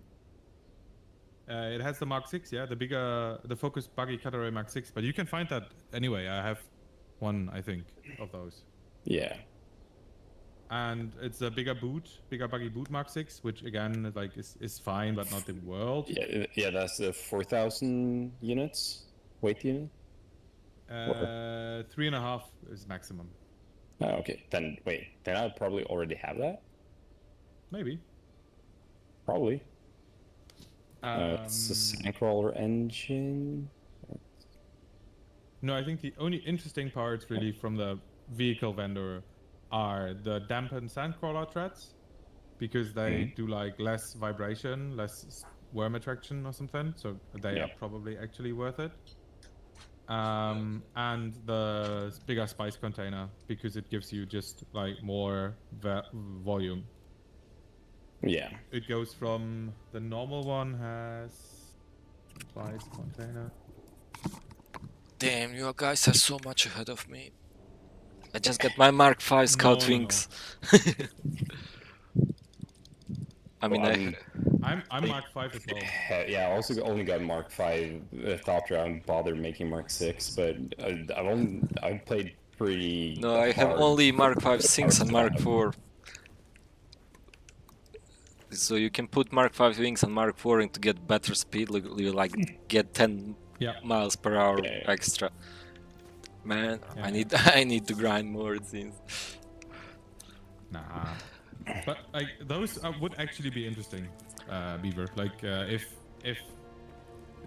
It has the Mark 6, yeah, the focused buggy cut array Mark 6, but you can find that anyway. I have one, I think, of those. Yeah. And it's a bigger buggy boot Mark 6, which again, like is fine, but not the world. Yeah, that's the 4,000 units weight unit. 3.5 is maximum. Oh, okay. Then wait, then I probably already have that. Maybe. Probably. It's a Sandcrawler engine. No, I think the only interesting parts really from the vehicle vendor are the dampened Sandcrawler treads, because they do like less vibration, less worm attraction or something, so they Yeah. are probably actually worth it. And the bigger spice container, because it gives you just like more volume. Yeah. It goes from the normal one has spice container. Damn, you guys are so much ahead of me. I just got my Mark V Scout No. wings. I mean, I'm Mark 5 as well. Yeah, I also only got Mark 5 after I bothered making Mark 6, but I've played pretty. no, I have hard only for Mark V the Sinks and Mark Mark 5. IV. So you can put Mark V wings and Mark IV and to get better speed, like get 10 Yeah. miles per hour Yeah. extra. Man, Yeah. I need to grind more it seems. Nah. But like those would actually be interesting, Beaver. Like if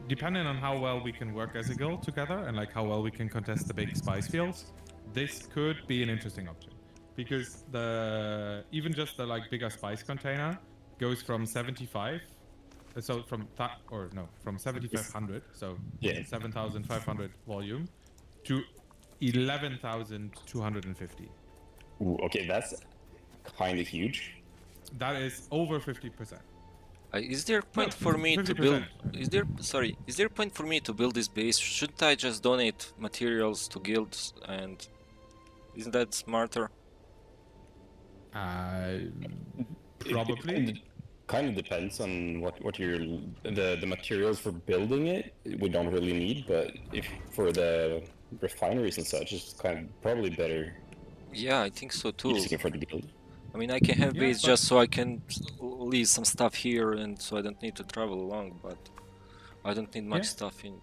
depending on how well we can work as a guild together and like how well we can contest the big spice fields, this could be an interesting option. Because even just the like bigger spice container goes from 75, so from 7,500, so Yeah. 7,500 volume to 11,250. Ooh, okay, that's kind of huge. That is over 50%. Is there a point No, for me to 50%. build? Is there a point for me to build this base? Shouldn't I just donate materials to guilds and isn't that smarter? Probably. Kind of depends on what the materials for building it. We don't really need, but if for the refineries and such, it's kind of probably better Yeah, I think so too. using it for the guild. I mean, I can have Yeah, base but- just so I can leave some stuff here and so I don't need to travel along, but I don't need much Yeah. stuff in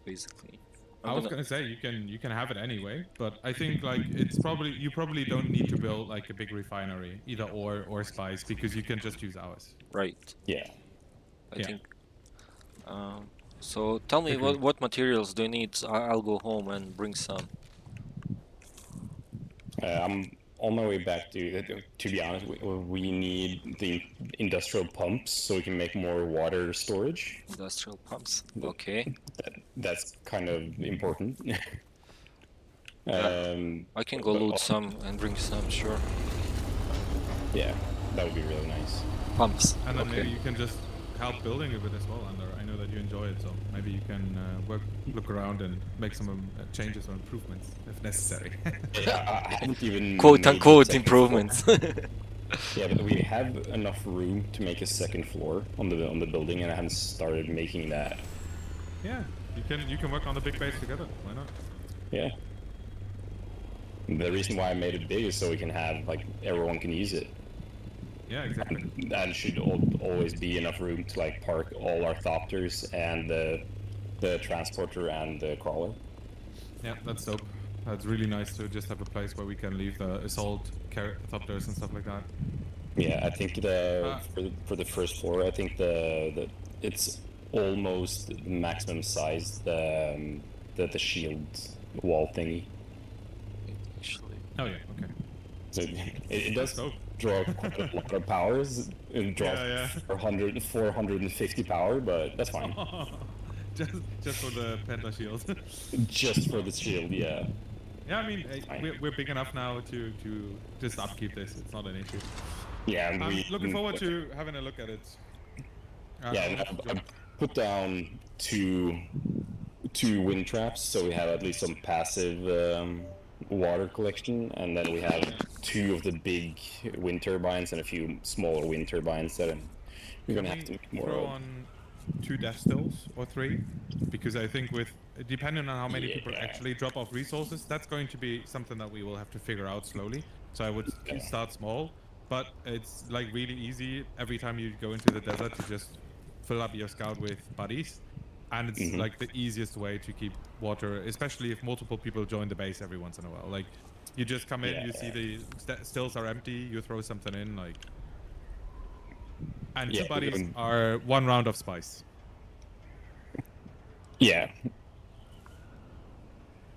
basically. I was gonna say you can have it anyway, but I think like you probably don't need to build like a big refinery, either or spice, because you can just use ours. Right. Yeah. I Yeah. think. So tell me Agreed. what materials do you need? I'll go home and bring some. I'm on my way back to be honest, we need the industrial pumps so we can make more water storage. Industrial pumps. Okay. That's kind of important. I can go but loot some and bring some, sure. Yeah, that would be really nice. Pumps. And then Okay. maybe you can just help building a bit as well, Ander. I know that you enjoy it, so maybe you can look around and make some changes or improvements if necessary. I haven't even Quote made the unquote second improvements. floor. Yeah, but we have enough room to make a second floor on the building, and I haven't started making that. Yeah, you can work on the big base together. Why not? Yeah. The reason why I made it big is so we can have like everyone can use it. Yeah, exactly. And should always be enough room to like park all our thopters and the transporter and the crawler. Yeah, that's dope. That's really nice to just have a place where we can leave the assault thopters and stuff like that. Yeah, I think for the first floor, I think the it's almost the maximum size the shield wall thingy. Actually. Oh yeah, okay. So it does dope. draw quite a lot of powers. It draws Yeah, yeah. 450 power, but that's fine. just for the penta shield. Just for the shield, yeah. Yeah, I mean, Fine. we're big enough now to just upkeep this. It's not an issue. Yeah, and I'm looking forward to having a look at it. Yeah, and I put down two wind traps, so we have at least some passive water collection, and then we have two of the big wind turbines and a few smaller wind turbines that we're gonna have to make more throw of. on 2 death stills or 3, because I think depending on how many people Yeah. actually drop off resources, that's going to be something that we will have to figure out slowly. So I would start small, but it's like really easy every time you go into the desert to just fill up your scout with buddies, and it's like the easiest way to keep water, especially if multiple people join the base every once in a while. Like you just come in, you see the stills are empty, you throw something in, like. And Yeah, 2 buddies even- are 1 round of spice. Yeah.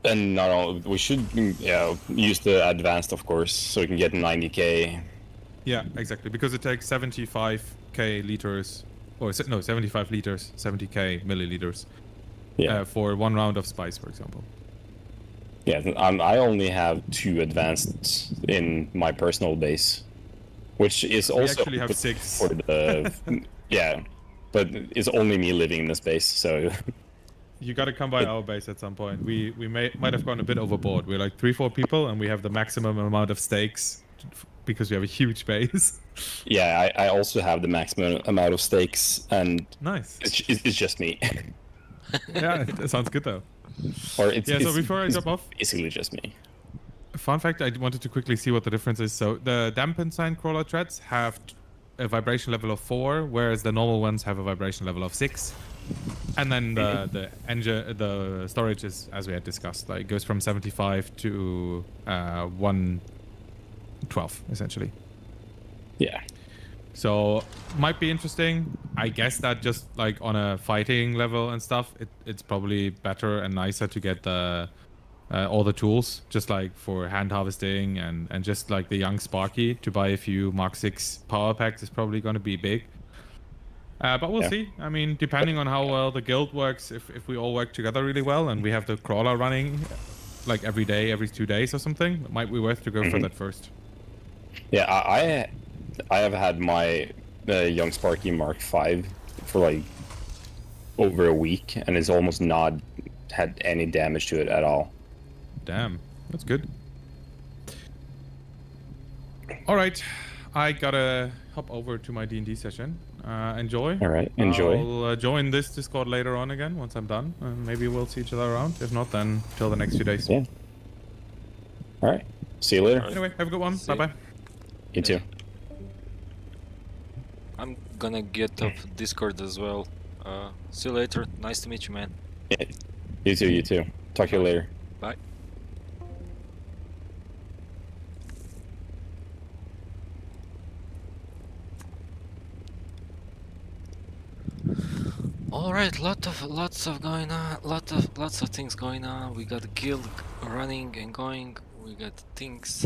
And not all, we should use the advanced, of course, so we can get 90k. Yeah, exactly. Because it takes 75k liters no, 75 liters, 70k milliliters Yeah. for 1 round of spice, for example. Yeah, I only have 2 advanced in my personal base, which is We also actually have good 6. for the yeah, but it's only me living in this base, so You got to come by It- our base at some point. We might have gone a bit overboard. We're like 3-4 people, and we have the maximum amount of stakes because we have a huge base. yeah, I also have the maximum amount of stakes, and Nice. it's just me, Yeah, it sounds good though. or it's Yeah. So it's, before I it's jump off, basically just me. fun fact: I wanted to quickly see what the difference is. So the dampened sign crawler threads have a vibration level of 4, whereas the normal ones have a vibration level of 6. And then the storage is, as we had discussed, like goes from 75 to 112 essentially. Yeah, So might be interesting. I guess that just like on a fighting level and stuff, it's probably better and nicer to get the all the tools, just like for hand harvesting and just like the young Sparky to buy a few Mark 6 power packs is probably going to be big. But we'll Yeah. see. I mean, depending on how well the guild works, if we all work together really well and we have the crawler running like every day, every 2 days or something, it might be worth to go for that first. yeah. I have had my young Sparky Mark 5 for like over a week, and it's almost not had any damage to it at all. Damn, that's good. All right, I gotta hop over to my D&D session. Enjoy. All right, enjoy. I'll join this Discord later on again once I'm done, and maybe we'll see each other around. If not, then till the next few days. Yeah. All right. See you later. Anyway, have a good one. See. Bye bye. You too. I'm gonna get off Discord as well. See you later. Nice to meet you, man. Yeah. You too. You too. Talk to you later. Bye. All right, lots of going on, lots of things going on. We got guild running and going. We got things.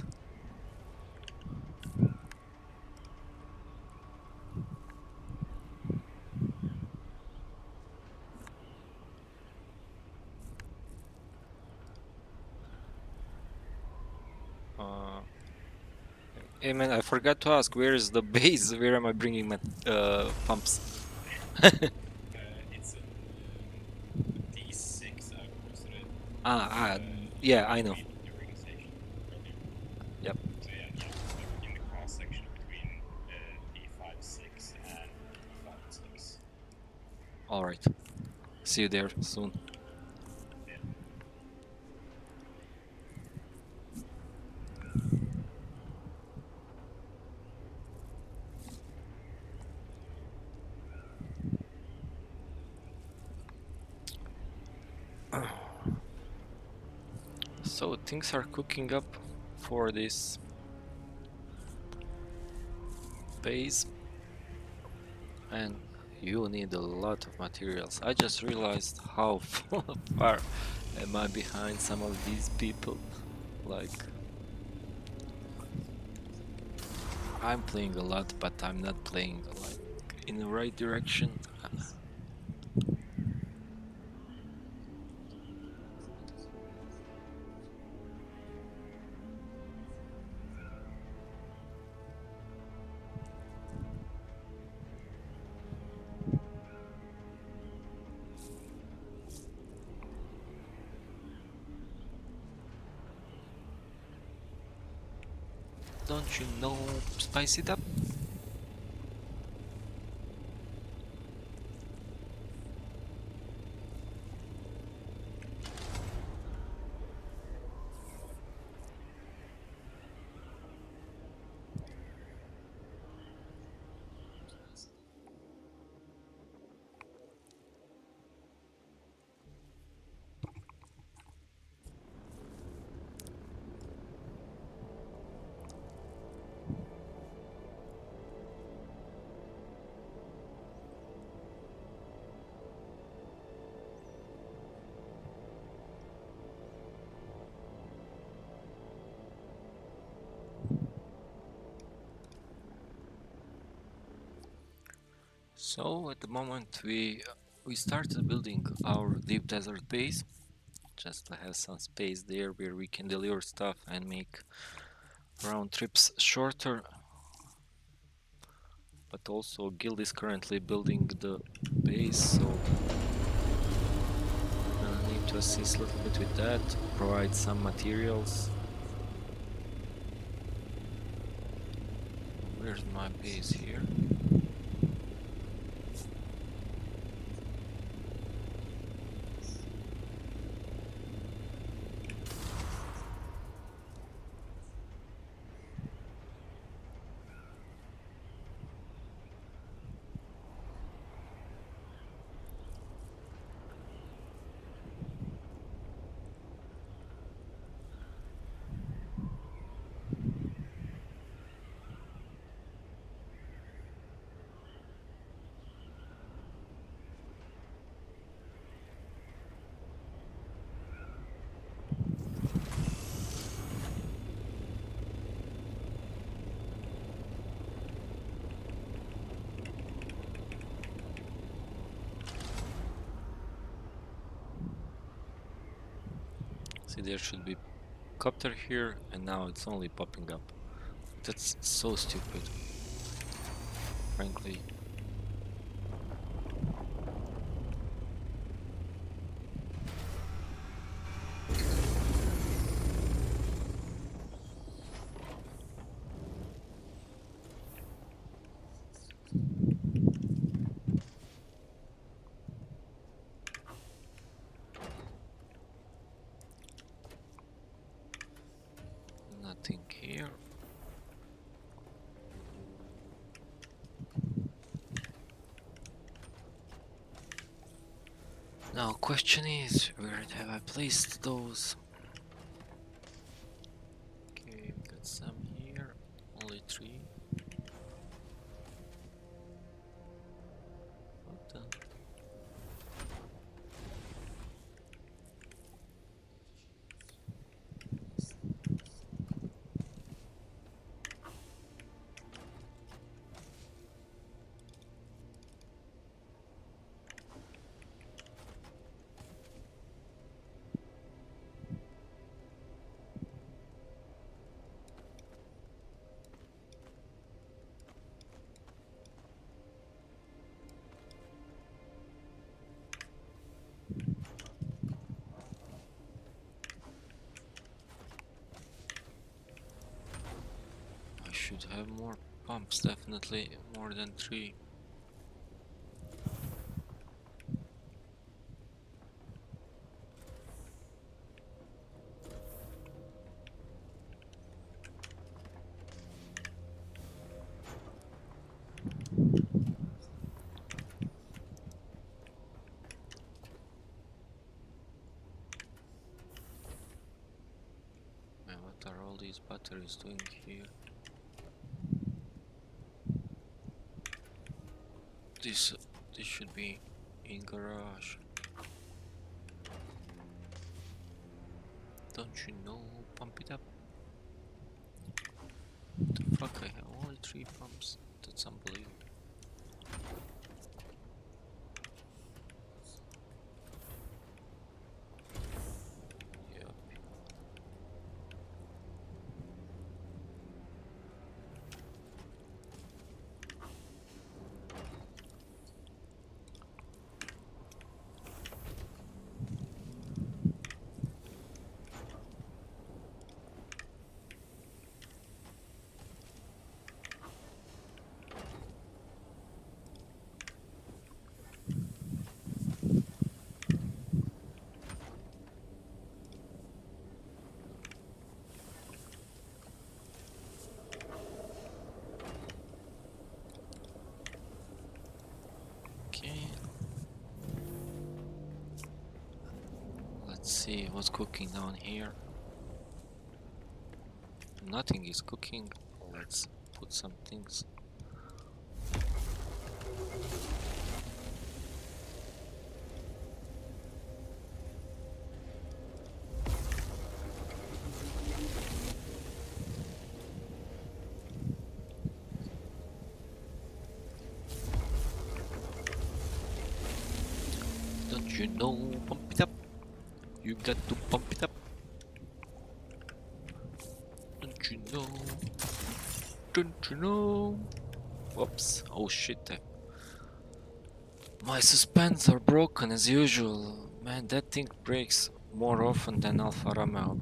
Hey man, I forgot to ask, where is the base? Where am I bringing my pumps? It's D6. I posted it. Yeah, I know. During the session earlier. Yep. So yeah, in the cross section between D5, 6 and D5, 6. All right. See you there soon. So things are cooking up for this base, and you need a lot of materials. I just realized how far am I behind some of these people. Like, I'm playing a lot, but I'm not playing like in the right direction. Don't you know, spice it up? So at the moment we started building our deep desert base, just to have some space there where we can deliver stuff and make round trips shorter. But also guild is currently building the base, so we're gonna need to assist a little bit with that, provide some materials. Where's my base here? See, there should be copter here, and now it's only popping up. That's so stupid, frankly. Nothing here. Now, question is, where have I placed those? Okay, we got some here, only 3. What the? I should have more pumps, definitely more than 3. Man, what are all these batteries doing here? This should be in garage. Don't you know? Pump it up. The fuck, I have only 3 pumps. That's unbelievable. Yep. Okay. Let's see what's cooking down here. Nothing is cooking. Let's put some things. Don't you know? Pump it up. You got to pump it up. Don't you know? Don't you know? Whoops. Oh shit. My suspends are broken as usual. Man, that thing breaks more often than Alfa Romeo.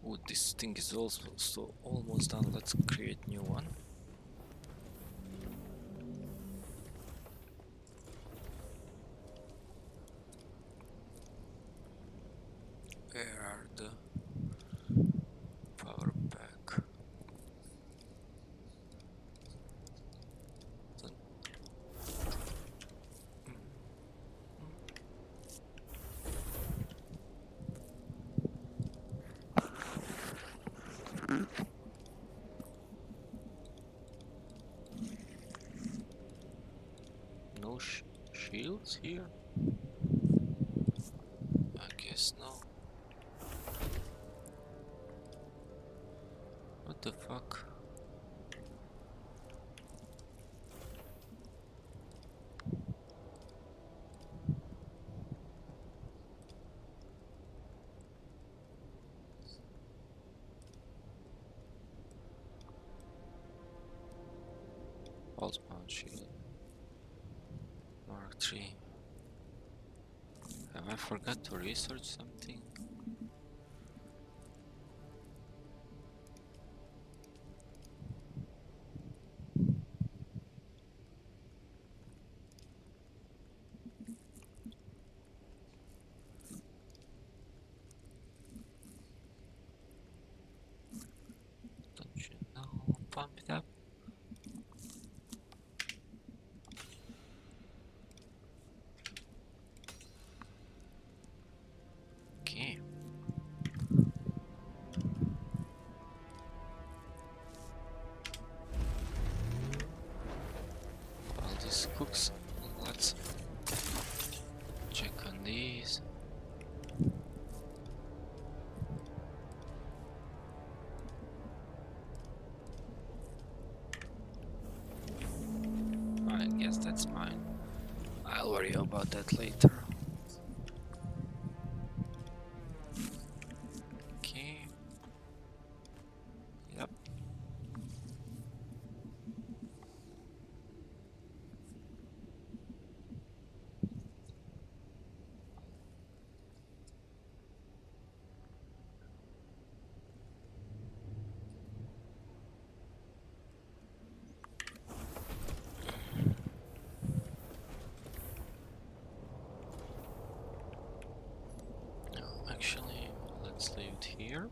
Oh, this thing is also almost done. Let's create new one. Where are the power pack? No shields here? I guess no. What the fuck? Pulse bound shield. Mark 3. Have I forgot to research something? Don't you know? Pump it up. Okay. All these cooks. Let's check on these. I guess that's mine. I'll worry about that later. Okay. Yep. No, actually, let's leave it here.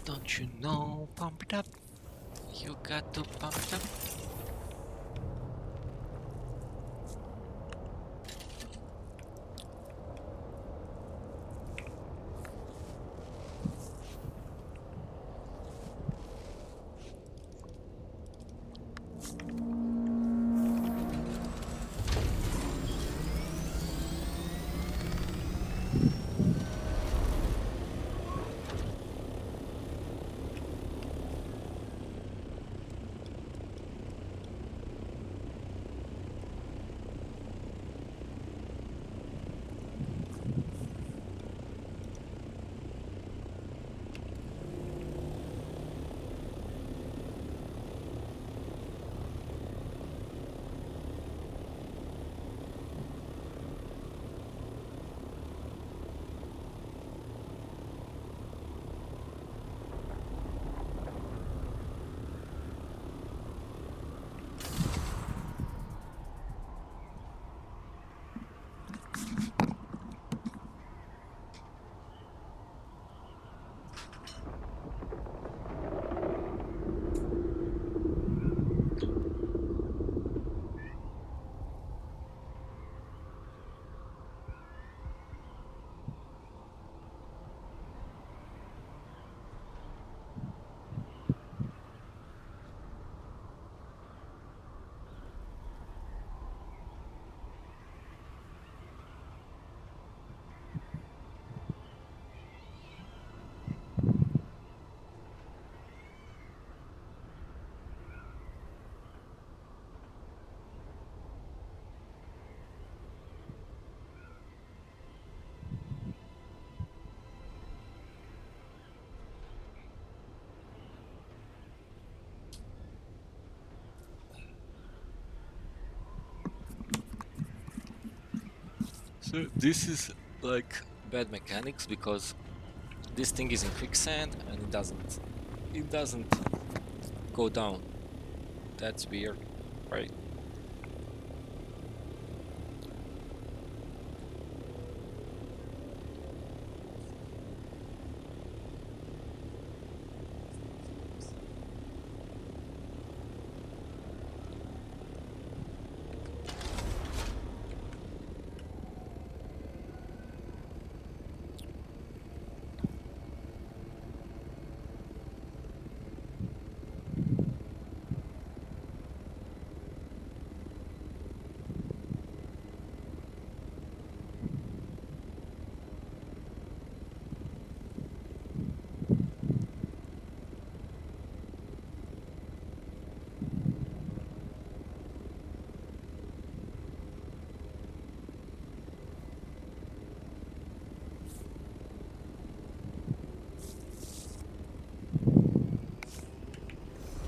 Don't you know? Pump it up. You got to pump it up. So this is like bad mechanics because this thing is in quicksand and it doesn't go down. That's weird, right?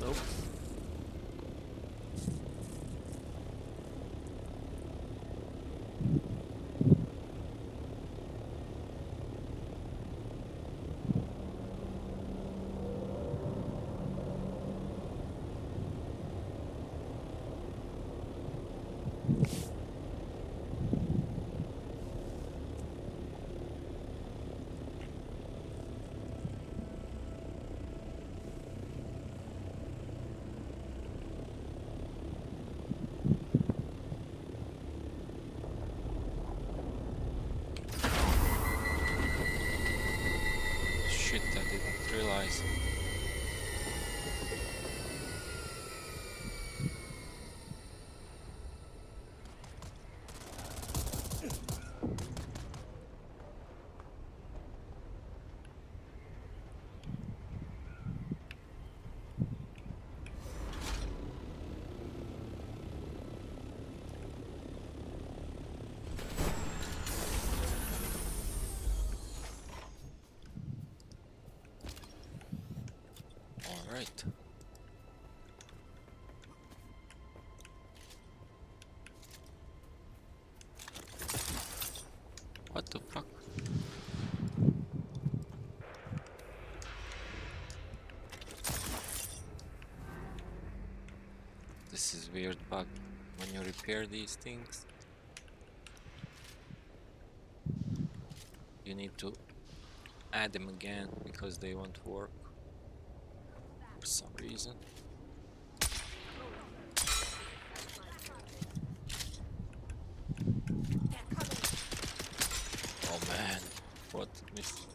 Nope. Shit, I didn't realize. All right. What the fuck? This is weird bug when you repair these things. You need to add them again because they won't work for some reason. Oh man, what missed?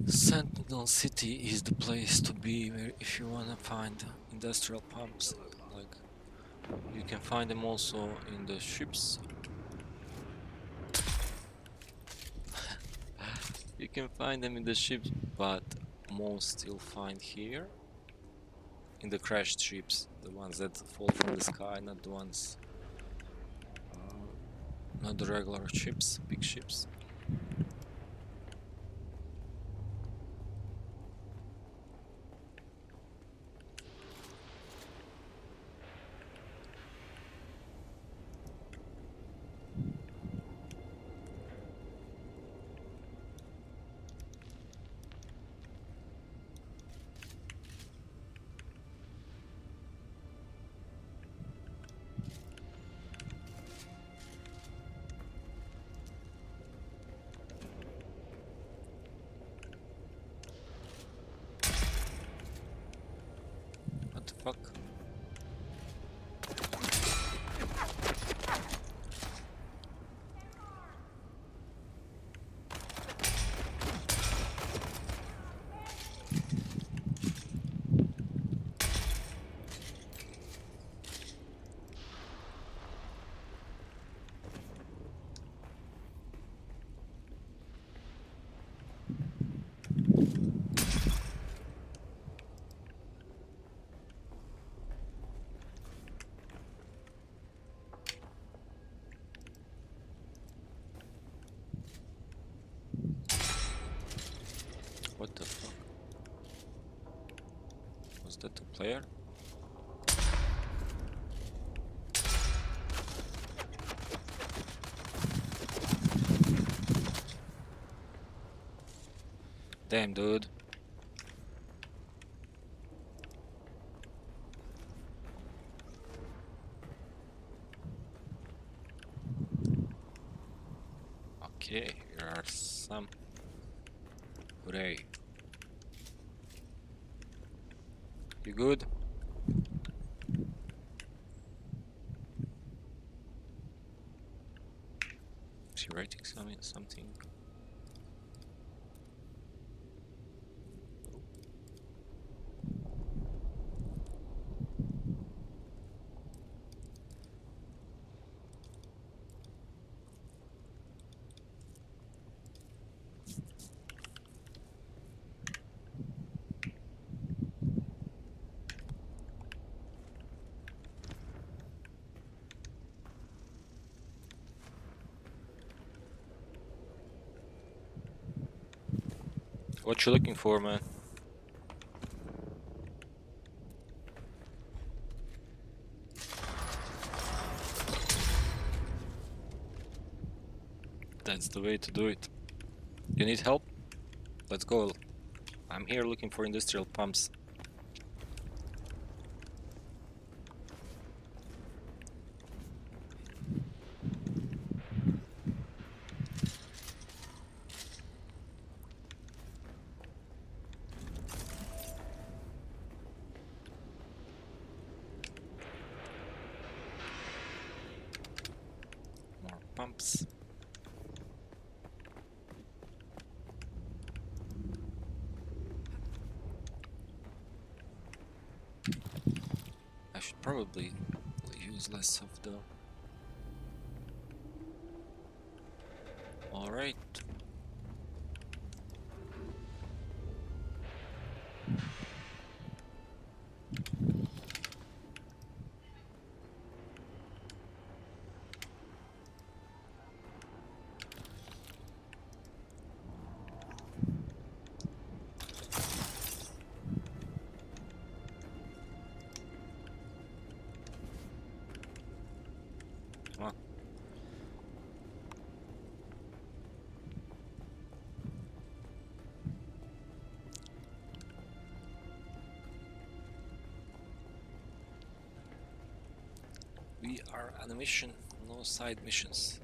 Sentinel City is the place to be where if you wanna find industrial pumps. Like you can find them also in the ships. You can find them in the ships, but most you'll find here in the crashed ships, the ones that fall from the sky, not the ones, not the regular ships, big ships. What the fuck? Was that a player? Damn, dude. Okay, here are some. Hooray. You good? Is he writing something? What you looking for, man? That's the way to do it. You need help? Let's go. I'm here looking for industrial pumps. More pumps. I should probably use less of the... Alright. Come on. We are on a mission, no side missions.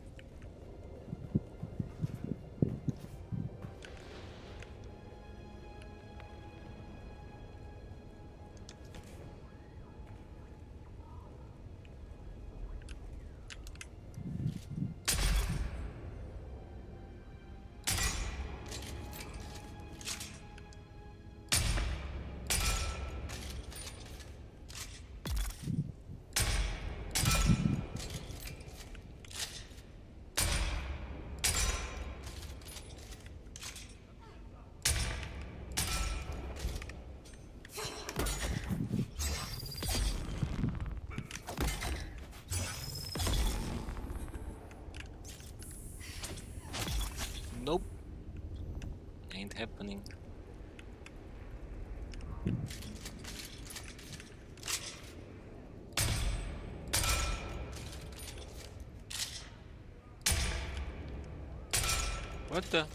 Nope. Ain't happening. What the?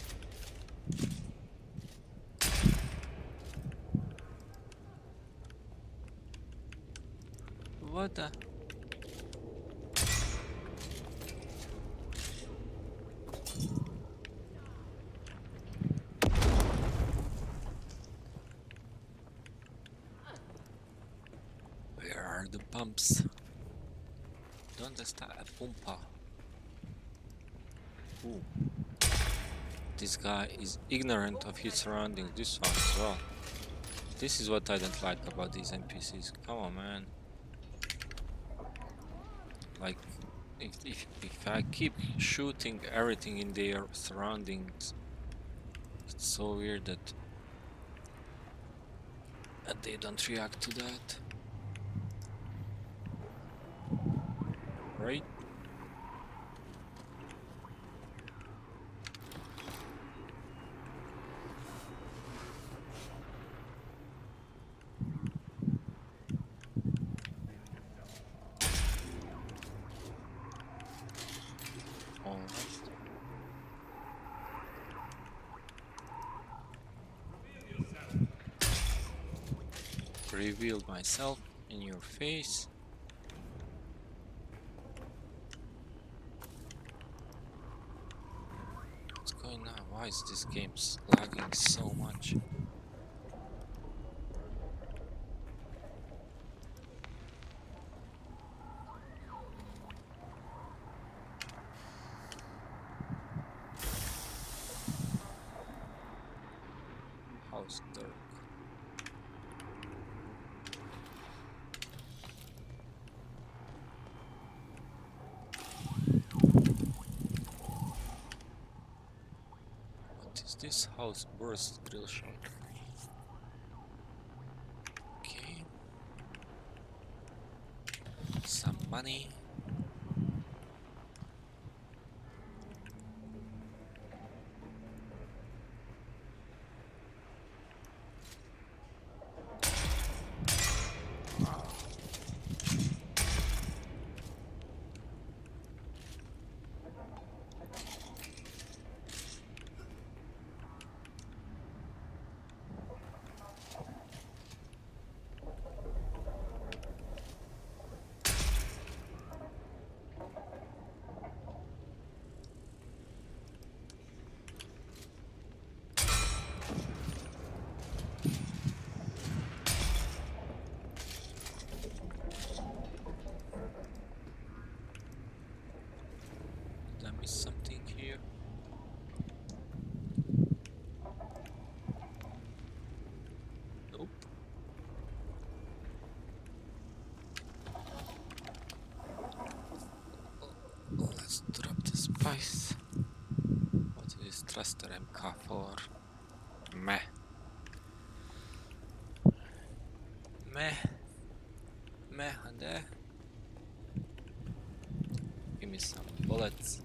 What the? Where are the pumps? ¿Dónde está la pumpa? Ooh. This guy is ignorant of his surroundings. This one as well. This is what I don't like about these NPCs. Come on, man. Like, if I keep shooting everything in their surroundings, it's so weird that they don't react to that. Right? revealed myself in your face. What's going on? Why is this game lagging so much? House dark. What is this house? Burst drill shot. Okay. Some money. Did I miss something here? Nope. Let's drop the spice. What is Thruster MK for? Meh. Meh. Meh and there. Give me some bullets.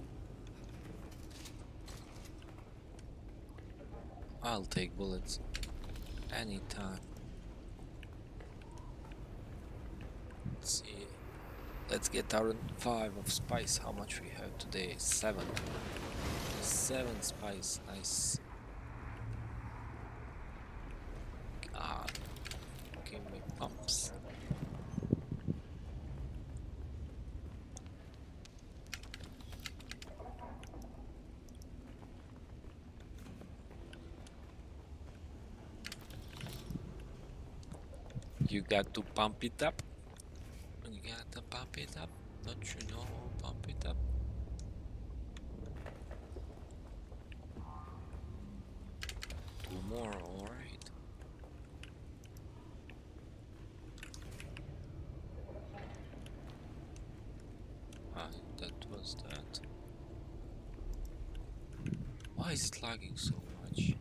I'll take bullets anytime. Let's see. Let's get our 5 of spice. How much we have today? 7. 7 spice. Nice. God. Give me pumps. You got to pump it up. You got to pump it up. Don't you know? Pump it up. Two more, alright. Ah, that was that. Why is it lagging so much?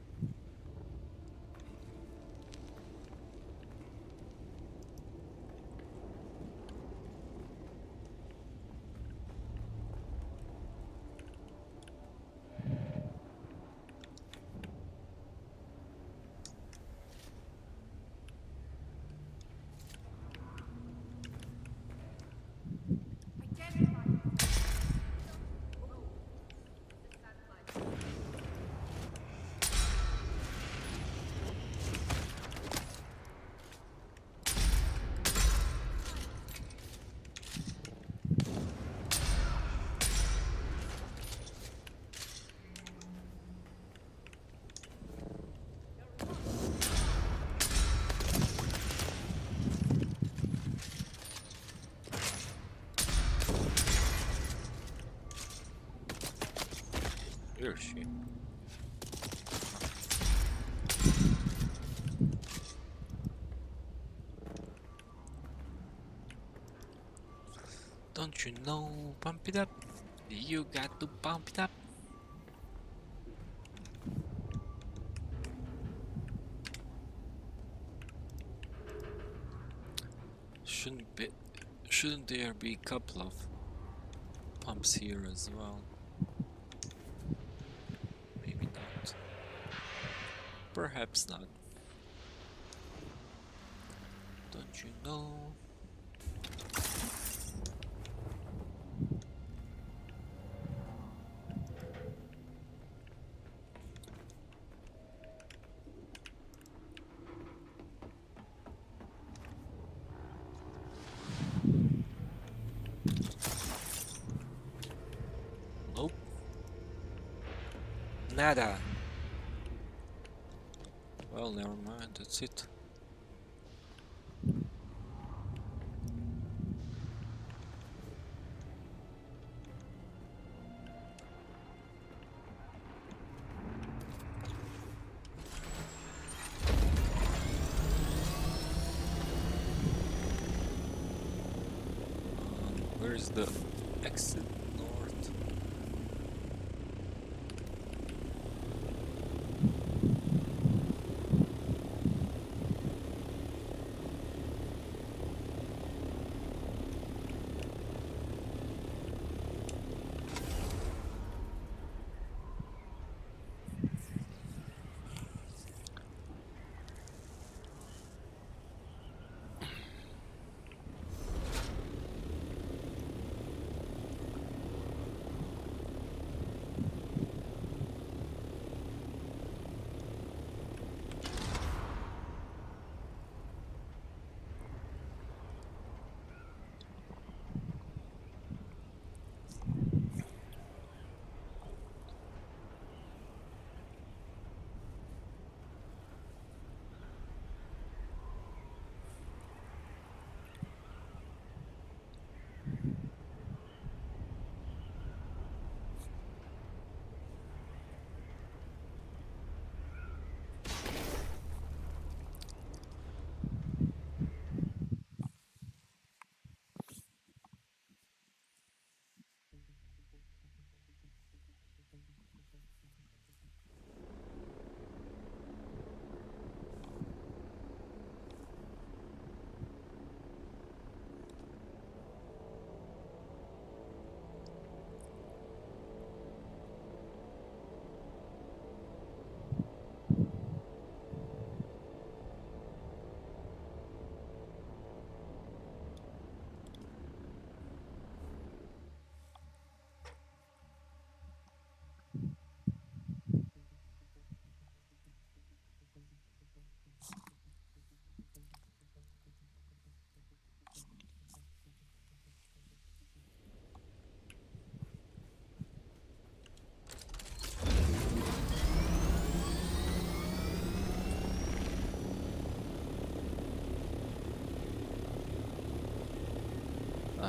Where is she? Don't you know? Pump it up. You got to pump it up. Shouldn't there be a couple of pumps here as well? Maybe not. Perhaps not. Don't you know? Nada. Well, never mind, that's it. Where is the exit north?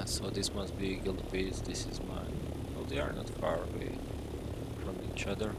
So this must be Guild Base, this is mine. Oh, they are not far away from each other.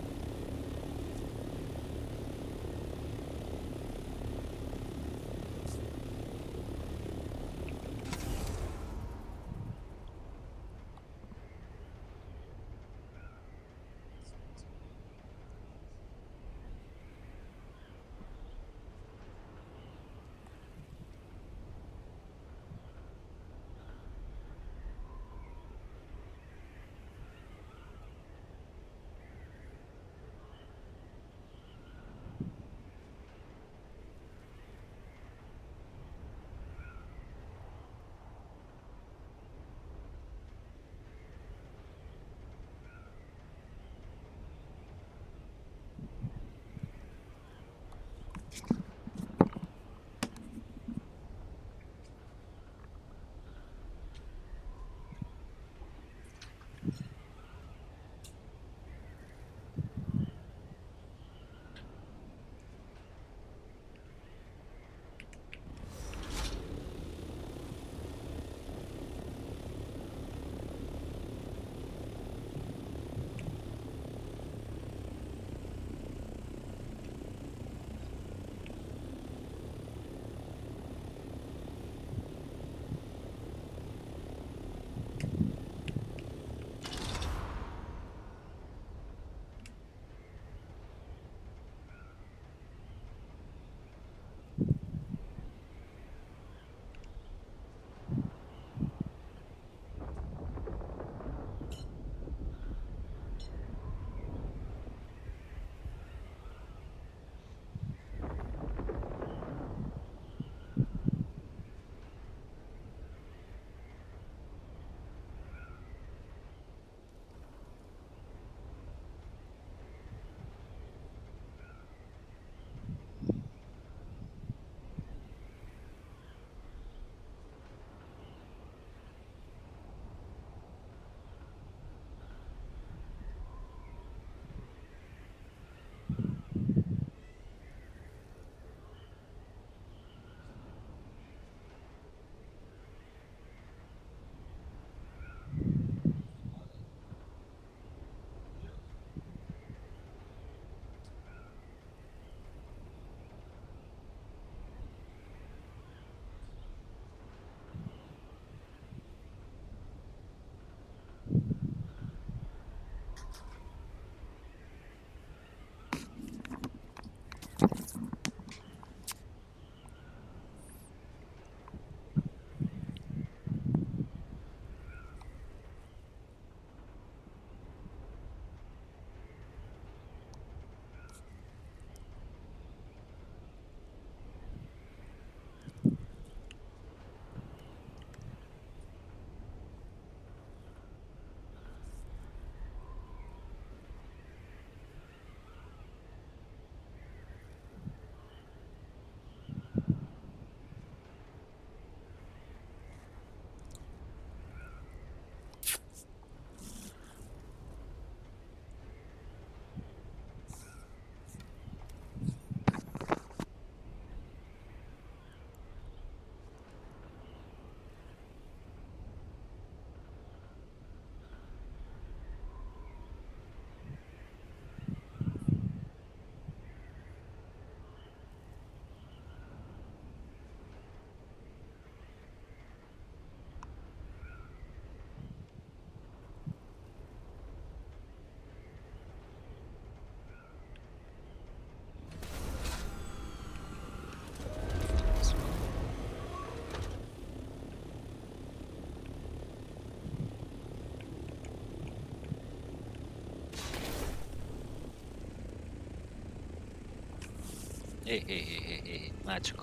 Ej, Maček,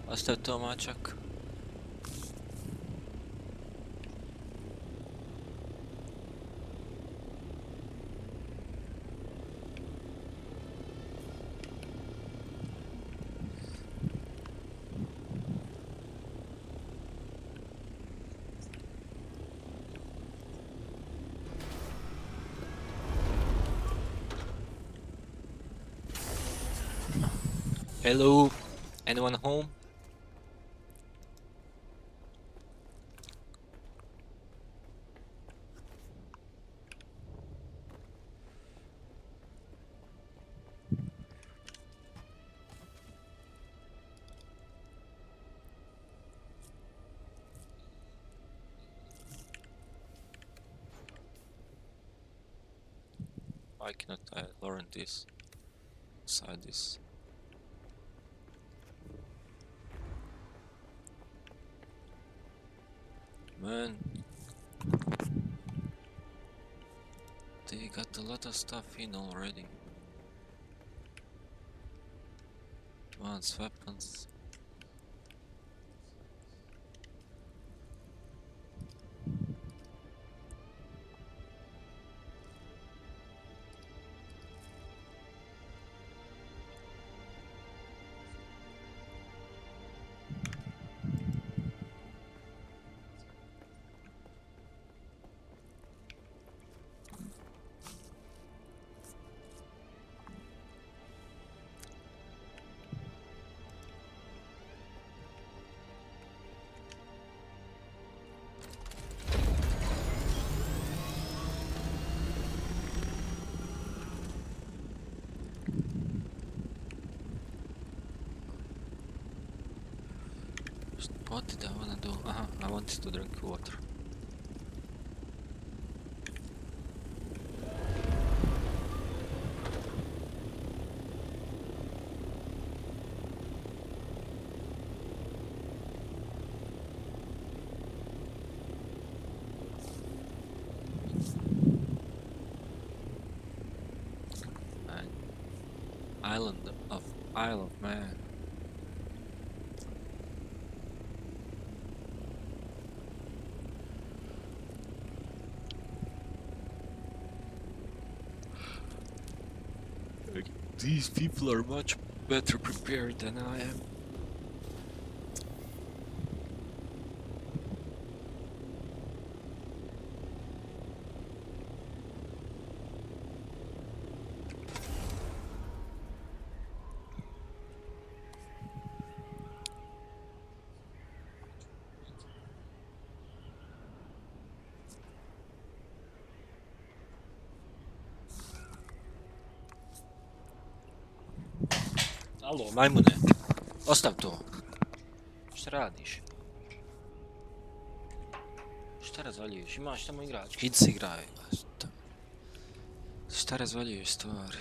ostav to, Mačak. Hello, anyone home? Why cannot I learn this? Inside this. Man, they got a lot of stuff in already. Advanced weapons. What did I wanna do? I wanted to drink water. Man. Isle of Man. These people are much better prepared than I am. Alo, majmune, ostav to. Šta radiš? Šta razvaljuješ? Imaš tamo igračke, idi se igraj. Šta razvaljuješ stvari?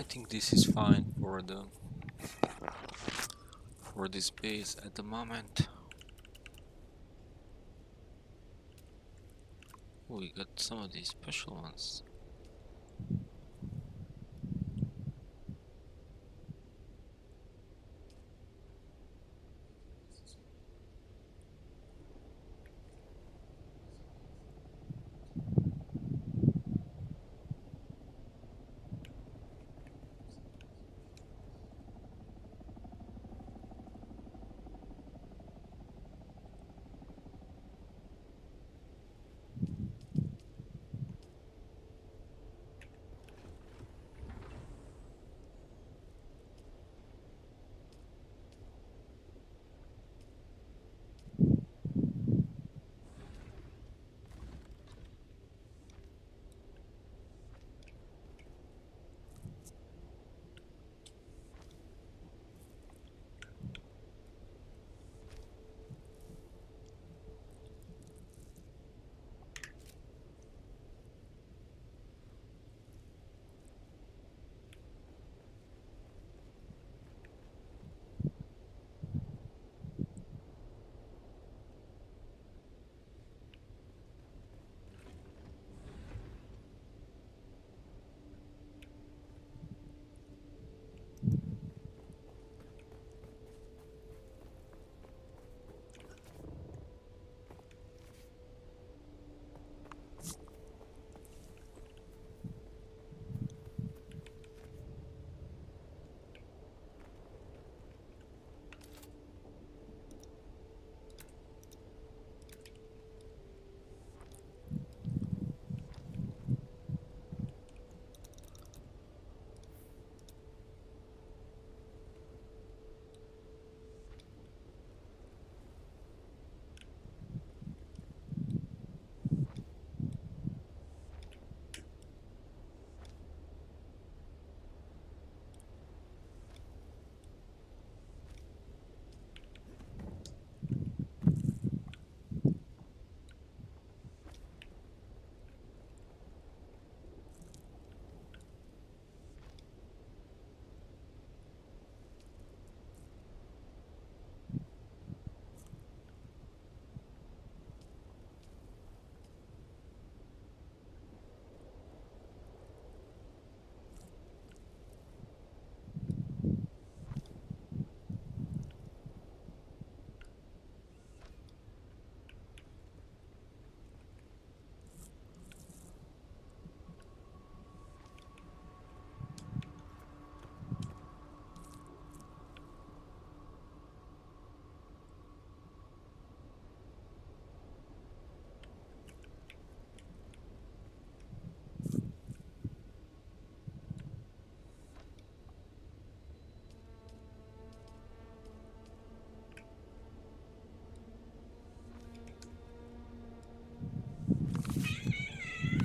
I think this is fine for this base at the moment. Oh, we got some of these special ones.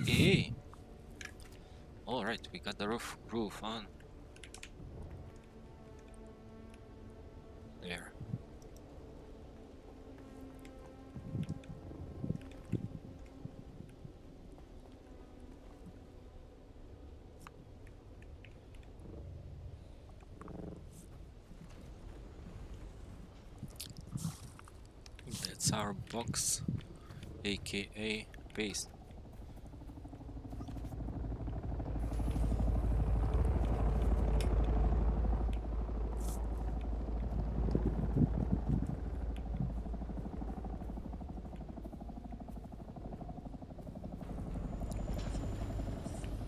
Hey! Alright, we got the roof on. There. That's our box, aka base.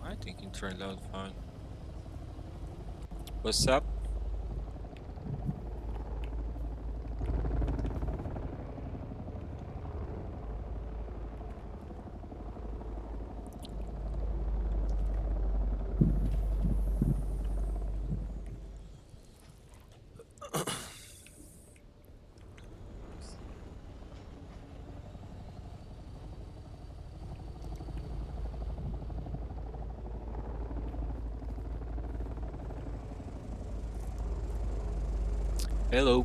I think it turned out fine. What's up? Hello.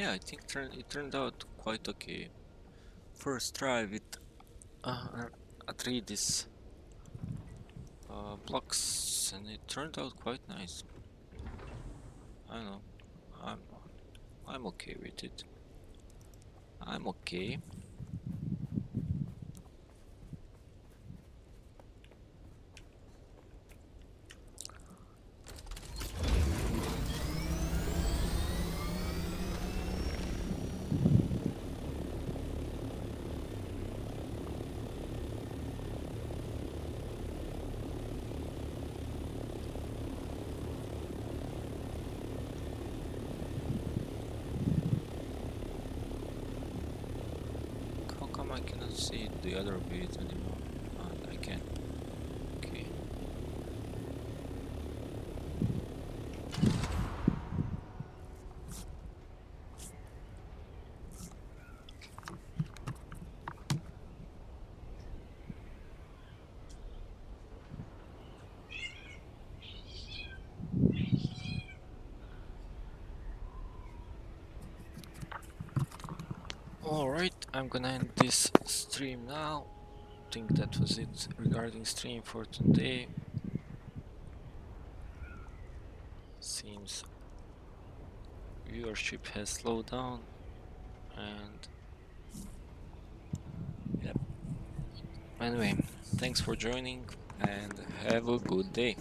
Yeah, I think it turned out quite okay. First try with Atreides blocks, and it turned out quite nice. I don't know. I'm I'm okay with it. I'm okay. How come I cannot see the other bit anymore? I can. Okay. Alright, I'm gonna end this stream now. I think that was it regarding stream for today. Seems viewership has slowed down, and yep. Anyway, thanks for joining and have a good day.